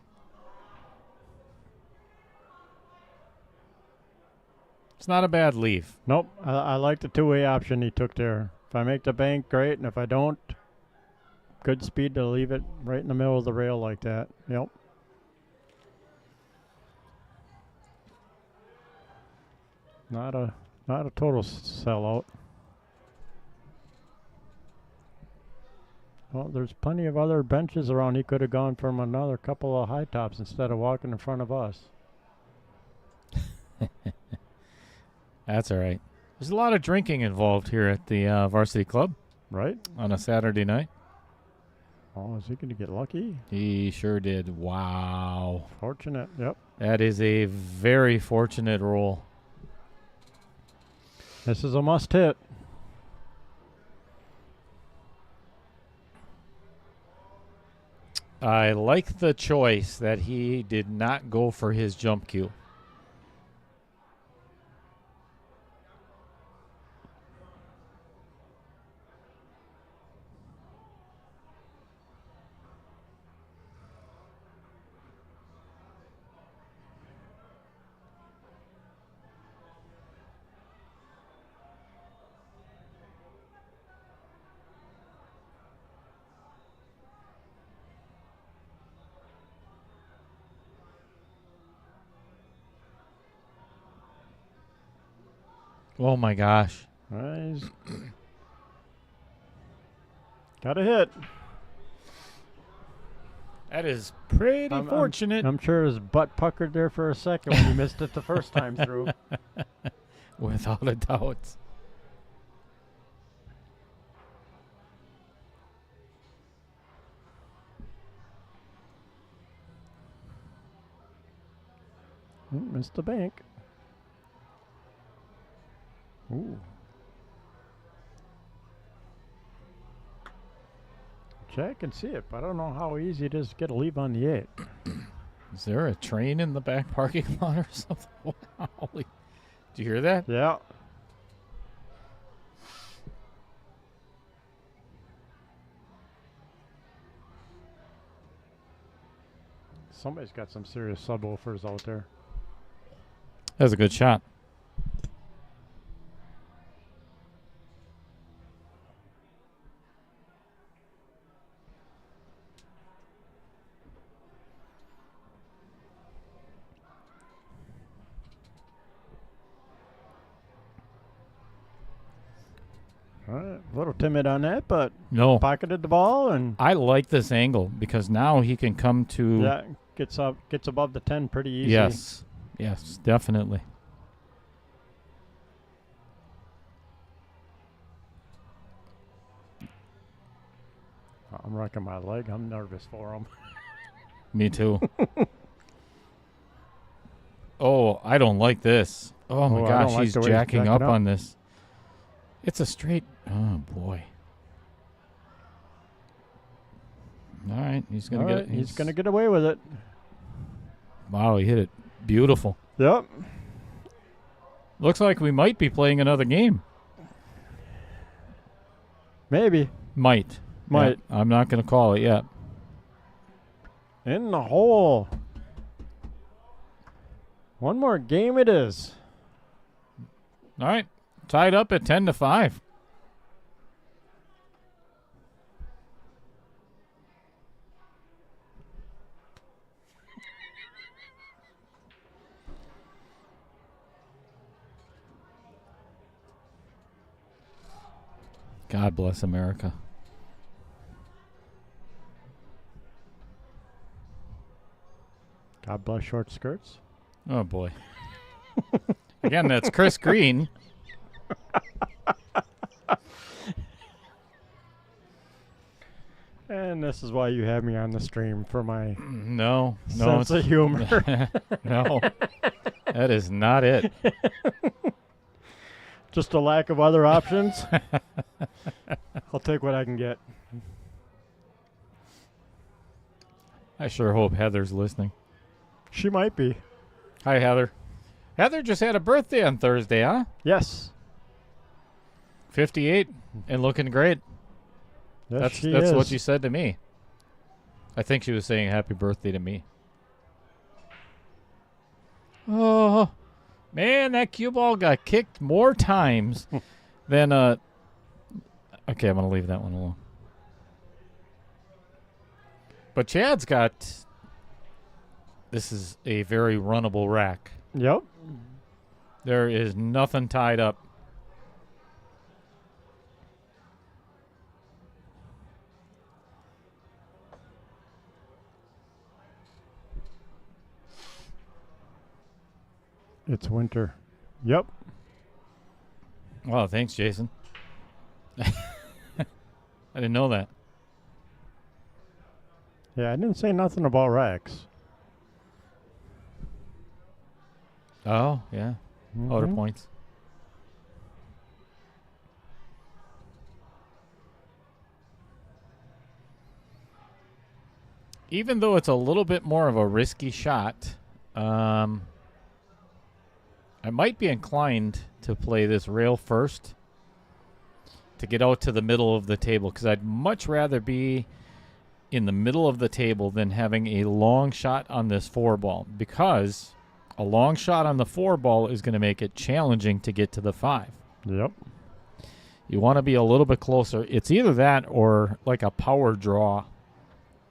It's not a bad leave.
Nope. I like the two-way option he took there. If I make the bank, great. And if I don't, good speed to leave it right in the middle of the rail like that. Yep. Not a total sellout. Well, there's plenty of other benches around. He could have gone from another couple of high tops instead of walking in front of us.
That's all right. There's a lot of drinking involved here at the varsity club.
Right?
On a Saturday night.
Oh, is he going to get lucky?
He sure did. Wow.
Fortunate. Yep.
That is a very fortunate roll.
This is a must hit.
I like the choice that he did not go for his jump cue. Oh my gosh.
He's got a hit.
That is pretty fortunate.
I'm sure his butt puckered there for a second when he missed it the first time through.
Without a doubt.
Missed the bank. Ooh. Check and see it, but I don't know how easy it is to get a leave on the 8.
Is there a train in the back parking lot or something? Wow. Did you hear that?
Yeah. Somebody's got some serious subwoofers out there.
That was a good shot.
All right, a little timid on that, but
No.
pocketed the ball and
I like this angle because now he can come to.
yeah, gets above the 10 pretty easy.
Yes. Yes, definitely.
I'm rocking my leg. I'm nervous for him.
Me too. Oh, I don't like this. Oh my
Oh, I
gosh,
don't like
he's
the way he's
jacking
jacking
up
up.
on this. It's a straight. Oh boy. All right, he's gonna
All
get.
right, he's gonna get away with it.
Wow, he hit it beautiful.
Yep.
Looks like we might be playing another game.
Maybe.
Might.
Might.
Yeah, I'm not going to call it yet.
In the hole. One more game it is.
All right. Tied up at 10-5. God bless America.
God bless short skirts.
Oh, boy. Again, that's Chris Green.
And this is why you have me on the stream, for my
No.
sense of humor.
No. That is not it.
Just a lack of other options. I'll take what I can get.
I sure hope Heather's listening.
She might be.
Hi, Heather. Heather just had a birthday on Thursday, huh?
Yes.
58 and looking great.
Yes,
That's what she said to me. I think she was saying happy birthday to me. Oh, man, that cue ball got kicked more times than okay, I'm going to leave that one alone. But Chad's got, this is a very runnable rack.
Yep.
There is nothing tied up.
It's winter. Yep.
Well, thanks, Jason. I didn't know that.
Yeah, I didn't say nothing about racks.
Oh, yeah. Outer
Mhm.
points. Even though it's a little bit more of a risky shot, I might be inclined to play this rail first to get out to the middle of the table, because I'd much rather be in the middle of the table than having a long shot on this 4-ball, because a long shot on the 4-ball is going to make it challenging to get to the 5.
Yep.
You want to be a little bit closer. It's either that or like a power draw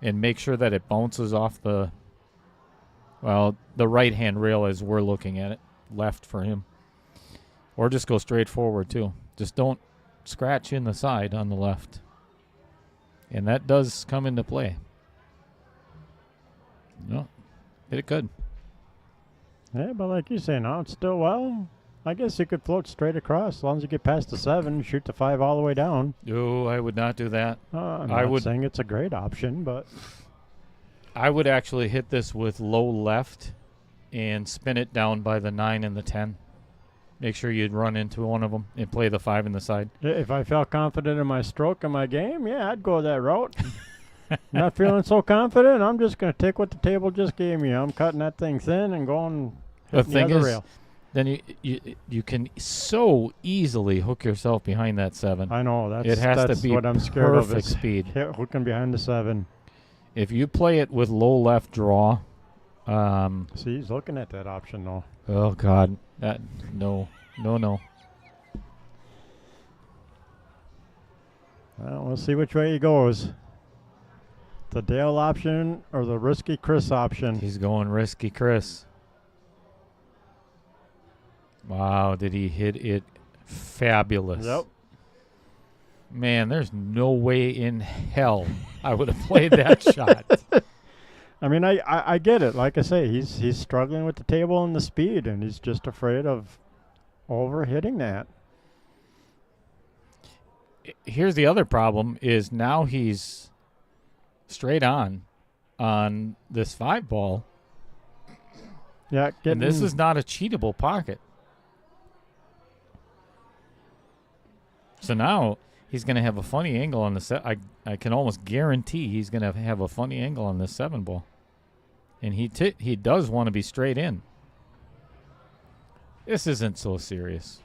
and make sure that it bounces off the right-hand rail as we're looking at it, left for him. Or just go straight forward, too. Just don't scratch in the side on the left. And that does come into play. No, hit it good.
Yeah, but like you say, now it's still, well, I guess you could float straight across as long as you get past the 7, shoot the 5 all the way down.
No, I would not do that.
I'm
I
not
would-
saying it's a great option, but
I would actually hit this with low left and spin it down by the 9 and the 10. Make sure you'd run into one of them and play the 5 in the side.
if I felt confident in my stroke and my game, yeah, I'd go that route. Not feeling so confident, I'm just going to take what the table just gave me. I'm cutting that thing thin and going
The
hitting the
thing
other
is,
rail.
then you can so easily hook yourself behind that 7.
I know, that's,
It has
that's
to be
what I'm scared of.
perfect
Is
speed.
hooking behind the 7.
If you play it with low left draw,
See, he's looking at that option, though.
oh God, no.
Well, we'll see which way he goes. The Dale option or the risky Chris option.
He's going risky, Chris. Wow, did he hit it fabulous?
Yep.
Man, there's no way in hell I would have played that shot.
I mean, I get it. Like I say, he's struggling with the table and the speed, and he's just afraid of over-hitting that.
Here's the other problem is now he's straight on this 5-ball,
Yeah,
and this is not a cheatable pocket. So now he's going to have a funny angle on the I can almost guarantee he's going to have a funny angle on this 7-ball. And he does want to be straight in. This isn't so serious.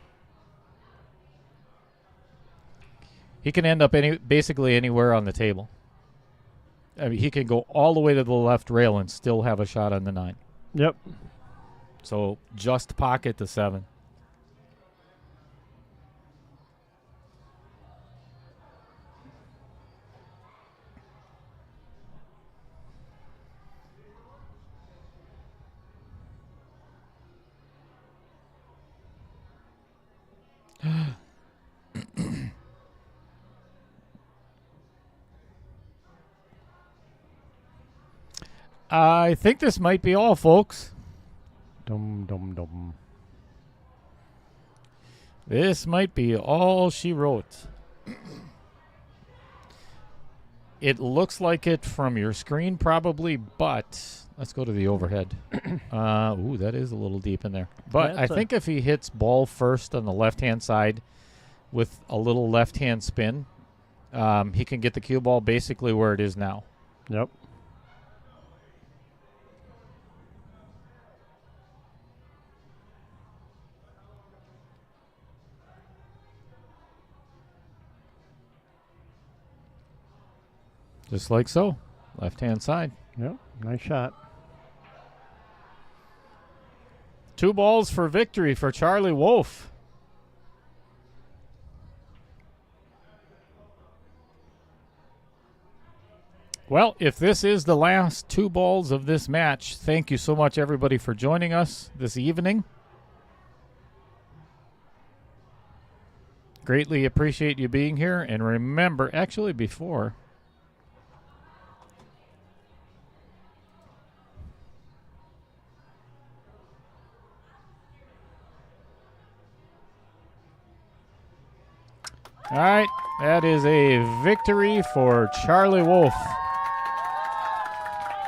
He can end up basically anywhere on the table. I mean, he can go all the way to the left rail and still have a shot on the 9.
Yep.
So just pocket the 7. I think this might be all, folks.
Dum dum dum.
This might be all she wrote. It looks like it from your screen, probably, but let's go to the overhead. Ooh, that is a little deep in there. But I think if he hits ball first on the left-hand side with a little left-hand spin, he can get the cue ball basically where it is now.
Yep.
Just like so. Left-hand side.
Yep. Nice shot.
2 balls for victory for Charlie Wolfe. Well, if this is the last 2 balls of this match, thank you so much, everybody, for joining us this evening. Greatly appreciate you being here. And remember, actually, before... All right, that is a victory for Charlie Wolfe.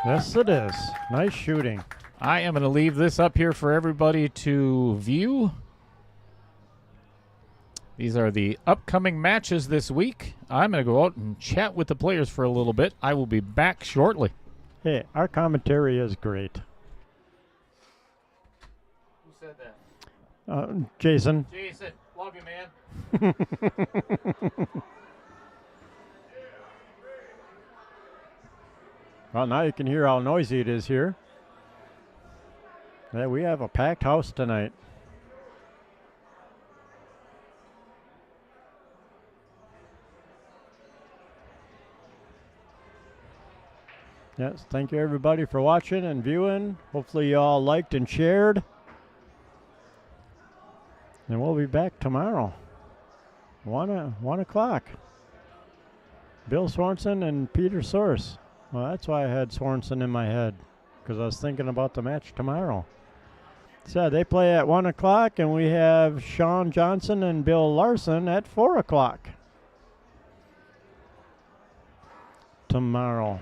Yes, it is. Nice shooting.
I am going to leave this up here for everybody to view. These are the upcoming matches this week. I'm going to go out and chat with the players for a little bit. I will be back shortly.
Hey, our commentary is great.
Who said that?
Jason.
Jason, love you, man.
Well, now you can hear how noisy it is here. Yeah, we have a packed house tonight. Yes, thank you everybody for watching and viewing. Hopefully you all liked and shared. And we'll be back tomorrow. 1 o'clock. Bill Swanson and Peter Source. Well, that's why I had Swanson in my head, because I was thinking about the match tomorrow. So they play at 1 o'clock, and we have Sean Johnson and Bill Larson at 4 o'clock tomorrow.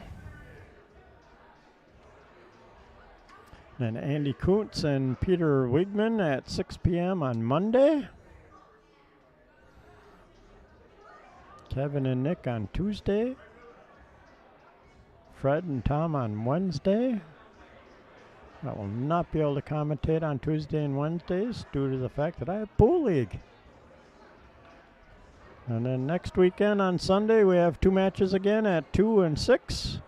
And Andy Kuntz and Peter Wigman at 6 p.m. on Monday. Kevin and Nick on Tuesday. Fred and Tom on Wednesday. I will not be able to commentate on Tuesday and Wednesdays due to the fact that I have pool league. And then next weekend on Sunday we have 2 matches again at 2 and 6.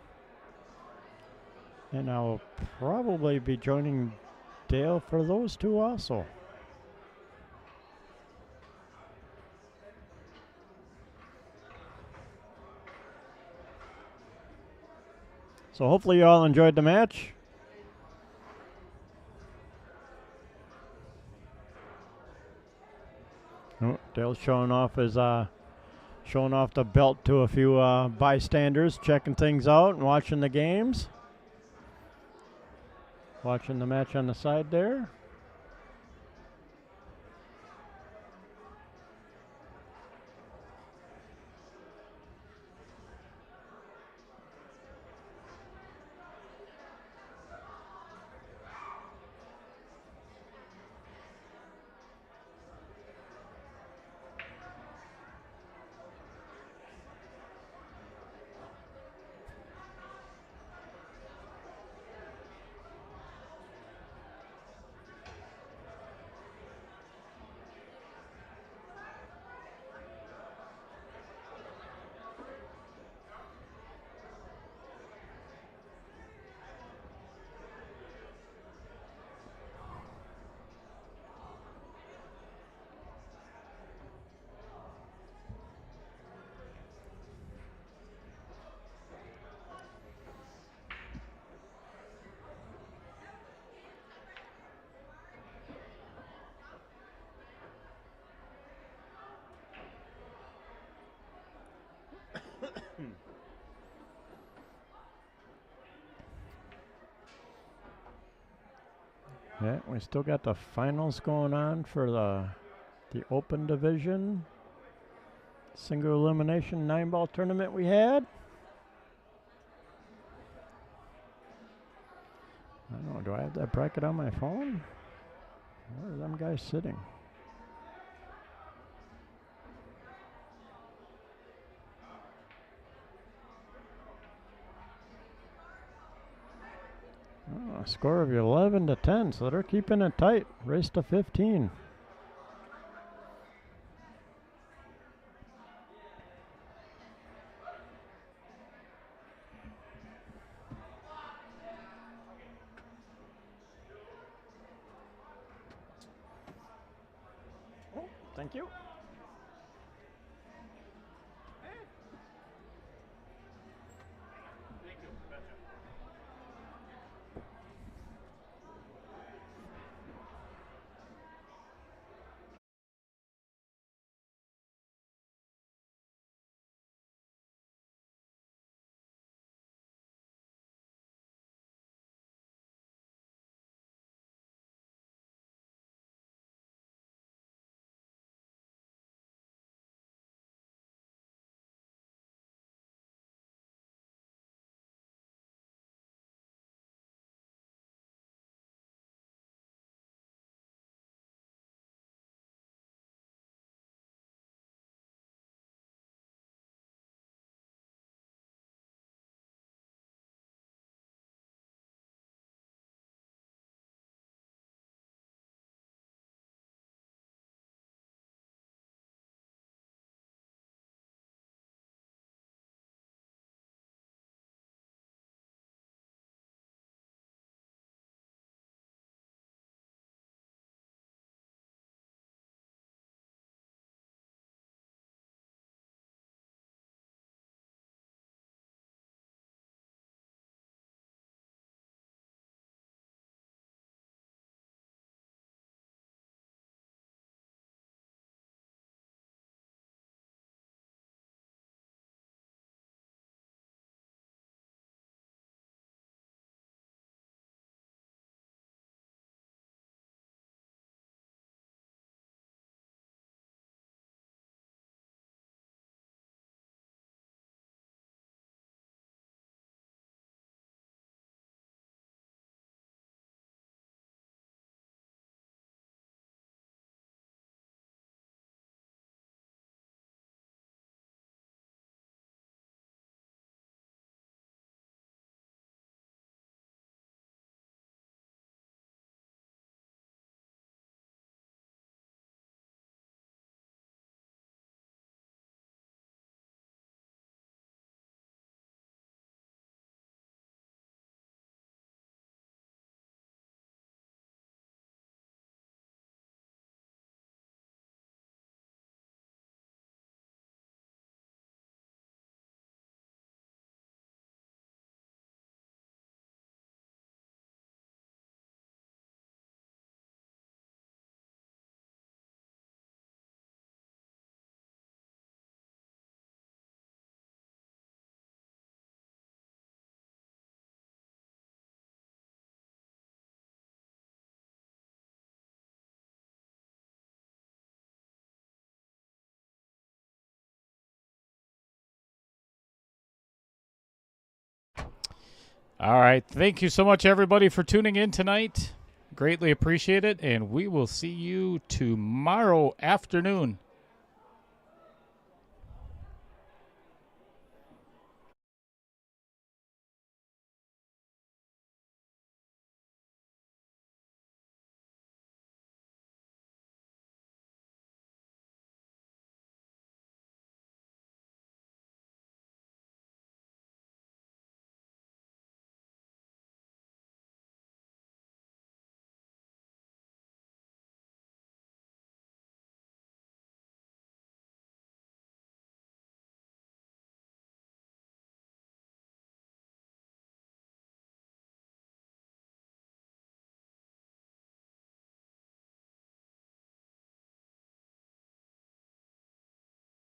And I'll probably be joining Dale for those 2 also. So hopefully you all enjoyed the match. Oh, Dale's showing off the belt to a few bystanders, checking things out and watching the games. Watching the match on the side there. Yeah, we still got the finals going on for the open division. Single elimination 9-ball tournament we had. I don't know, do I have that bracket on my phone? Where are them guys sitting? Oh, a score of 11-10, so they're keeping it tight. Race to 15. Oh, thank you.
All right. Thank you so much, everybody, for tuning in tonight. Greatly appreciate it. And we will see you tomorrow afternoon